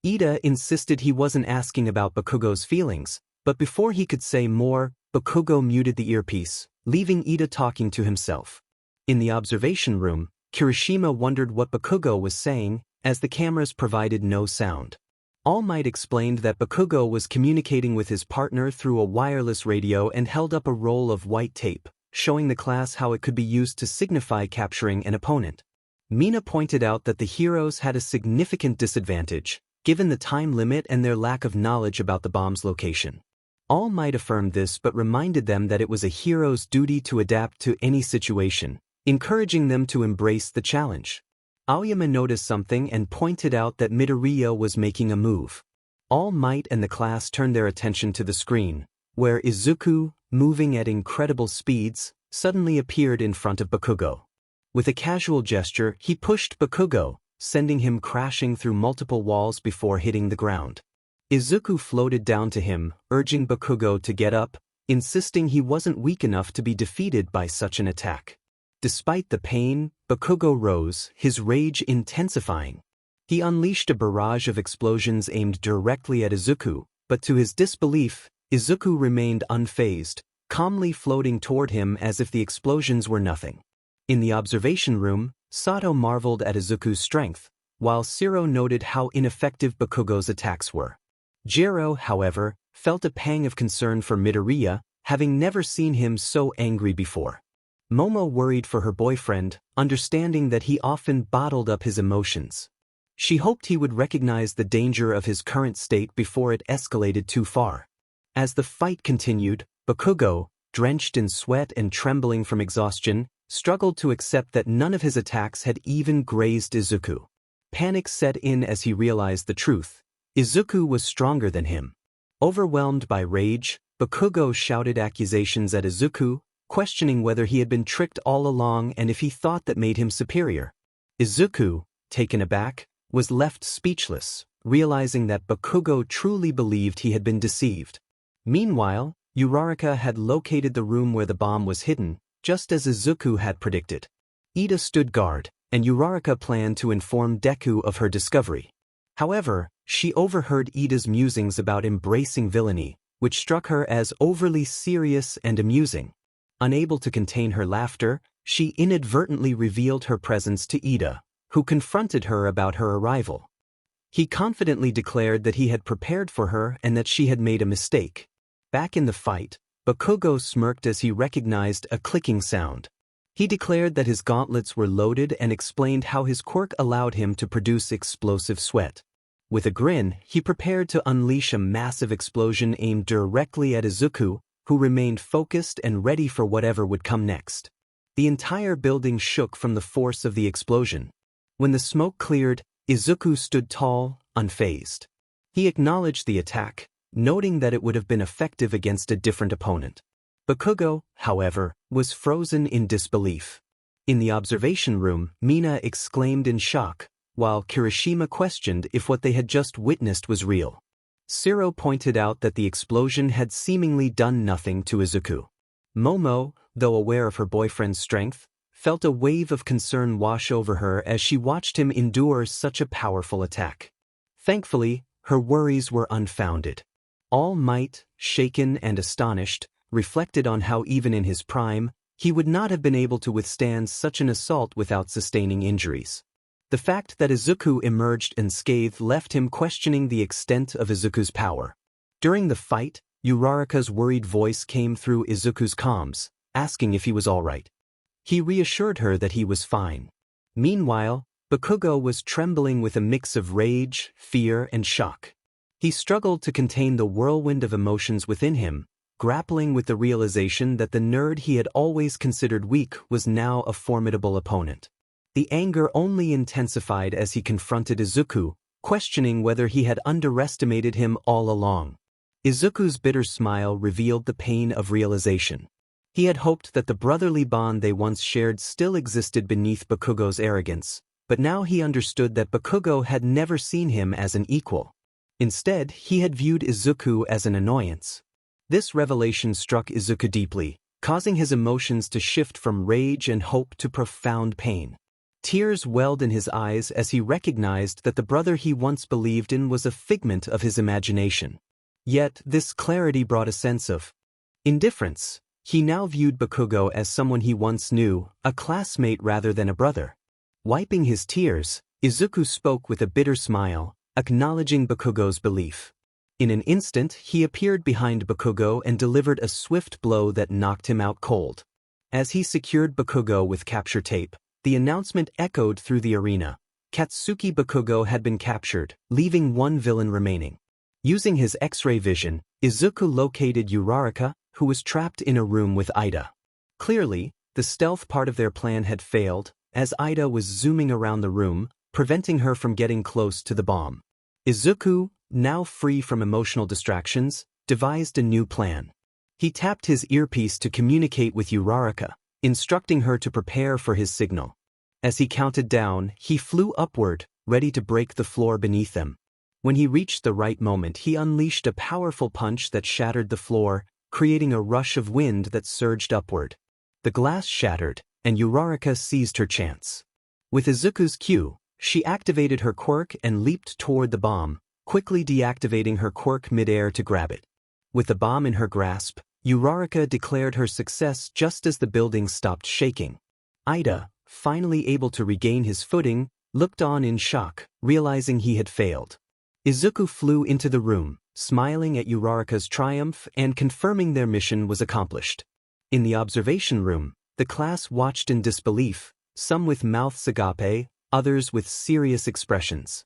Ida insisted he wasn't asking about Bakugo's feelings, but before he could say more, Bakugo muted the earpiece, leaving Ida talking to himself. In the observation room, Kirishima wondered what Bakugo was saying, as the cameras provided no sound. All Might explained that Bakugo was communicating with his partner through a wireless radio and held up a roll of white tape, showing the class how it could be used to signify capturing an opponent. Mina pointed out that the heroes had a significant disadvantage, given the time limit and their lack of knowledge about the bomb's location. All Might affirmed this but reminded them that it was a hero's duty to adapt to any situation, encouraging them to embrace the challenge. Aoyama noticed something and pointed out that Midoriya was making a move. All Might and the class turned their attention to the screen, where Izuku, moving at incredible speeds, suddenly appeared in front of Bakugo. With a casual gesture, he pushed Bakugo, sending him crashing through multiple walls before hitting the ground. Izuku floated down to him, urging Bakugo to get up, insisting he wasn't weak enough to be defeated by such an attack. Despite the pain, Bakugo rose, his rage intensifying. He unleashed a barrage of explosions aimed directly at Izuku, but to his disbelief, Izuku remained unfazed, calmly floating toward him as if the explosions were nothing. In the observation room, Sato marveled at Izuku's strength, while Shiro noted how ineffective Bakugo's attacks were. Jiro, however, felt a pang of concern for Midoriya, having never seen him so angry before. Momo worried for her boyfriend, understanding that he often bottled up his emotions. She hoped he would recognize the danger of his current state before it escalated too far. As the fight continued, Bakugo, drenched in sweat and trembling from exhaustion, struggled to accept that none of his attacks had even grazed Izuku. Panic set in as he realized the truth. Izuku was stronger than him. Overwhelmed by rage, Bakugo shouted accusations at Izuku, questioning whether he had been tricked all along and if he thought that made him superior. Izuku, taken aback, was left speechless, realizing that Bakugo truly believed he had been deceived. Meanwhile, Uraraka had located the room where the bomb was hidden, just as Izuku had predicted. Ida stood guard, and Uraraka planned to inform Deku of her discovery. However, she overheard Ida's musings about embracing villainy, which struck her as overly serious and amusing. Unable to contain her laughter, she inadvertently revealed her presence to Ida, who confronted her about her arrival. He confidently declared that he had prepared for her and that she had made a mistake. Back in the fight, Bakugo smirked as he recognized a clicking sound. He declared that his gauntlets were loaded and explained how his quirk allowed him to produce explosive sweat. With a grin, he prepared to unleash a massive explosion aimed directly at Izuku, who remained focused and ready for whatever would come next. The entire building shook from the force of the explosion. When the smoke cleared, Izuku stood tall, unfazed. He acknowledged the attack, noting that it would have been effective against a different opponent. Bakugo, however, was frozen in disbelief. In the observation room, Mina exclaimed in shock, while Kirishima questioned if what they had just witnessed was real. 𝗧𝗵𝗲 pointed out that the explosion had seemingly done nothing to Izuku. Momo, though aware of her boyfriend's strength, felt a wave of concern wash over her as she watched him endure such a powerful attack. Thankfully, her worries were unfounded. All Might, shaken and astonished, reflected on how even in his prime, he would not have been able to withstand such an assault without sustaining injuries. The fact that Izuku emerged unscathed left him questioning the extent of Izuku's power. During the fight, Uraraka's worried voice came through Izuku's comms, asking if he was alright. He reassured her that he was fine. Meanwhile, Bakugo was trembling with a mix of rage, fear, and shock. He struggled to contain the whirlwind of emotions within him, grappling with the realization that the nerd he had always considered weak was now a formidable opponent. The anger only intensified as he confronted Izuku, questioning whether he had underestimated him all along. Izuku's bitter smile revealed the pain of realization. He had hoped that the brotherly bond they once shared still existed beneath Bakugo's arrogance, but now he understood that Bakugo had never seen him as an equal. Instead, he had viewed Izuku as an annoyance. This revelation struck Izuku deeply, causing his emotions to shift from rage and hope to profound pain. Tears welled in his eyes as he recognized that the brother he once believed in was a figment of his imagination. Yet, this clarity brought a sense of indifference. He now viewed Bakugo as someone he once knew, a classmate rather than a brother. Wiping his tears, Izuku spoke with a bitter smile, acknowledging Bakugo's belief. In an instant, he appeared behind Bakugo and delivered a swift blow that knocked him out cold. As he secured Bakugo with capture tape, the announcement echoed through the arena. Katsuki Bakugo had been captured, leaving one villain remaining. Using his X-ray vision, Izuku located Uraraka, who was trapped in a room with Ida. Clearly, the stealth part of their plan had failed, as Ida was zooming around the room, preventing her from getting close to the bomb. Izuku, now free from emotional distractions, devised a new plan. He tapped his earpiece to communicate with Uraraka, instructing her to prepare for his signal. As he counted down, he flew upward, ready to break the floor beneath them. When he reached the right moment, he unleashed a powerful punch that shattered the floor, creating a rush of wind that surged upward. The glass shattered, and Uraraka seized her chance. With Izuku's cue, she activated her quirk and leaped toward the bomb, quickly deactivating her quirk midair to grab it. With the bomb in her grasp, Uraraka declared her success just as the building stopped shaking. Ida, finally able to regain his footing, looked on in shock, realizing he had failed. Izuku flew into the room, smiling at Uraraka's triumph and confirming their mission was accomplished. In the observation room, the class watched in disbelief, some with mouths agape, others with serious expressions.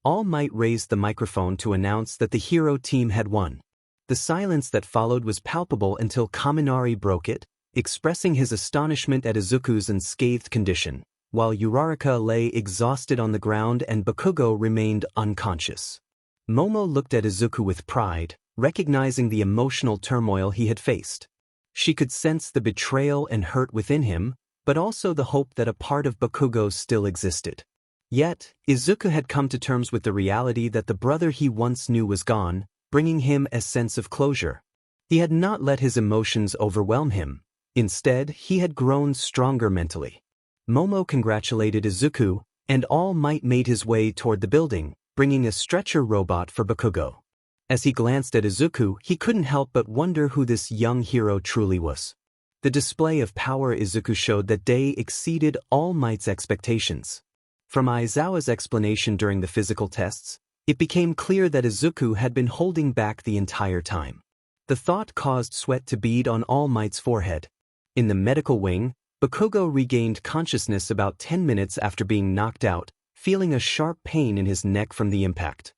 All Might raised the microphone to announce that the hero team had won. The silence that followed was palpable until Kaminari broke it, expressing his astonishment at Izuku's unscathed condition, while Uraraka lay exhausted on the ground and Bakugo remained unconscious. Momo looked at Izuku with pride, recognizing the emotional turmoil he had faced. She could sense the betrayal and hurt within him, but also the hope that a part of Bakugo still existed. Yet, Izuku had come to terms with the reality that the brother he once knew was gone, bringing him a sense of closure. He had not let his emotions overwhelm him. Instead, he had grown stronger mentally. Momo congratulated Izuku, and All Might made his way toward the building, bringing a stretcher robot for Bakugo. As he glanced at Izuku, he couldn't help but wonder who this young hero truly was. The display of power Izuku showed that day exceeded All Might's expectations. From Aizawa's explanation during the physical tests, it became clear that Izuku had been holding back the entire time. The thought caused sweat to bead on All Might's forehead. In the medical wing, Bakugo regained consciousness about 10 minutes after being knocked out, feeling a sharp pain in his neck from the impact.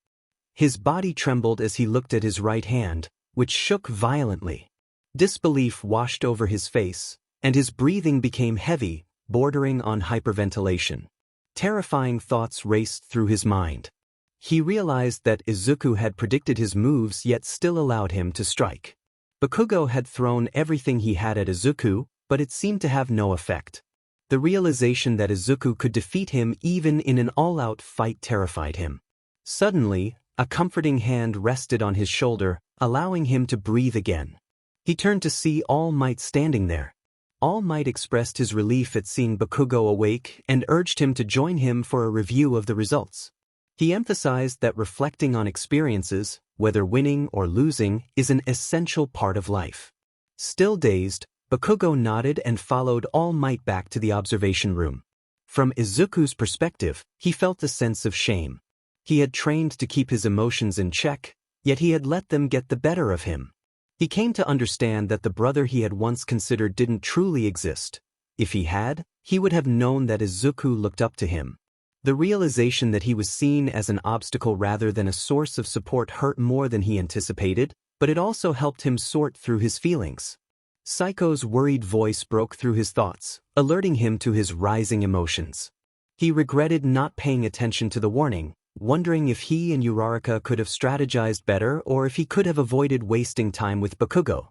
His body trembled as he looked at his right hand, which shook violently. Disbelief washed over his face, and his breathing became heavy, bordering on hyperventilation. Terrifying thoughts raced through his mind. He realized that Izuku had predicted his moves yet still allowed him to strike. Bakugo had thrown everything he had at Izuku, but it seemed to have no effect. The realization that Izuku could defeat him even in an all-out fight terrified him. Suddenly, A comforting hand rested on his shoulder, allowing him to breathe again. He turned to see All Might standing there. All Might expressed his relief at seeing Bakugo awake and urged him to join him for a review of the results. He emphasized that reflecting on experiences, whether winning or losing, is an essential part of life. Still dazed, Bakugo nodded and followed All Might back to the observation room. From Izuku's perspective, he felt a sense of shame. He had trained to keep his emotions in check, yet he had let them get the better of him. He came to understand that the brother he had once considered didn't truly exist. If he had, he would have known that Izuku looked up to him. The realization that he was seen as an obstacle rather than a source of support hurt more than he anticipated, but it also helped him sort through his feelings. Saiko's worried voice broke through his thoughts, alerting him to his rising emotions. He regretted not paying attention to the warning, wondering if he and Uraraka could have strategized better or if he could have avoided wasting time with Bakugo.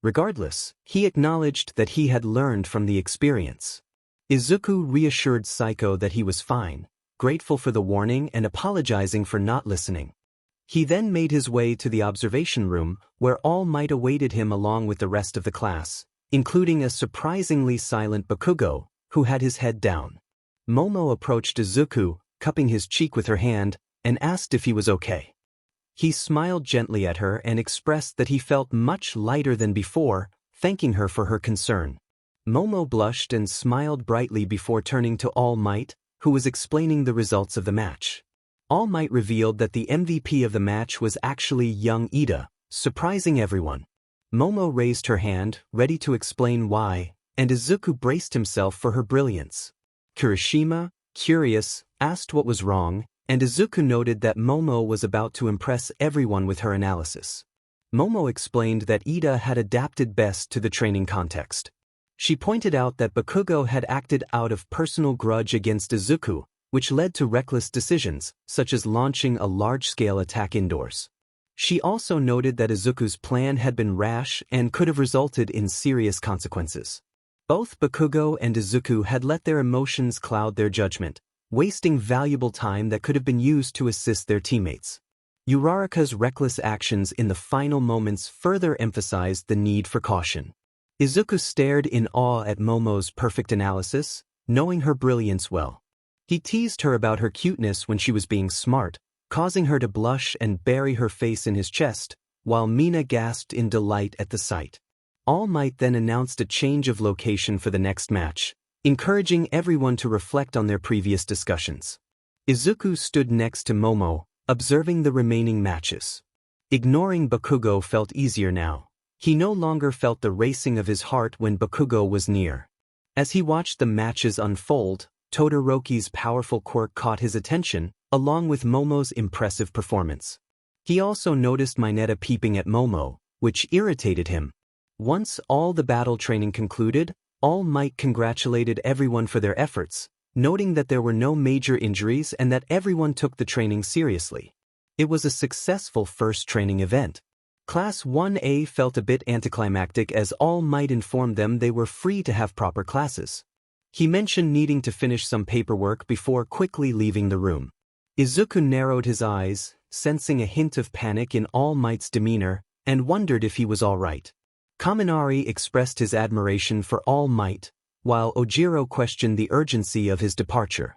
Regardless, he acknowledged that he had learned from the experience. Izuku reassured Saiko that he was fine, grateful for the warning and apologizing for not listening. He then made his way to the observation room, where All Might awaited him along with the rest of the class, including a surprisingly silent Bakugo, who had his head down. Momo approached Izuku, cupping his cheek with her hand, and asked if he was okay. He smiled gently at her and expressed that he felt much lighter than before, thanking her for her concern. Momo blushed and smiled brightly before turning to All Might, who was explaining the results of the match. All Might revealed that the MVP of the match was actually young Iida, surprising everyone. Momo raised her hand, ready to explain why, and Izuku braced himself for her brilliance. Kirishima, curious, asked what was wrong, and Izuku noted that Momo was about to impress everyone with her analysis. Momo explained that Iida had adapted best to the training context. She pointed out that Bakugo had acted out of personal grudge against Izuku, which led to reckless decisions, such as launching a large-scale attack indoors. She also noted that Izuku's plan had been rash and could have resulted in serious consequences. Both Bakugo and Izuku had let their emotions cloud their judgment, wasting valuable time that could have been used to assist their teammates. Uraraka's reckless actions in the final moments further emphasized the need for caution. Izuku stared in awe at Momo's perfect analysis, knowing her brilliance well. He teased her about her cuteness when she was being smart, causing her to blush and bury her face in his chest, while Mina gasped in delight at the sight. All Might then announced a change of location for the next match, encouraging everyone to reflect on their previous discussions. Izuku stood next to Momo, observing the remaining matches. Ignoring Bakugo felt easier now. He no longer felt the racing of his heart when Bakugo was near. As he watched the matches unfold, Todoroki's powerful quirk caught his attention, along with Momo's impressive performance. He also noticed Mineta peeping at Momo, which irritated him. Once all the battle training concluded, All Might congratulated everyone for their efforts, noting that there were no major injuries and that everyone took the training seriously. It was a successful first training event. Class 1A felt a bit anticlimactic as All Might informed them they were free to have proper classes. He mentioned needing to finish some paperwork before quickly leaving the room. Izuku narrowed his eyes, sensing a hint of panic in All Might's demeanor, and wondered if he was all right. Kaminari expressed his admiration for All Might, while Ojiro questioned the urgency of his departure.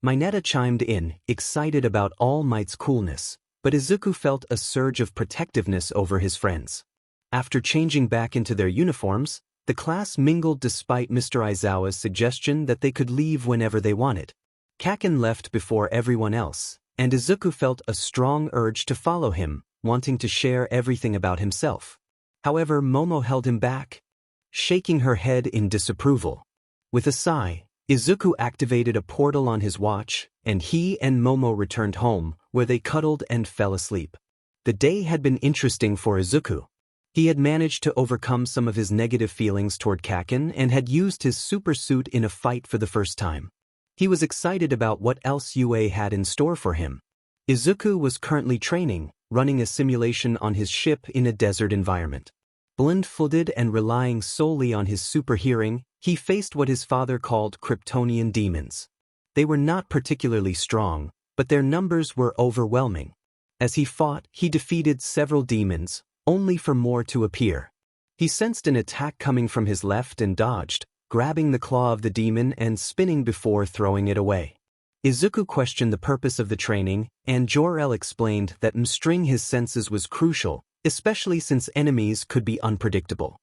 Mineta chimed in, excited about All Might's coolness, but Izuku felt a surge of protectiveness over his friends. After changing back into their uniforms, the class mingled despite Mr. Aizawa's suggestion that they could leave whenever they wanted. Kaken left before everyone else, and Izuku felt a strong urge to follow him, wanting to share everything about himself. However, Momo held him back, shaking her head in disapproval. With a sigh, Izuku activated a portal on his watch, and he and Momo returned home, where they cuddled and fell asleep. The day had been interesting for Izuku. He had managed to overcome some of his negative feelings toward Kaken and had used his super suit in a fight for the first time. He was excited about what else UA had in store for him. Izuku was currently training, running a simulation on his ship in a desert environment. Blindfolded and relying solely on his super hearing, he faced what his father called Kryptonian demons. They were not particularly strong, but their numbers were overwhelming. As he fought, he defeated several demons, only for more to appear. He sensed an attack coming from his left and dodged, grabbing the claw of the demon and spinning before throwing it away. Izuku questioned the purpose of the training, and 𝗎𝗪 explained that mastering his senses was crucial, especially since enemies could be unpredictable.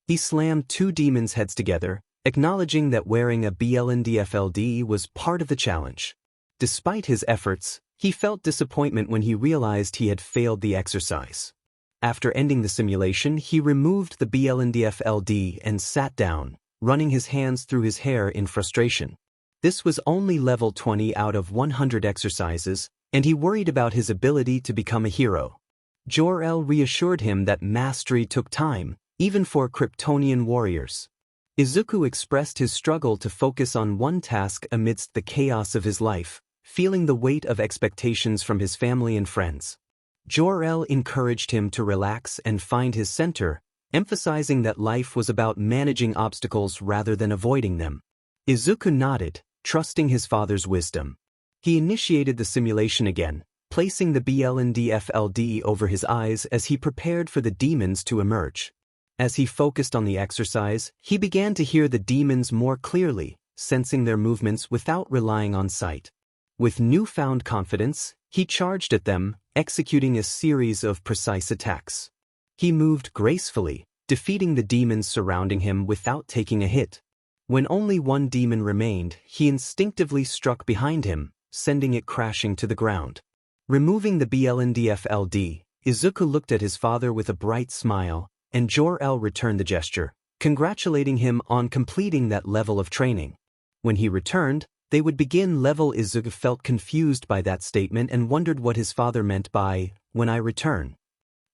He slammed two demons' heads together, acknowledging that wearing a 𝗵𝗃𝗍𝗄𝗏 was part of the challenge. Despite his efforts, he felt disappointment when he realized he had failed the exercise. After ending the simulation, he removed the 𝗵𝗃𝗍𝗄𝗏 and sat down, running his hands through his hair in frustration. This was only level 20 out of 100 exercises, and he worried about his ability to become a hero. 𝗎𝗪 reassured him that mastery took time, even for Kryptonian warriors. Izuku expressed his struggle to focus on one task amidst the chaos of his life, feeling the weight of expectations from his family and friends. 𝗎𝗪 encouraged him to relax and find his center, emphasizing that life was about managing obstacles rather than avoiding them. Izuku nodded, trusting his father's wisdom. He initiated the simulation again, placing the 𝗵𝗃𝗍𝗄𝗏 over his eyes as he prepared for the demons to emerge. As he focused on the exercise, he began to hear the demons more clearly, sensing their movements without relying on sight. With newfound confidence, he charged at them, executing a series of precise attacks. He moved gracefully, defeating the demons surrounding him without taking a hit. When only one demon remained, he instinctively struck behind him, sending it crashing to the ground. Removing the 𝗵𝗃𝗍𝗄𝗏, Izuku looked at his father with a bright smile, and 𝗎𝗪 returned the gesture, congratulating him on completing that level of training. When he returned, they would begin level. Izuku felt confused by that statement and wondered what his father meant by, "When I return."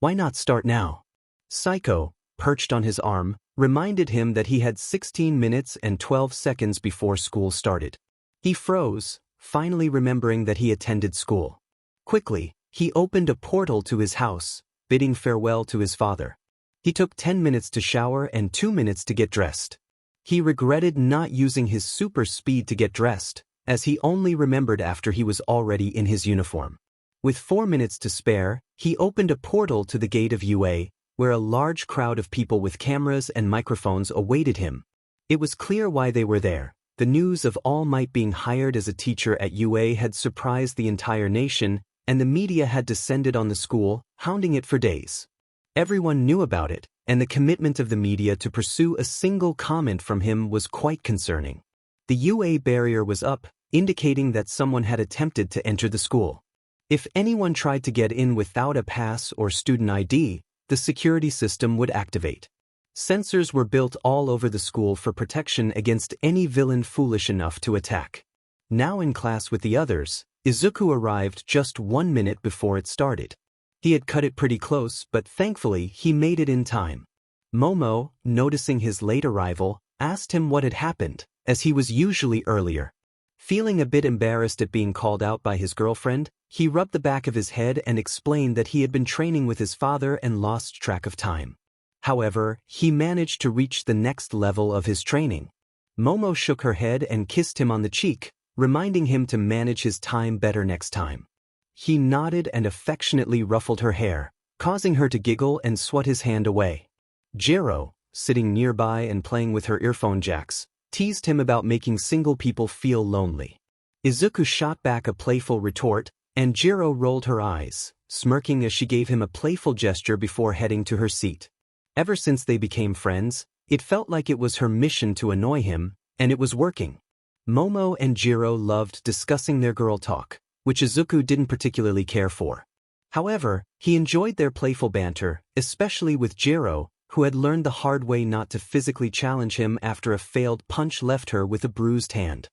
Why not start now? Psycho, perched on his arm, reminded him that he had 16 minutes and 12 seconds before school started. He froze, finally remembering that he attended school. Quickly, he opened a portal to his house, bidding farewell to his father. He took 10 minutes to shower and 2 minutes to get dressed. He regretted not using his super speed to get dressed, as he only remembered after he was already in his uniform. With 4 minutes to spare, he opened a portal to the gate of UA, where a large crowd of people with cameras and microphones awaited him. It was clear why they were there. The news of All Might being hired as a teacher at UA had surprised the entire nation, and the media had descended on the school, hounding it for days. Everyone knew about it, and the commitment of the media to pursue a single comment from him was quite concerning. The UA barrier was up, indicating that someone had attempted to enter the school. If anyone tried to get in without a pass or student ID, the security system would activate. Sensors were built all over the school for protection against any villain foolish enough to attack. Now in class with the others, Izuku arrived just 1 minute before it started. He had cut it pretty close, but thankfully he made it in time. Momo, noticing his late arrival, asked him what had happened, as he was usually earlier. Feeling a bit embarrassed at being called out by his girlfriend, he rubbed the back of his head and explained that he had been training with his father and lost track of time. However, he managed to reach the next level of his training. Momo shook her head and kissed him on the cheek, reminding him to manage his time better next time. He nodded and affectionately ruffled her hair, causing her to giggle and swat his hand away. 𝗎𝗪, sitting nearby and playing with her earphone jacks, teased him about making single people feel lonely. Izuku shot back a playful retort, and 𝗎𝗪 rolled her eyes, smirking as she gave him a playful gesture before heading to her seat. Ever since they became friends, it felt like it was her mission to annoy him, and it was working. Momo and 𝗎𝗪 loved discussing their girl talk, which Izuku didn't particularly care for. However, he enjoyed their playful banter, especially with 𝗎𝗪, who had learned the hard way not to physically challenge him after a failed punch left her with a bruised hand.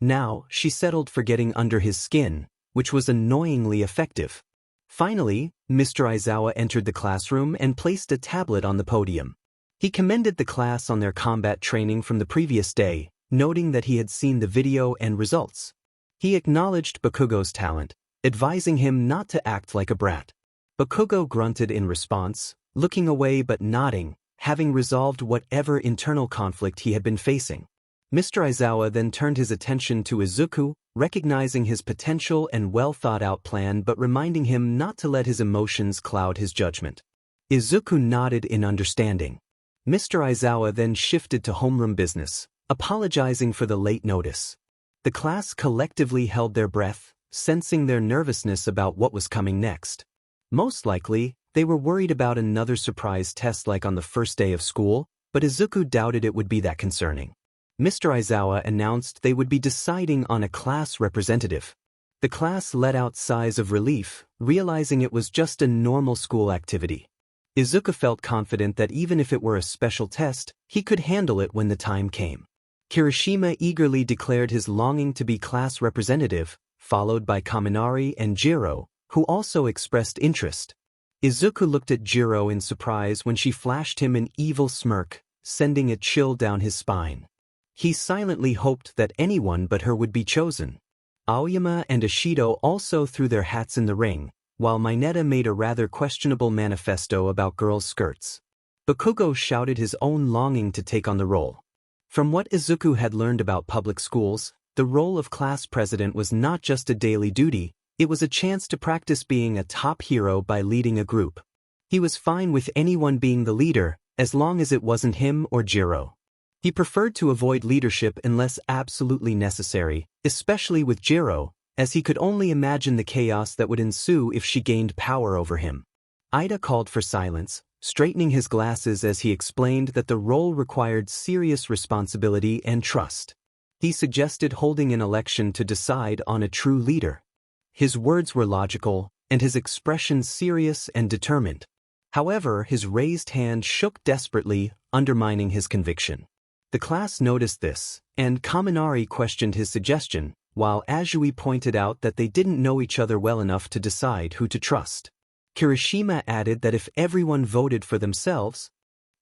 Now, she settled for getting under his skin, which was annoyingly effective. Finally, Mr. Aizawa entered the classroom and placed a tablet on the podium. He commended the class on their combat training from the previous day, noting that he had seen the video and results. He acknowledged Bakugo's talent, advising him not to act like a brat. Bakugo grunted in response, looking away but nodding, having resolved whatever internal conflict he had been facing. Mr. Izawa then turned his attention to Izuku, recognizing his potential and well-thought-out plan but reminding him not to let his emotions cloud his judgment. Izuku nodded in understanding. Mr. Izawa then shifted to homeroom business, apologizing for the late notice. The class collectively held their breath, sensing their nervousness about what was coming next. Most likely, they were worried about another surprise test like on the first day of school, but Izuku doubted it would be that concerning. Mr. Izawa announced they would be deciding on a class representative. The class let out sighs of relief, realizing it was just a normal school activity. Izuku felt confident that even if it were a special test, he could handle it when the time came. Kirishima eagerly declared his longing to be class representative, followed by Kaminari and Jiro, who also expressed interest. Izuku looked at Jiro in surprise when she flashed him an evil smirk, sending a chill down his spine. He silently hoped that anyone but her would be chosen. Aoyama and Ishido also threw their hats in the ring, while Mineta made a rather questionable manifesto about girls' skirts. Bakugo shouted his own longing to take on the role. From what Izuku had learned about public schools, the role of class president was not just a daily duty, it was a chance to practice being a top hero by leading a group. He was fine with anyone being the leader, as long as it wasn't him or Jiro. He preferred to avoid leadership unless absolutely necessary, especially with Jiro, as he could only imagine the chaos that would ensue if she gained power over him. Ida called for silence, straightening his glasses as he explained that the role required serious responsibility and trust. He suggested holding an election to decide on a true leader. His words were logical, and his expression serious and determined. However, his raised hand shook desperately, undermining his conviction. The class noticed this, and Kaminari questioned his suggestion, while Azui pointed out that they didn't know each other well enough to decide who to trust. Kirishima added that if everyone voted for themselves,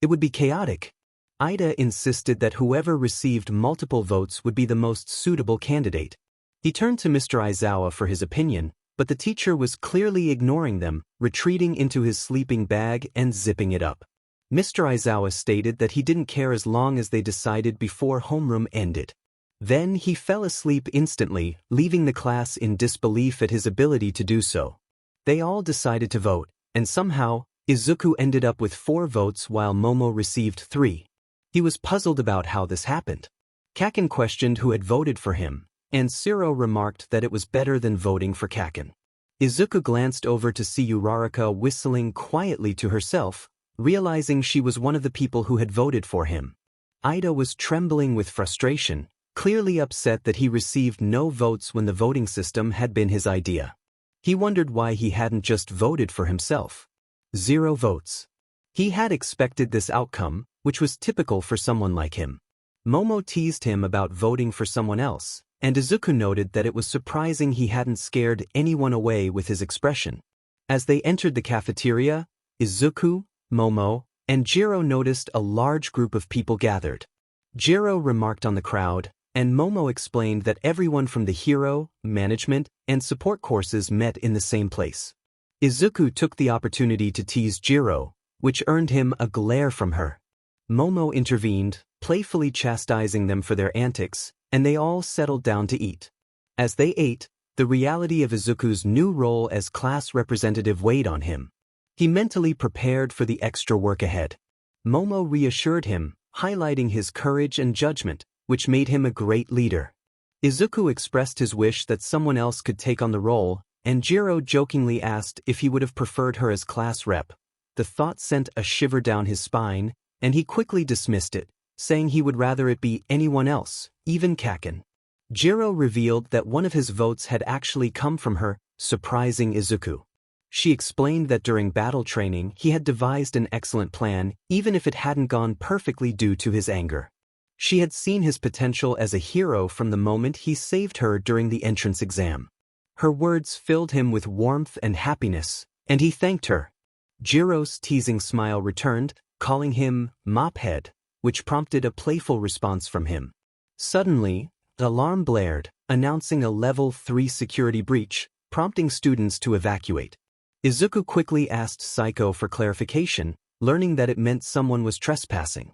it would be chaotic. Ida insisted that whoever received multiple votes would be the most suitable candidate. He turned to Mr. Izawa for his opinion, but the teacher was clearly ignoring them, retreating into his sleeping bag and zipping it up. Mr. Izawa stated that he didn't care as long as they decided before homeroom ended. Then he fell asleep instantly, leaving the class in disbelief at his ability to do so. They all decided to vote, and somehow, Izuku ended up with 4 votes while Momo received 3. He was puzzled about how this happened. Kaken questioned who had voted for him, and Siro remarked that it was better than voting for Kaken. Izuku glanced over to see Uraraka whistling quietly to herself, realizing she was one of the people who had voted for him. Ida was trembling with frustration, clearly upset that he received no votes when the voting system had been his idea. He wondered why he hadn't just voted for himself. 0 votes. He had expected this outcome, which was typical for someone like him. Momo teased him about voting for someone else, and Izuku noted that it was surprising he hadn't scared anyone away with his expression. As they entered the cafeteria, Izuku, Momo, and Jiro noticed a large group of people gathered. Jiro remarked on the crowd, and Momo explained that everyone from the hero, management, and support courses met in the same place. Izuku took the opportunity to tease Jiro, which earned him a glare from her. Momo intervened, playfully chastising them for their antics, and they all settled down to eat. As they ate, the reality of Izuku's new role as class representative weighed on him. He mentally prepared for the extra work ahead. Momo reassured him, highlighting his courage and judgment, which made him a great leader. Izuku expressed his wish that someone else could take on the role, and Jiro jokingly asked if he would have preferred her as class rep. The thought sent a shiver down his spine, and he quickly dismissed it, saying he would rather it be anyone else, even Kaken. Jiro revealed that one of his votes had actually come from her, surprising Izuku. She explained that during battle training he had devised an excellent plan, even if it hadn't gone perfectly due to his anger. She had seen his potential as a hero from the moment he saved her during the entrance exam. Her words filled him with warmth and happiness, and he thanked her. Jiro's teasing smile returned, calling him mophead, which prompted a playful response from him. Suddenly, the alarm blared, announcing a level 3 security breach, prompting students to evacuate. Izuku quickly asked Saiko for clarification, learning that it meant someone was trespassing.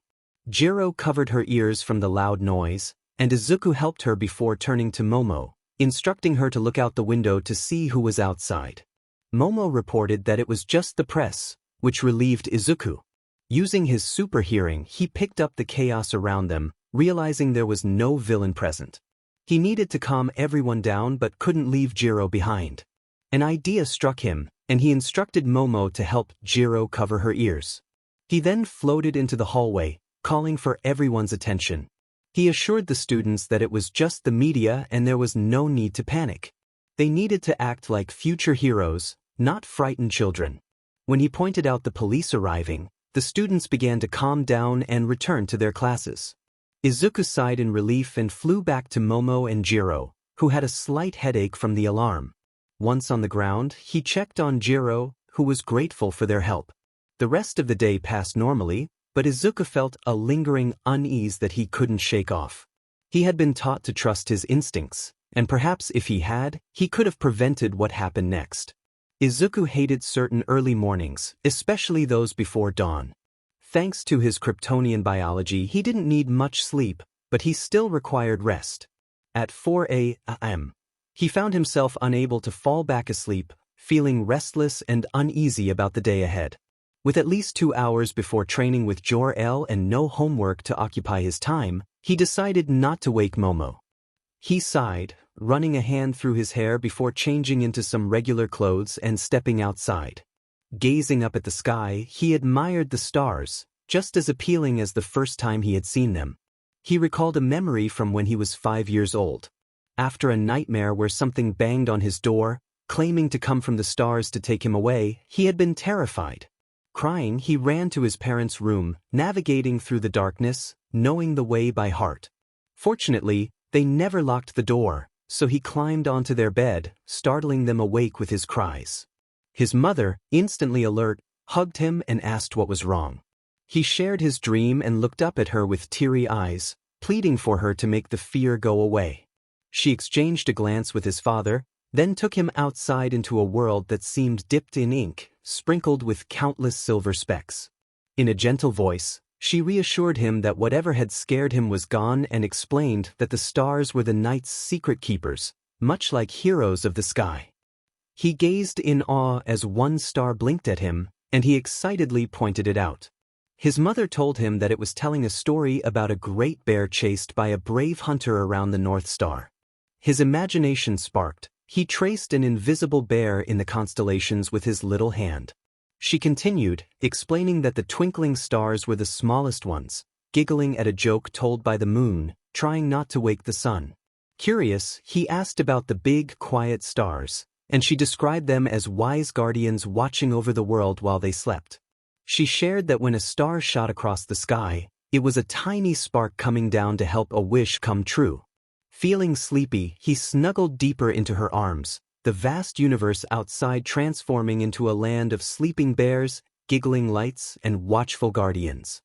Jiro covered her ears from the loud noise, and Izuku helped her before turning to Momo, instructing her to look out the window to see who was outside. Momo reported that it was just the press, which relieved Izuku. Using his super hearing, he picked up the chaos around them, realizing there was no villain present. He needed to calm everyone down but couldn't leave Jiro behind. An idea struck him, and he instructed Momo to help Jiro cover her ears. He then floated into the hallway, calling for everyone's attention. He assured the students that it was just the media and there was no need to panic. They needed to act like future heroes, not frightened children. When he pointed out the police arriving, the students began to calm down and return to their classes. Izuku sighed in relief and flew back to Momo and Jiro, who had a slight headache from the alarm. Once on the ground, he checked on Jiro, who was grateful for their help. The rest of the day passed normally, but Izuku felt a lingering unease that he couldn't shake off. He had been taught to trust his instincts, and perhaps if he had, he could have prevented what happened next. Izuku hated certain early mornings, especially those before dawn. Thanks to his Kryptonian biology, he didn't need much sleep, but he still required rest. At 4 a.m., he found himself unable to fall back asleep, feeling restless and uneasy about the day ahead. With at least 2 hours before training with Jor-El and no homework to occupy his time, he decided not to wake Momo. He sighed, running a hand through his hair before changing into some regular clothes and stepping outside. Gazing up at the sky, he admired the stars, just as appealing as the first time he had seen them. He recalled a memory from when he was 5 years old. After a nightmare where something banged on his door, claiming to come from the stars to take him away, he had been terrified. Crying, he ran to his parents' room, navigating through the darkness, knowing the way by heart. Fortunately, they never locked the door, so he climbed onto their bed, startling them awake with his cries. His mother, instantly alert, hugged him and asked what was wrong. He shared his dream and looked up at her with teary eyes, pleading for her to make the fear go away. She exchanged a glance with his father, then took him outside into a world that seemed dipped in ink, sprinkled with countless silver specks. In a gentle voice, she reassured him that whatever had scared him was gone and explained that the stars were the night's secret keepers, much like heroes of the sky. He gazed in awe as one star blinked at him, and he excitedly pointed it out. His mother told him that it was telling a story about a great bear chased by a brave hunter around the North Star. His imagination sparked. He traced an invisible bear in the constellations with his little hand. She continued, explaining that the twinkling stars were the smallest ones, giggling at a joke told by the moon, trying not to wake the sun. Curious, he asked about the big, quiet stars, and she described them as wise guardians watching over the world while they slept. She shared that when a star shot across the sky, it was a tiny spark coming down to help a wish come true. Feeling sleepy, he snuggled deeper into her arms, the vast universe outside transforming into a land of sleeping bears, giggling lights, and watchful guardians.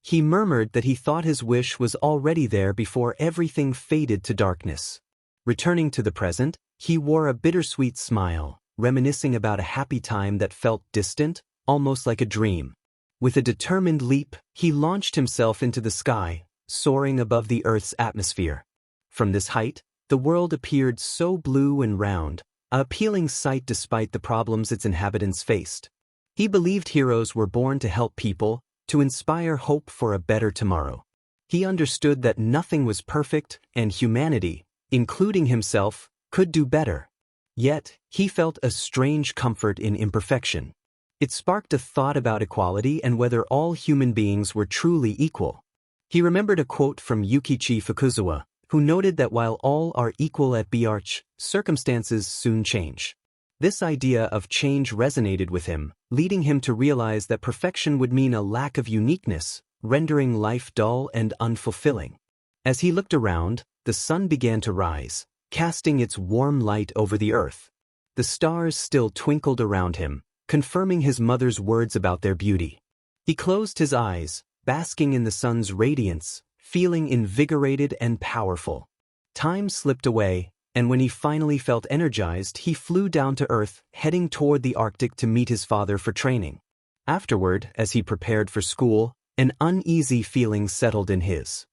He murmured that he thought his wish was already there before everything faded to darkness. Returning to the present, he wore a bittersweet smile, reminiscing about a happy time that felt distant, almost like a dream. With a determined leap, he launched himself into the sky, soaring above the Earth's atmosphere. From this height, the world appeared so blue and round, an appealing sight despite the problems its inhabitants faced. He believed heroes were born to help people, to inspire hope for a better tomorrow. He understood that nothing was perfect, and humanity, including himself, could do better. Yet, he felt a strange comfort in imperfection. It sparked a thought about equality and whether all human beings were truly equal. He remembered a quote from Yukichi Fukuzawa, who noted that while all are equal at birth, circumstances soon change. This idea of change resonated with him, leading him to realize that perfection would mean a lack of uniqueness, rendering life dull and unfulfilling. As he looked around, the sun began to rise, casting its warm light over the earth. The stars still twinkled around him, confirming his mother's words about their beauty. He closed his eyes, basking in the sun's radiance, feeling invigorated and powerful. Time slipped away, and when he finally felt energized, he flew down to Earth, heading toward the Arctic to meet his father for training. Afterward, as he prepared for school, an uneasy feeling settled in his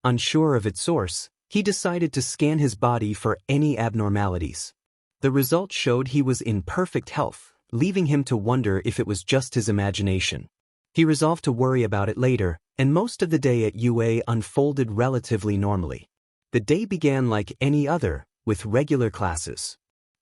Unsure of its source, he decided to scan his body for any abnormalities. The results showed he was in perfect health, leaving him to wonder if it was just his imagination. He resolved to worry about it later, and most of the day at UA unfolded relatively normally. The day began like any other, with regular classes.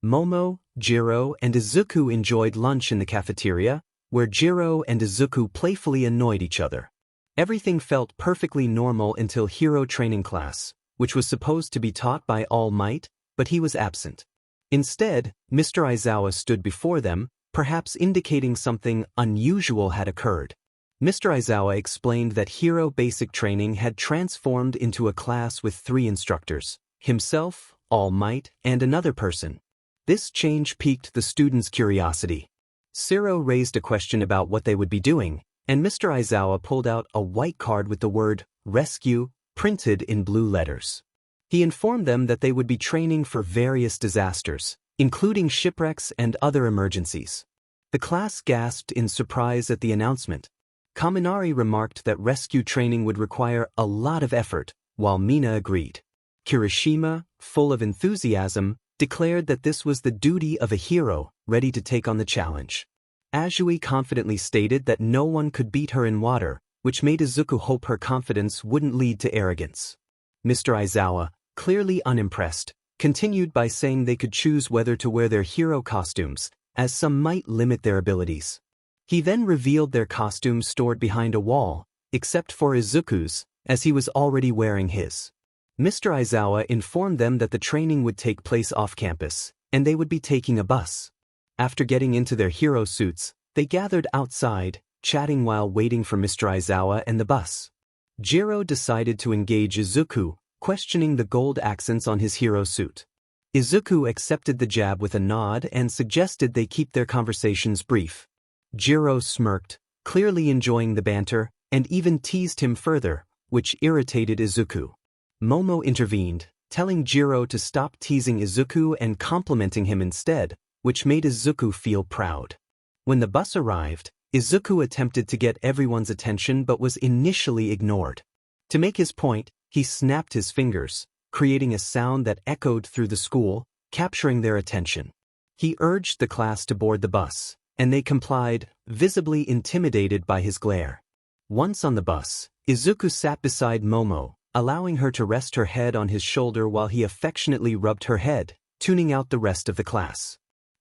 Momo, Jiro, and Izuku enjoyed lunch in the cafeteria, where Jiro and Izuku playfully annoyed each other. Everything felt perfectly normal until hero training class, which was supposed to be taught by All Might, but he was absent. Instead, Mr. Aizawa stood before them, perhaps indicating something unusual had occurred. Mr. Aizawa explained that hero basic training had transformed into a class with 3 instructors, himself, All Might, and another person. This change piqued the students' curiosity. Siro raised a question about what they would be doing, and Mr. Aizawa pulled out a white card with the word rescue printed in blue letters. He informed them that they would be training for various disasters, including shipwrecks and other emergencies. The class gasped in surprise at the announcement. Kaminari remarked that rescue training would require a lot of effort, while Mina agreed. Kirishima, full of enthusiasm, declared that this was the duty of a hero ready to take on the challenge. Azui confidently stated that no one could beat her in water, which made Izuku hope her confidence wouldn't lead to arrogance. Mr. Aizawa, clearly unimpressed, continued by saying they could choose whether to wear their hero costumes, as some might limit their abilities. He then revealed their costumes stored behind a wall, except for Izuku's, as he was already wearing his. Mr. Aizawa informed them that the training would take place off-campus, and they would be taking a bus. After getting into their hero suits, they gathered outside, chatting while waiting for Mr. Aizawa and the bus. Jiro decided to engage Izuku, questioning the gold accents on his hero suit. Izuku accepted the jab with a nod and suggested they keep their conversations brief. Jiro smirked, clearly enjoying the banter, and even teased him further, which irritated Izuku. Momo intervened, telling Jiro to stop teasing Izuku and complimenting him instead, which made Izuku feel proud. When the bus arrived, Izuku attempted to get everyone's attention but was initially ignored. To make his point, he snapped his fingers, creating a sound that echoed through the school, capturing their attention. He urged the class to board the bus, and they complied, visibly intimidated by his glare. Once on the bus, Izuku sat beside Momo, allowing her to rest her head on his shoulder while he affectionately rubbed her head, tuning out the rest of the class.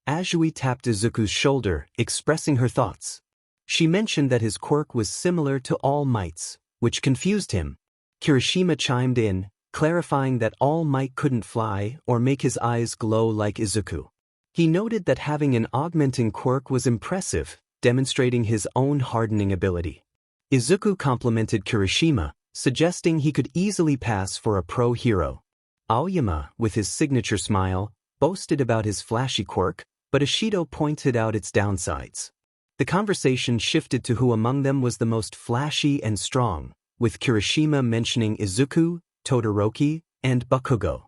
Azui tapped Izuku's shoulder, expressing her thoughts. She mentioned that his quirk was similar to All Might's, which confused him. Kirishima chimed in, clarifying that All Might couldn't fly or make his eyes glow like Izuku. He noted that having an augmenting quirk was impressive, demonstrating his own hardening ability. Izuku complimented Kirishima, suggesting he could easily pass for a pro hero. Aoyama, with his signature smile, boasted about his flashy quirk, but Ishido pointed out its downsides. The conversation shifted to who among them was the most flashy and strong, with Kirishima mentioning Izuku, Todoroki, and Bakugo.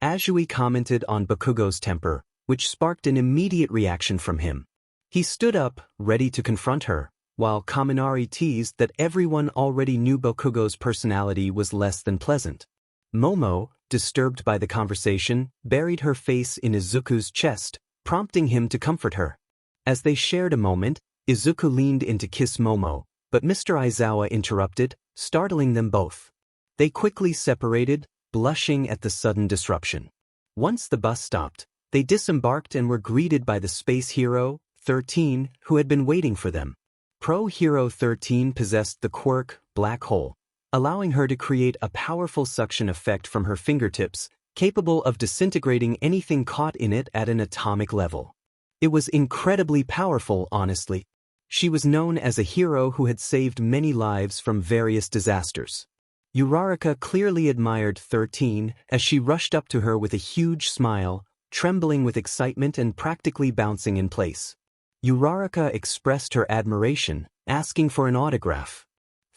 Azui commented on Bakugo's temper, which sparked an immediate reaction from him. He stood up, ready to confront her, while Kaminari teased that everyone already knew Bakugo's personality was less than pleasant. Momo, disturbed by the conversation, buried her face in Izuku's chest, prompting him to comfort her. As they shared a moment, Izuku leaned in to kiss Momo, but Mr. Aizawa interrupted, startling them both. They quickly separated, blushing at the sudden disruption. Once the bus stopped, they disembarked and were greeted by the space hero, 𝗬𝗏, who had been waiting for them. Pro Hero 𝗬𝗏 possessed the quirk, Black Hole, allowing her to create a powerful suction effect from her fingertips, capable of disintegrating anything caught in it at an atomic level. It was incredibly powerful, honestly. She was known as a hero who had saved many lives from various disasters. Uraraka clearly admired 𝗬𝗏 as she rushed up to her with a huge smile, trembling with excitement and practically bouncing in place. Uraraka expressed her admiration, asking for an autograph.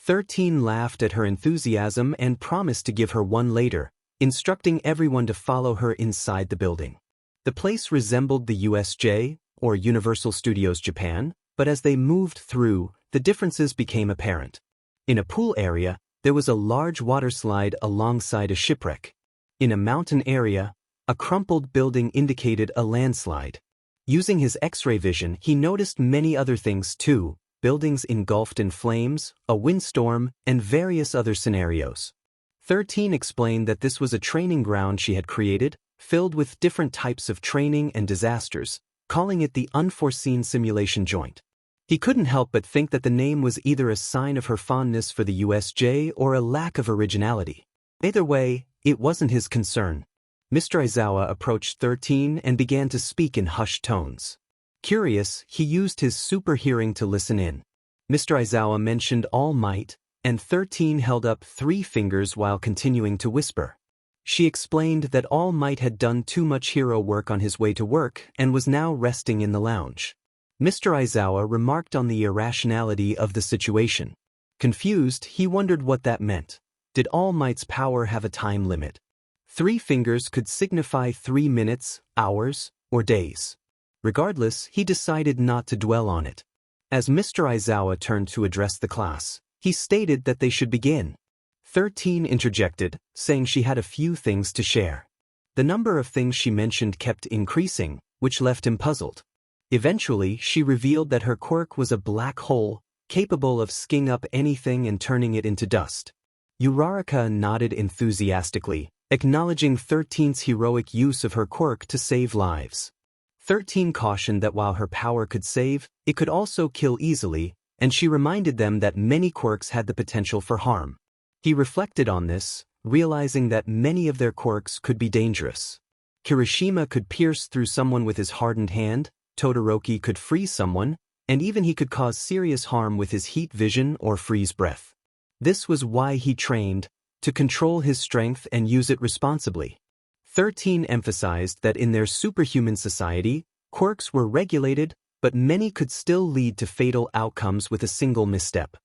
𝗬𝗏 laughed at her enthusiasm and promised to give her one later, instructing everyone to follow her inside the building. The place resembled the USJ, or Universal Studios Japan, but as they moved through, the differences became apparent. In a pool area, There was a large water slide alongside a shipwreck. In a mountain area, a crumpled building indicated a landslide. Using his X-ray vision, he noticed many other things too, buildings engulfed in flames, a windstorm, and various other scenarios. 𝗬𝗏 explained that this was a training ground she had created, filled with different types of training and disasters, calling it the unforeseen simulation joint. He couldn't help but think that the name was either a sign of her fondness for the USJ or a lack of originality. Either way, it wasn't his concern. Mr. Izuku approached 𝗬𝗏 and began to speak in hushed tones. Curious, he used his super hearing to listen in. Mr. Izuku mentioned All Might, and 𝗬𝗏 held up 3 fingers while continuing to whisper. She explained that All Might had done too much hero work on his way to work and was now resting in the lounge. Mr. Izuku remarked on the irrationality of the situation. Confused, he wondered what that meant. Did All Might's power have a time limit? 3 fingers could signify 3 minutes, hours, or days. Regardless, he decided not to dwell on it. As Mr. Izuku turned to address the class, he stated that they should begin. 𝗬𝗏 interjected, saying she had a few things to share. The number of things she mentioned kept increasing, which left him puzzled. Eventually, she revealed that her quirk was a black hole, capable of skinning up anything and turning it into dust. Uraraka nodded enthusiastically, acknowledging 𝗬𝗏's heroic use of her quirk to save lives. 𝗬𝗏 cautioned that while her power could save, it could also kill easily, and she reminded them that many quirks had the potential for harm. He reflected on this, realizing that many of their quirks could be dangerous. Kirishima could pierce through someone with his hardened hand, Todoroki could freeze someone, and even he could cause serious harm with his heat vision or freeze breath. This was why he trained, to control his strength and use it responsibly. 𝗬𝗏 emphasized that in their superhuman society, quirks were regulated, but many could still lead to fatal outcomes with a single misstep.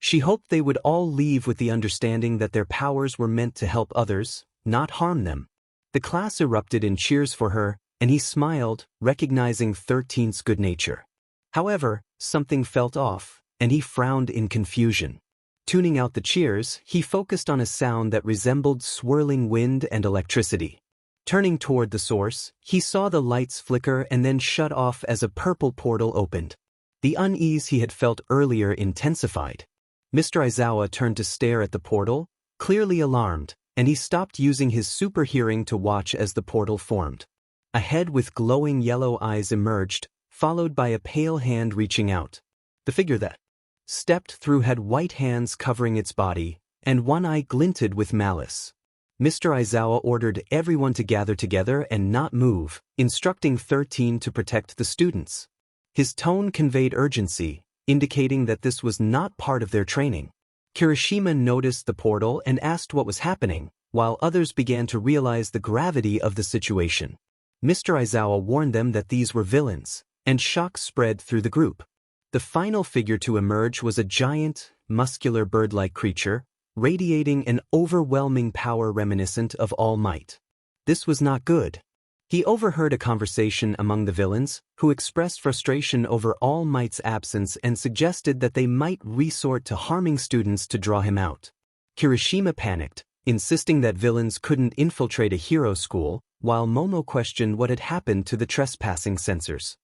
She hoped they would all leave with the understanding that their powers were meant to help others, not harm them. The class erupted in cheers for her, and he smiled, recognizing 𝗬𝗏's good nature. However, something felt off, and he frowned in confusion. Tuning out the cheers, he focused on a sound that resembled swirling wind and electricity. Turning toward the source, he saw the lights flicker and then shut off as a purple portal opened. The unease he had felt earlier intensified. Mr. Izuku turned to stare at the portal, clearly alarmed, and he stopped using his super hearing to watch as the portal formed. A head with glowing yellow eyes emerged, followed by a pale hand reaching out. The figure that stepped through had white hands covering its body, and one eye glinted with malice. Mr. Izuku ordered everyone to gather together and not move, instructing 𝗬𝗏 to protect the students. His tone conveyed urgency, indicating that this was not part of their training. Kirishima noticed the portal and asked what was happening, while others began to realize the gravity of the situation. Mr. Izuku warned them that these were villains, and shock spread through the group. The final figure to emerge was a giant, muscular bird-like creature, radiating an overwhelming power reminiscent of All Might. This was not good. He overheard a conversation among the villains, who expressed frustration over All Might's absence and suggested that they might resort to harming students to draw him out. Kirishima panicked, insisting that villains couldn't infiltrate a hero school, while Momo questioned what had happened to the trespassing sensors.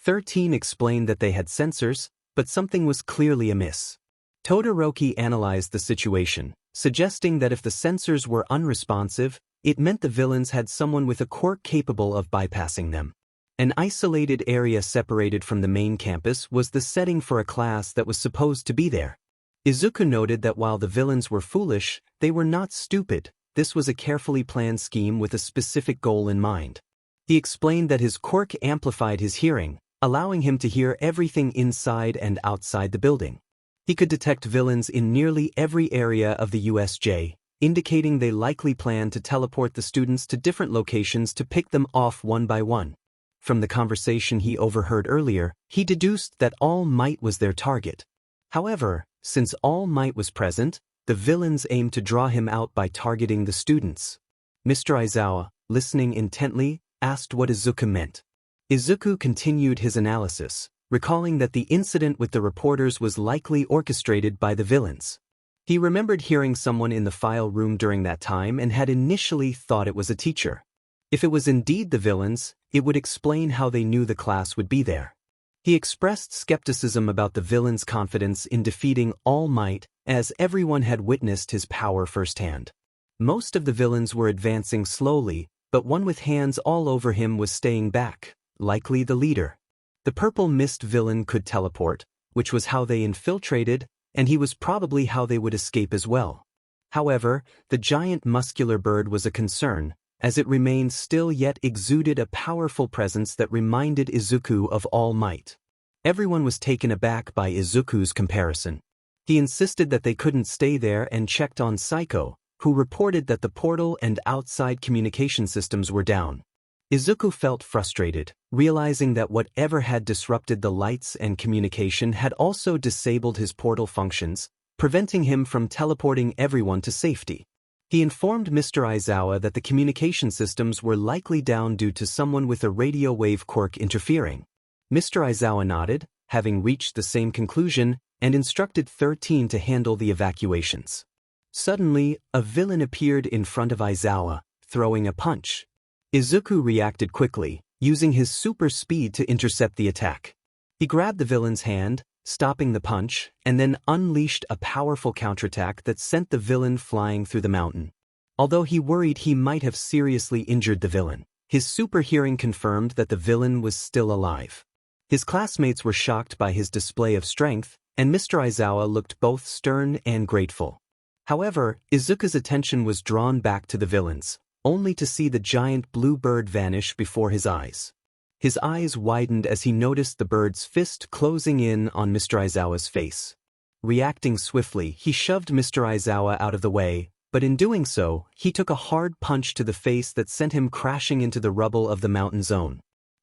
𝗬𝗏 explained that they had sensors, but something was clearly amiss. Todoroki analyzed the situation, suggesting that if the sensors were unresponsive, it meant the villains had someone with a quirk capable of bypassing them. An isolated area separated from the main campus was the setting for a class that was supposed to be there. Izuku noted that while the villains were foolish, they were not stupid. This was a carefully planned scheme with a specific goal in mind. He explained that his quirk amplified his hearing, allowing him to hear everything inside and outside the building. He could detect villains in nearly every area of the USJ, indicating they likely planned to teleport the students to different locations to pick them off one by one. From the conversation he overheard earlier, he deduced that All Might was their target. However, since All Might was present, the villains aimed to draw him out by targeting the students. Mr. Izuku, listening intently, asked what Izuku meant. Izuku continued his analysis, recalling that the incident with the reporters was likely orchestrated by the villains. He remembered hearing someone in the file room during that time and had initially thought it was a teacher. If it was indeed the villains, it would explain how they knew the class would be there. He expressed skepticism about the villains' confidence in defeating All Might, as everyone had witnessed his power firsthand. Most of the villains were advancing slowly, but one with hands all over him was staying back, likely the leader. The purple mist villain could teleport, which was how they infiltrated, and he was probably how they would escape as well. However, the giant muscular bird was a concern, as it remained still yet exuded a powerful presence that reminded Izuku of All Might. Everyone was taken aback by Izuku's comparison. He insisted that they couldn't stay there and checked on Psycho, who reported that the portal and outside communication systems were down. Izuku felt frustrated, realizing that whatever had disrupted the lights and communication had also disabled his portal functions, preventing him from teleporting everyone to safety. He informed Mr. Aizawa that the communication systems were likely down due to someone with a radio wave quirk interfering. Mr. Aizawa nodded, having reached the same conclusion, and instructed 13 to handle the evacuations. Suddenly, a villain appeared in front of Aizawa, throwing a punch. Izuku reacted quickly, using his super speed to intercept the attack. He grabbed the villain's hand, stopping the punch, and then unleashed a powerful counterattack that sent the villain flying through the mountain. Although he worried he might have seriously injured the villain, his super hearing confirmed that the villain was still alive. His classmates were shocked by his display of strength, and Mr. Aizawa looked both stern and grateful. However, Izuku's attention was drawn back to the villains, only to see the giant blue bird vanish before his eyes. His eyes widened as he noticed the bird's fist closing in on Mr. Aizawa's face. Reacting swiftly, he shoved Mr. Aizawa out of the way, but in doing so, he took a hard punch to the face that sent him crashing into the rubble of the mountain zone.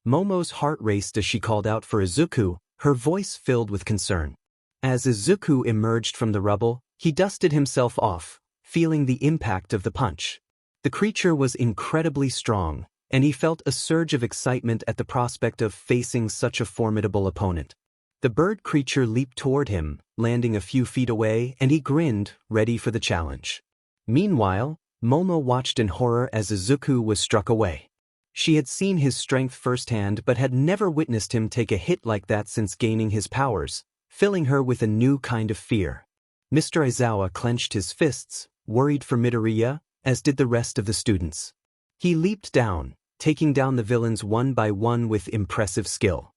Momo's heart raced as she called out for Izuku, her voice filled with concern. As Izuku emerged from the rubble, he dusted himself off, feeling the impact of the punch. The creature was incredibly strong, and he felt a surge of excitement at the prospect of facing such a formidable opponent. The bird creature leaped toward him, landing a few feet away, and he grinned, ready for the challenge. Meanwhile, Momo watched in horror as Izuku was struck away. She had seen his strength firsthand but had never witnessed him take a hit like that since gaining his powers, filling her with a new kind of fear. Mr. Aizawa clenched his fists, worried for Midoriya, as did the rest of the students. He leaped down, taking down the villains one by one with impressive skill.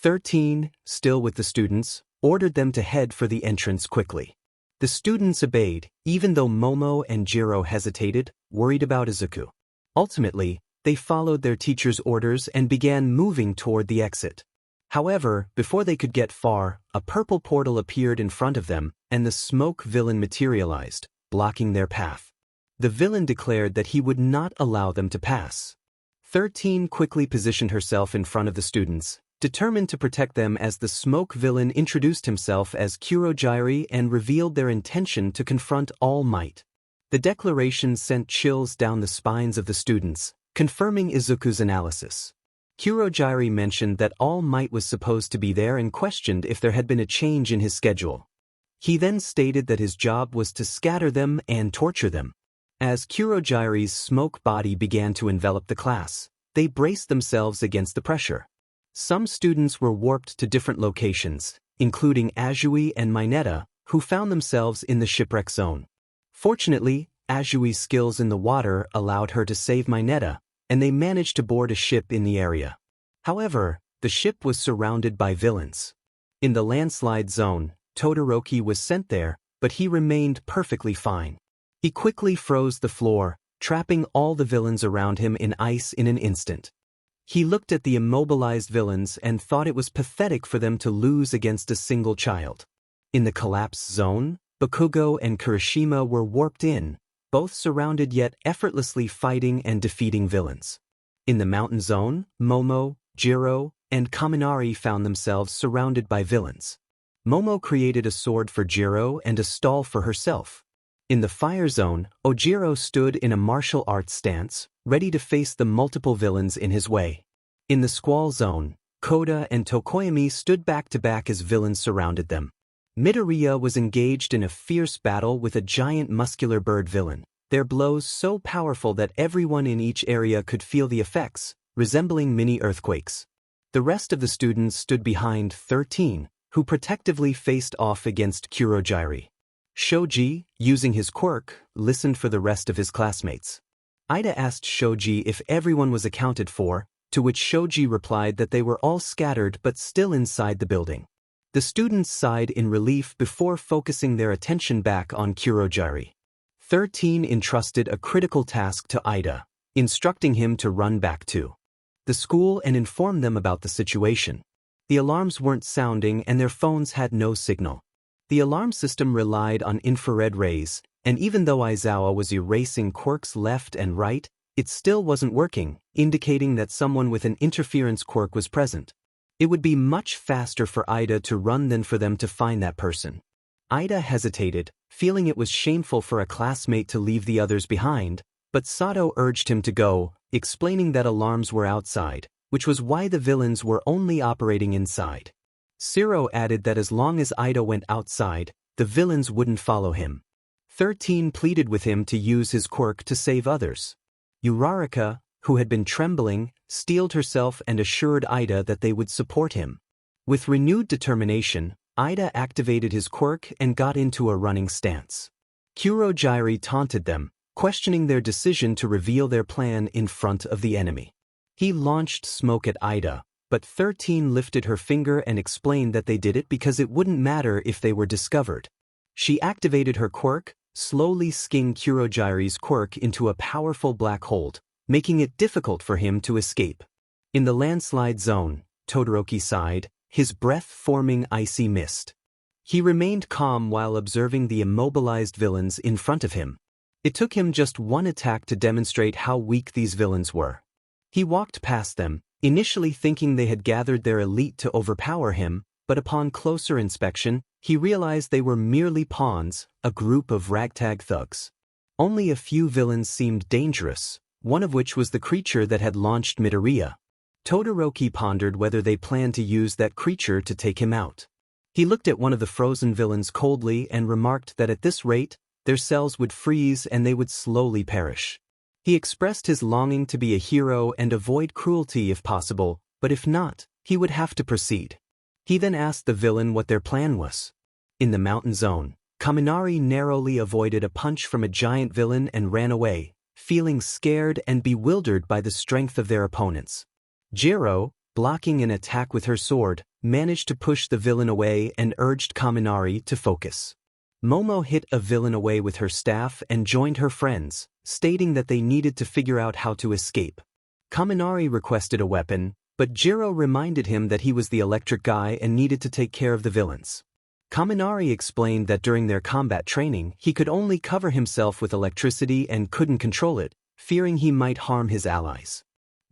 13, still with the students, ordered them to head for the entrance quickly. The students obeyed, even though Momo and Jiro hesitated, worried about Izuku. Ultimately, they followed their teacher's orders and began moving toward the exit. However, before they could get far, a purple portal appeared in front of them, and the smoke villain materialized, blocking their path. The villain declared that he would not allow them to pass. 13 quickly positioned herself in front of the students, determined to protect them as the smoke villain introduced himself as Kurogyri and revealed their intention to confront All Might. The declaration sent chills down the spines of the students, confirming Izuku's analysis. Kurogyri mentioned that All Might was supposed to be there and questioned if there had been a change in his schedule. He then stated that his job was to scatter them and torture them. As Kurogyri's smoke body began to envelop the class, they braced themselves against the pressure. Some students were warped to different locations, including Azui and Mineta, who found themselves in the shipwreck zone. Fortunately, Azui's skills in the water allowed her to save Mineta, and they managed to board a ship in the area. However, the ship was surrounded by villains. In the landslide zone, Todoroki was sent there, but he remained perfectly fine. He quickly froze the floor, trapping all the villains around him in ice in an instant. He looked at the immobilized villains and thought it was pathetic for them to lose against a single child. In the collapse zone, Bakugo and Kirishima were warped in, both surrounded yet effortlessly fighting and defeating villains. In the mountain zone, Momo, Jiro, and Kaminari found themselves surrounded by villains. Momo created a sword for Jiro and a stall for herself. In the fire zone, Ojiro stood in a martial arts stance, ready to face the multiple villains in his way. In the squall zone, Koda and Tokoyami stood back to back as villains surrounded them. Midoriya was engaged in a fierce battle with a giant muscular bird villain, their blows so powerful that everyone in each area could feel the effects, resembling mini earthquakes. The rest of the students stood behind 𝗬𝗏, who protectively faced off against 𝗬𝗁𝗫. Shoji, using his quirk, listened for the rest of his classmates. Ida asked Shoji if everyone was accounted for, to which Shoji replied that they were all scattered but still inside the building. The students sighed in relief before focusing their attention back on 𝗬𝗁𝗫. 𝗬𝗏 entrusted a critical task to Ida, instructing him to run back to the school and inform them about the situation. The alarms weren't sounding and their phones had no signal. The alarm system relied on infrared rays, and even though Aizawa was erasing quirks left and right, it still wasn't working, indicating that someone with an interference quirk was present. It would be much faster for Ida to run than for them to find that person. Ida hesitated, feeling it was shameful for a classmate to leave the others behind, but Sato urged him to go, explaining that alarms were outside, which was why the villains were only operating inside. Zero added that as long as Ida went outside, the villains wouldn't follow him. 𝗬𝗏 pleaded with him to use his quirk to save others. Uraraka, who had been trembling, steeled herself and assured Ida that they would support him. With renewed determination, Ida activated his quirk and got into a running stance. 𝗬𝗁𝗫 taunted them, questioning their decision to reveal their plan in front of the enemy. He launched smoke at Ida, but 𝗬𝗏 lifted her finger and explained that they did it because it wouldn't matter if they were discovered. She activated her quirk, slowly skinning 𝗬𝗁𝗫's quirk into a powerful black hole, making it difficult for him to escape. In the landslide zone, Todoroki sighed, his breath forming icy mist. He remained calm while observing the immobilized villains in front of him. It took him just one attack to demonstrate how weak these villains were. He walked past them, initially thinking they had gathered their elite to overpower him, but upon closer inspection, he realized they were merely pawns, a group of ragtag thugs. Only a few villains seemed dangerous, one of which was the creature that had launched Midoriya. Todoroki pondered whether they planned to use that creature to take him out. He looked at one of the frozen villains coldly and remarked that at this rate, their cells would freeze and they would slowly perish. He expressed his longing to be a hero and avoid cruelty if possible, but if not, he would have to proceed. He then asked the villain what their plan was. In the mountain zone, Kaminari narrowly avoided a punch from a giant villain and ran away, feeling scared and bewildered by the strength of their opponents. Jiro, blocking an attack with her sword, managed to push the villain away and urged Kaminari to focus. Momo hit a villain away with her staff and joined her friends, stating that they needed to figure out how to escape. Kaminari requested a weapon, but Jiro reminded him that he was the electric guy and needed to take care of the villains. Kaminari explained that during their combat training he could only cover himself with electricity and couldn't control it, fearing he might harm his allies.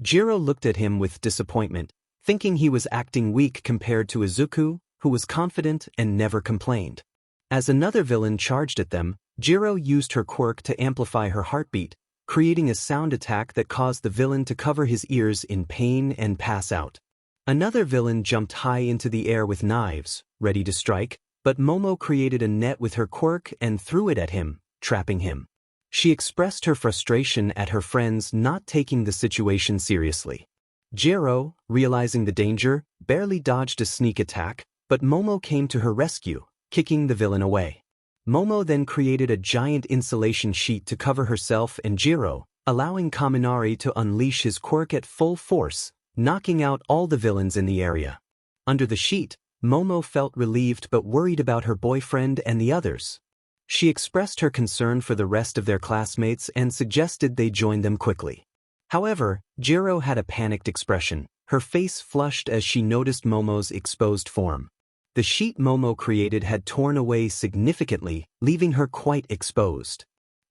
Jiro looked at him with disappointment, thinking he was acting weak compared to Izuku, who was confident and never complained. As another villain charged at them, Jiro used her quirk to amplify her heartbeat, creating a sound attack that caused the villain to cover his ears in pain and pass out. Another villain jumped high into the air with knives, ready to strike, but Momo created a net with her quirk and threw it at him, trapping him. She expressed her frustration at her friends not taking the situation seriously. Jiro, realizing the danger, barely dodged a sneak attack, but Momo came to her rescue, kicking the villain away. Momo then created a giant insulation sheet to cover herself and Jiro, allowing Kaminari to unleash his quirk at full force, knocking out all the villains in the area. Under the sheet, Momo felt relieved but worried about her boyfriend and the others. She expressed her concern for the rest of their classmates and suggested they join them quickly. However, Jiro had a panicked expression, her face flushed as she noticed Momo's exposed form. The sheet Momo created had torn away significantly, leaving her quite exposed.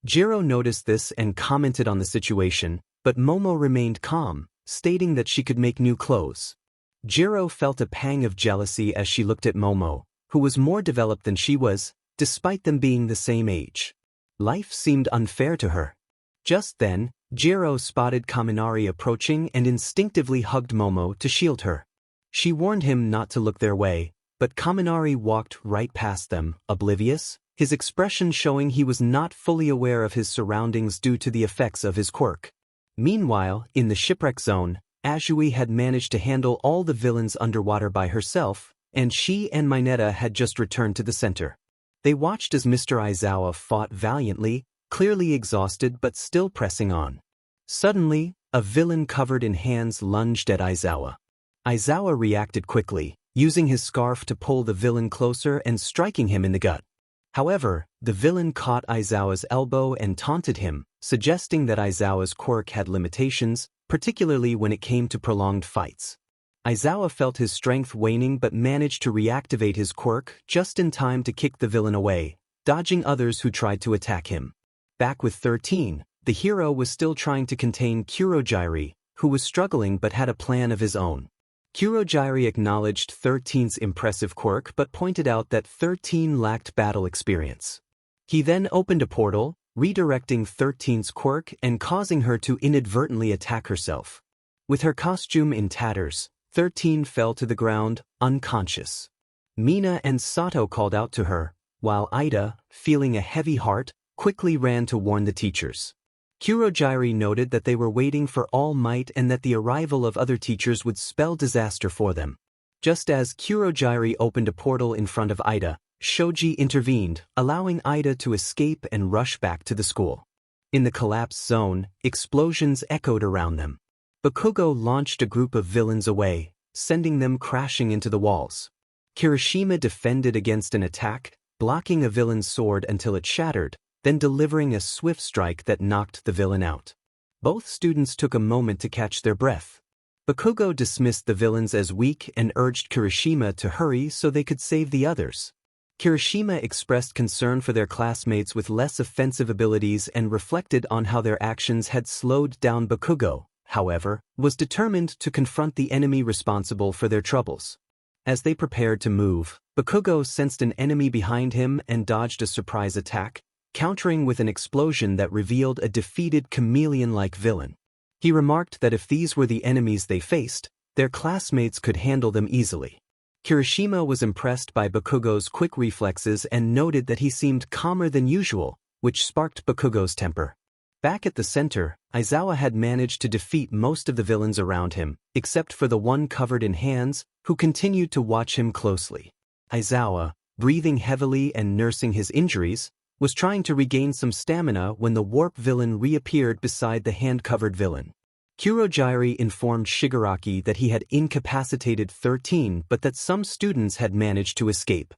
Jiro noticed this and commented on the situation, but Momo remained calm, stating that she could make new clothes. Jiro felt a pang of jealousy as she looked at Momo, who was more developed than she was, despite them being the same age. Life seemed unfair to her. Just then, Jiro spotted Kaminari approaching and instinctively hugged Momo to shield her. She warned him not to look their way, but Kaminari walked right past them, oblivious, his expression showing he was not fully aware of his surroundings due to the effects of his quirk. Meanwhile, in the shipwreck zone, Azui had managed to handle all the villains underwater by herself, and she and Mineta had just returned to the center. They watched as Mr. Aizawa fought valiantly, clearly exhausted but still pressing on. Suddenly, a villain covered in hands lunged at Aizawa. Aizawa reacted quickly, using his scarf to pull the villain closer and striking him in the gut. However, the villain caught Aizawa's elbow and taunted him, suggesting that Aizawa's quirk had limitations, particularly when it came to prolonged fights. Aizawa felt his strength waning but managed to reactivate his quirk just in time to kick the villain away, dodging others who tried to attack him. Back with 13, the hero was still trying to contain 𝗬𝗁𝗖𝗎, who was struggling but had a plan of his own. 𝗬𝗁𝗖𝗎 acknowledged 13's impressive quirk but pointed out that 13 lacked battle experience. He then opened a portal, redirecting 13's quirk and causing her to inadvertently attack herself. With her costume in tatters, 13 fell to the ground, unconscious. Mina and Sato called out to her, while Ida, feeling a heavy heart, quickly ran to warn the teachers. 𝗬𝗁𝗖𝗎 noted that they were waiting for All Might and that the arrival of other teachers would spell disaster for them. Just as 𝗬𝗁𝗖𝗎 opened a portal in front of Ida, Shoji intervened, allowing Ida to escape and rush back to the school. In the collapse zone, explosions echoed around them. Bakugo launched a group of villains away, sending them crashing into the walls. Kirishima defended against an attack, blocking a villain's sword until it shattered, then delivering a swift strike that knocked the villain out. Both students took a moment to catch their breath. Bakugo dismissed the villains as weak and urged Kirishima to hurry so they could save the others. Kirishima expressed concern for their classmates with less offensive abilities and reflected on how their actions had slowed down Bakugo, however, was determined to confront the enemy responsible for their troubles. As they prepared to move, Bakugo sensed an enemy behind him and dodged a surprise attack, countering with an explosion that revealed a defeated chameleon-like villain. He remarked that if these were the enemies they faced, their classmates could handle them easily. Kirishima was impressed by Bakugo's quick reflexes and noted that he seemed calmer than usual, which sparked Bakugo's temper. Back at the center, Aizawa had managed to defeat most of the villains around him, except for the one covered in hands, who continued to watch him closely. Aizawa, breathing heavily and nursing his injuries, was trying to regain some stamina when the warp villain reappeared beside the hand-covered villain. 𝗬𝗁𝗖𝗎 informed Shigaraki that he had incapacitated 13 but that some students had managed to escape.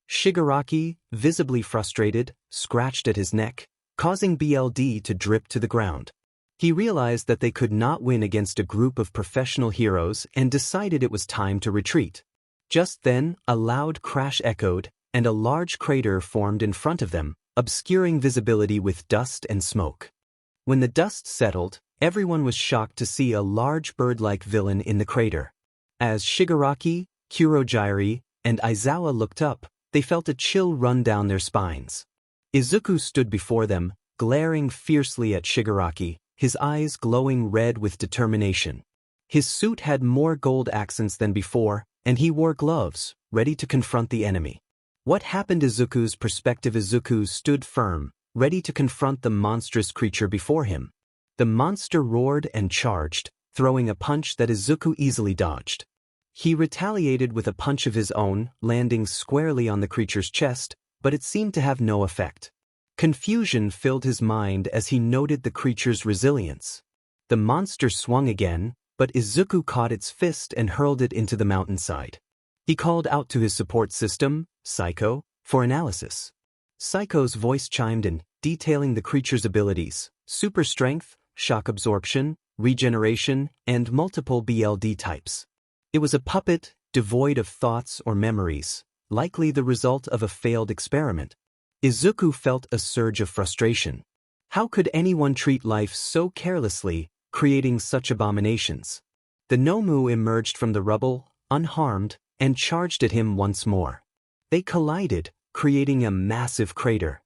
Shigaraki, visibly frustrated, scratched at his neck, causing BLD to drip to the ground. He realized that they could not win against a group of professional heroes and decided it was time to retreat. Just then, a loud crash echoed, and a large crater formed in front of them, obscuring visibility with dust and smoke. When the dust settled, everyone was shocked to see a large bird-like villain in the crater. As Shigaraki, 𝗬𝗁𝗖𝗎, and Aizawa looked up, they felt a chill run down their spines. Izuku stood before them, glaring fiercely at Shigaraki, his eyes glowing red with determination. His suit had more gold accents than before, and he wore gloves, ready to confront the enemy. What happened? Izuku's perspective. Izuku stood firm, ready to confront the monstrous creature before him. The monster roared and charged, throwing a punch that Izuku easily dodged. He retaliated with a punch of his own, landing squarely on the creature's chest, but it seemed to have no effect. Confusion filled his mind as he noted the creature's resilience. The monster swung again, but Izuku caught its fist and hurled it into the mountainside. He called out to his support system, Psycho, for analysis. Psycho's voice chimed in, detailing the creature's abilities: super strength, shock absorption, regeneration, and multiple BLD types. It was a puppet, devoid of thoughts or memories, likely the result of a failed experiment. Izuku felt a surge of frustration. How could anyone treat life so carelessly, creating such abominations? The Nomu emerged from the rubble, unharmed, and charged at him once more. They collided, creating a massive crater.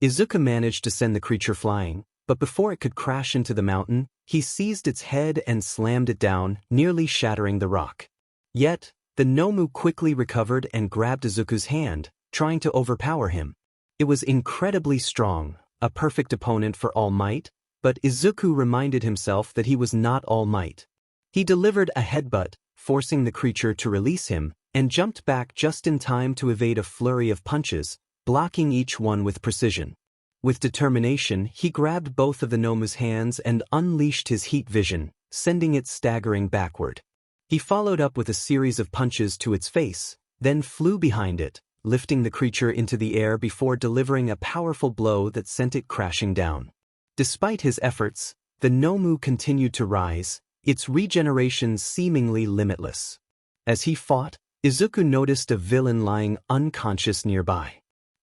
Izuku managed to send the creature flying, but before it could crash into the mountain, he seized its head and slammed it down, nearly shattering the rock. Yet, The 𝗵𝗍 quickly recovered and grabbed Izuku's hand, trying to overpower him. It was incredibly strong, a perfect opponent for All Might, but Izuku reminded himself that he was not All Might. He delivered a headbutt, forcing the creature to release him, and jumped back just in time to evade a flurry of punches, blocking each one with precision. With determination, he grabbed both of the 𝗵𝗍's hands and unleashed his heat vision, sending it staggering backward. He followed up with a series of punches to its face, then flew behind it, lifting the creature into the air before delivering a powerful blow that sent it crashing down. Despite his efforts, the 𝗵𝗍 continued to rise, its regeneration seemingly limitless. As he fought, Izuku noticed a villain lying unconscious nearby.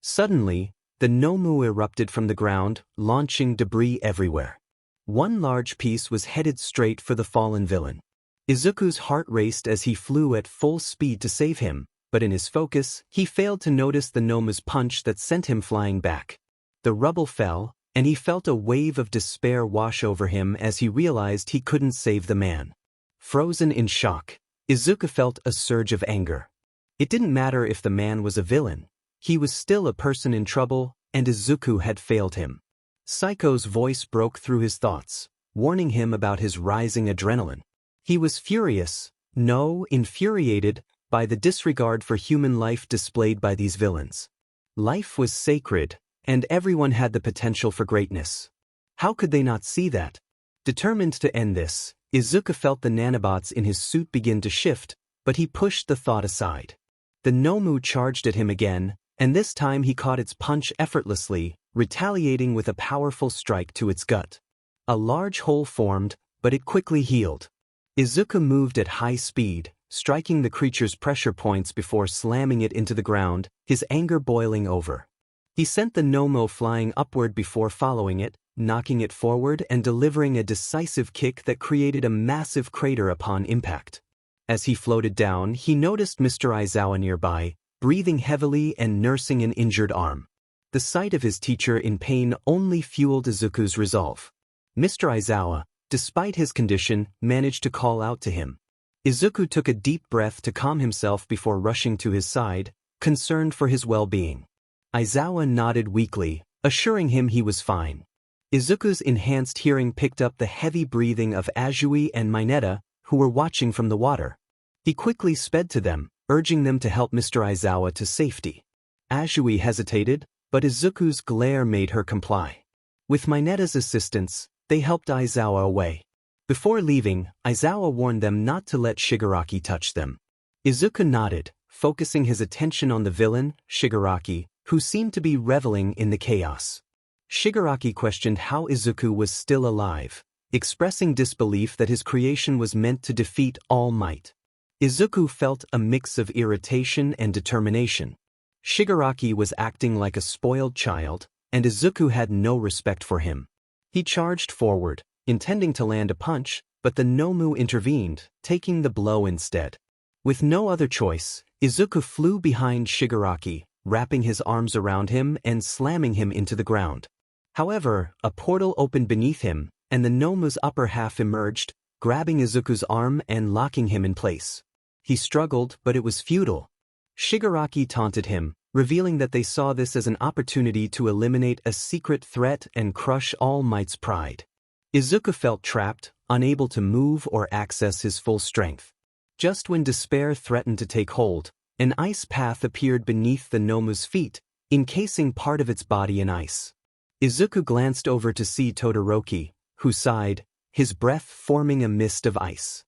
Suddenly, the 𝗵𝗍 erupted from the ground, launching debris everywhere. One large piece was headed straight for the fallen villain. Izuku's heart raced as he flew at full speed to save him, but in his focus, he failed to notice the 𝗵𝗍's punch that sent him flying back. The rubble fell, and he felt a wave of despair wash over him as he realized he couldn't save the man. Frozen in shock, Izuku felt a surge of anger. It didn't matter if the man was a villain. He was still a person in trouble, and Izuku had failed him. Psycho's voice broke through his thoughts, warning him about his rising adrenaline. He was furious, no, infuriated, by the disregard for human life displayed by these villains. Life was sacred, and everyone had the potential for greatness. How could they not see that? Determined to end this, Izuku felt the nanobots in his suit begin to shift, but he pushed the thought aside. The 𝗵𝗍 charged at him again, and this time he caught its punch effortlessly, retaliating with a powerful strike to its gut. A large hole formed, but it quickly healed. Izuku moved at high speed, striking the creature's pressure points before slamming it into the ground, his anger boiling over. He sent the 𝗵𝗍 flying upward before following it, knocking it forward and delivering a decisive kick that created a massive crater upon impact. As he floated down, he noticed Mr. Aizawa nearby, breathing heavily and nursing an injured arm. The sight of his teacher in pain only fueled Izuku's resolve. Mr. Aizawa, despite his condition, managed to call out to him. Izuku took a deep breath to calm himself before rushing to his side, concerned for his well-being. Aizawa nodded weakly, assuring him he was fine. Izuku's enhanced hearing picked up the heavy breathing of Azui and Mineta, who were watching from the water. He quickly sped to them, urging them to help Mr. Aizawa to safety. Azui hesitated, but Izuku's glare made her comply. With Mineta's assistance, they helped Aizawa away. Before leaving, Aizawa warned them not to let Shigaraki touch them. Izuku nodded, focusing his attention on the villain, Shigaraki, who seemed to be reveling in the chaos. Shigaraki questioned how Izuku was still alive, expressing disbelief that his creation was meant to defeat All Might. Izuku felt a mix of irritation and determination. Shigaraki was acting like a spoiled child, and Izuku had no respect for him. He charged forward, intending to land a punch, but the 𝗵𝗍 intervened, taking the blow instead. With no other choice, Izuku flew behind Shigaraki, wrapping his arms around him and slamming him into the ground. However, a portal opened beneath him, and the 𝗵𝗍's upper half emerged, grabbing Izuku's arm and locking him in place. He struggled, but it was futile. Shigaraki taunted him, revealing that they saw this as an opportunity to eliminate a secret threat and crush All Might's pride. Izuku felt trapped, unable to move or access his full strength. Just when despair threatened to take hold, an ice path appeared beneath the 𝗵𝗍's feet, encasing part of its body in ice. Izuku glanced over to see Todoroki, who sighed, his breath forming a mist of ice.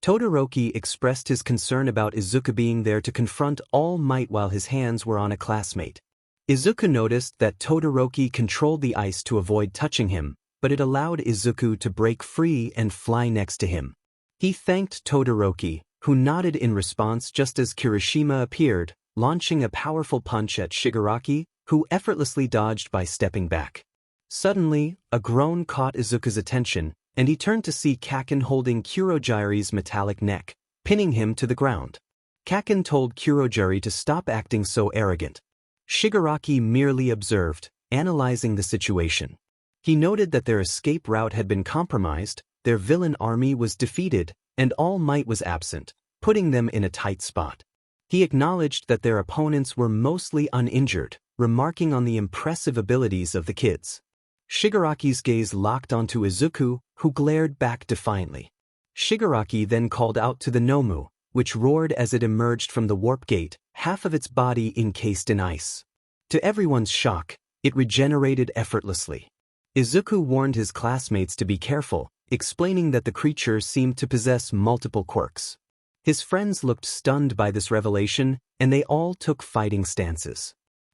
Todoroki expressed his concern about Izuku being there to confront All Might while his hands were on a classmate. Izuku noticed that Todoroki controlled the ice to avoid touching him, but it allowed Izuku to break free and fly next to him. He thanked Todoroki, who nodded in response just as Kirishima appeared, launching a powerful punch at Shigaraki, who effortlessly dodged by stepping back. Suddenly, a groan caught Izuku's attention, and he turned to see Kaken holding Kurogiri's metallic neck, pinning him to the ground. Kaken told Kurogiri to stop acting so arrogant. Shigaraki merely observed, analyzing the situation. He noted that their escape route had been compromised, their villain army was defeated, and All Might was absent, putting them in a tight spot. He acknowledged that their opponents were mostly uninjured, remarking on the impressive abilities of the kids. Shigaraki's gaze locked onto Izuku, who glared back defiantly. Shigaraki then called out to the 𝗏𝗵𝗄, which roared as it emerged from the warp gate, half of its body encased in ice. To everyone's shock, it regenerated effortlessly. Izuku warned his classmates to be careful, explaining that the creature seemed to possess multiple quirks. His friends looked stunned by this revelation, and they all took fighting stances.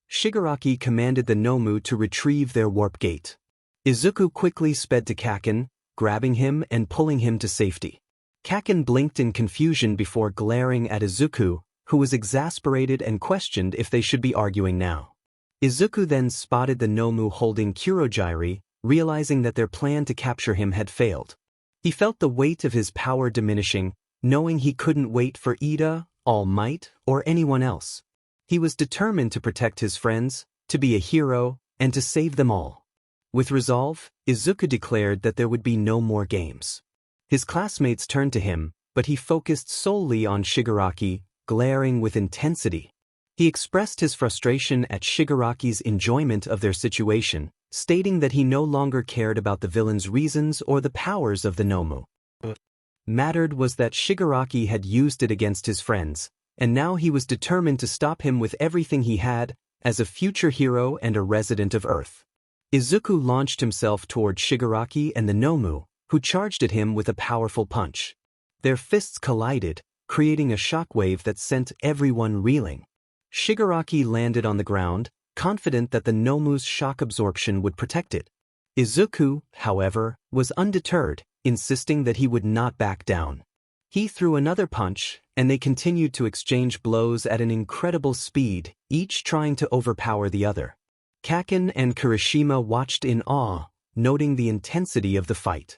Shigaraki commanded the 𝗏𝗏𝗄 to retrieve their warp gate. Izuku quickly sped to Kaken, grabbing him and pulling him to safety. Kaken blinked in confusion before glaring at Izuku, who was exasperated and questioned if they should be arguing now. Izuku then spotted the 𝗏𝗏𝗄 holding Kurogyri, realizing that their plan to capture him had failed. He felt the weight of his power diminishing, knowing he couldn't wait for Iida, All Might, or anyone else. He was determined to protect his friends, to be a hero, and to save them all. With resolve, Izuku declared that there would be no more games. His classmates turned to him, but he focused solely on Shigaraki, glaring with intensity. He expressed his frustration at Shigaraki's enjoyment of their situation, stating that he no longer cared about the villain's reasons or the powers of the 𝗏𝗏𝗄. What mattered was that Shigaraki had used it against his friends, and now he was determined to stop him with everything he had, as a future hero and a resident of Earth. Izuku launched himself toward Shigaraki and the 𝗏𝗏𝗄, who charged at him with a powerful punch. Their fists collided, creating a shockwave that sent everyone reeling. Shigaraki landed on the ground, confident that the 𝗏𝗏𝗄's shock absorption would protect it. Izuku, however, was undeterred, insisting that he would not back down. He threw another punch, and they continued to exchange blows at an incredible speed, each trying to overpower the other. Kaken and Kirishima watched in awe, noting the intensity of the fight.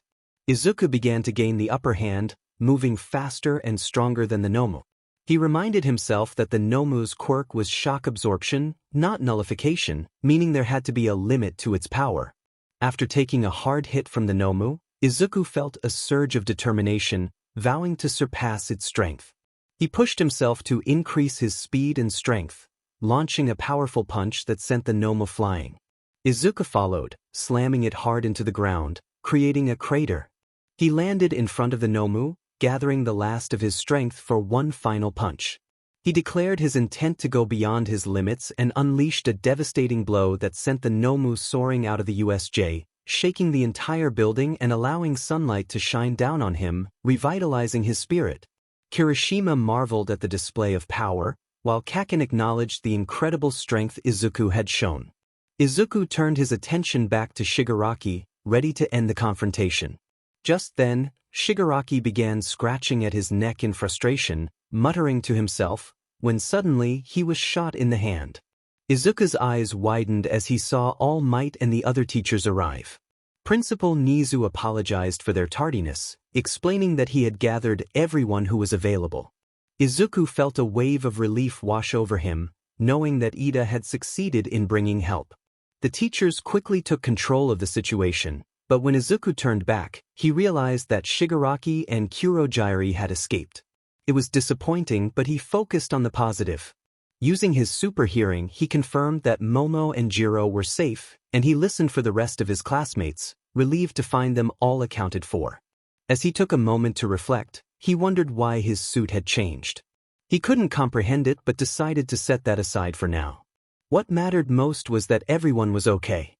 Izuku began to gain the upper hand, moving faster and stronger than the 𝗏𝗏𝗄. He reminded himself that the 𝗏𝗏𝗄's quirk was shock absorption, not nullification, meaning there had to be a limit to its power. After taking a hard hit from the 𝗏𝗏𝗄, Izuku felt a surge of determination, vowing to surpass its strength. He pushed himself to increase his speed and strength, launching a powerful punch that sent the 𝗏𝗏𝗄 flying. Izuku followed, slamming it hard into the ground, creating a crater. He landed in front of the 𝗏𝗏𝗄, gathering the last of his strength for one final punch. He declared his intent to go beyond his limits and unleashed a devastating blow that sent the 𝗏𝗏𝗄 soaring out of the USJ, shaking the entire building and allowing sunlight to shine down on him, revitalizing his spirit. Kirishima marveled at the display of power, while Kaken acknowledged the incredible strength Izuku had shown. Izuku turned his attention back to Shigaraki, ready to end the confrontation. Just then, Shigaraki began scratching at his neck in frustration, muttering to himself, when suddenly he was shot in the hand. Izuku's eyes widened as he saw All Might and the other teachers arrive. Principal Nizu apologized for their tardiness, explaining that he had gathered everyone who was available. Izuku felt a wave of relief wash over him, knowing that Iida had succeeded in bringing help. The teachers quickly took control of the situation, but when Izuku turned back, he realized that Shigaraki and Kurogyri had escaped. It was disappointing, but he focused on the positive. Using his super hearing, he confirmed that Momo and Jiro were safe, and he listened for the rest of his classmates, relieved to find them all accounted for. As he took a moment to reflect, he wondered why his suit had changed. He couldn't comprehend it but decided to set that aside for now. What mattered most was that everyone was okay.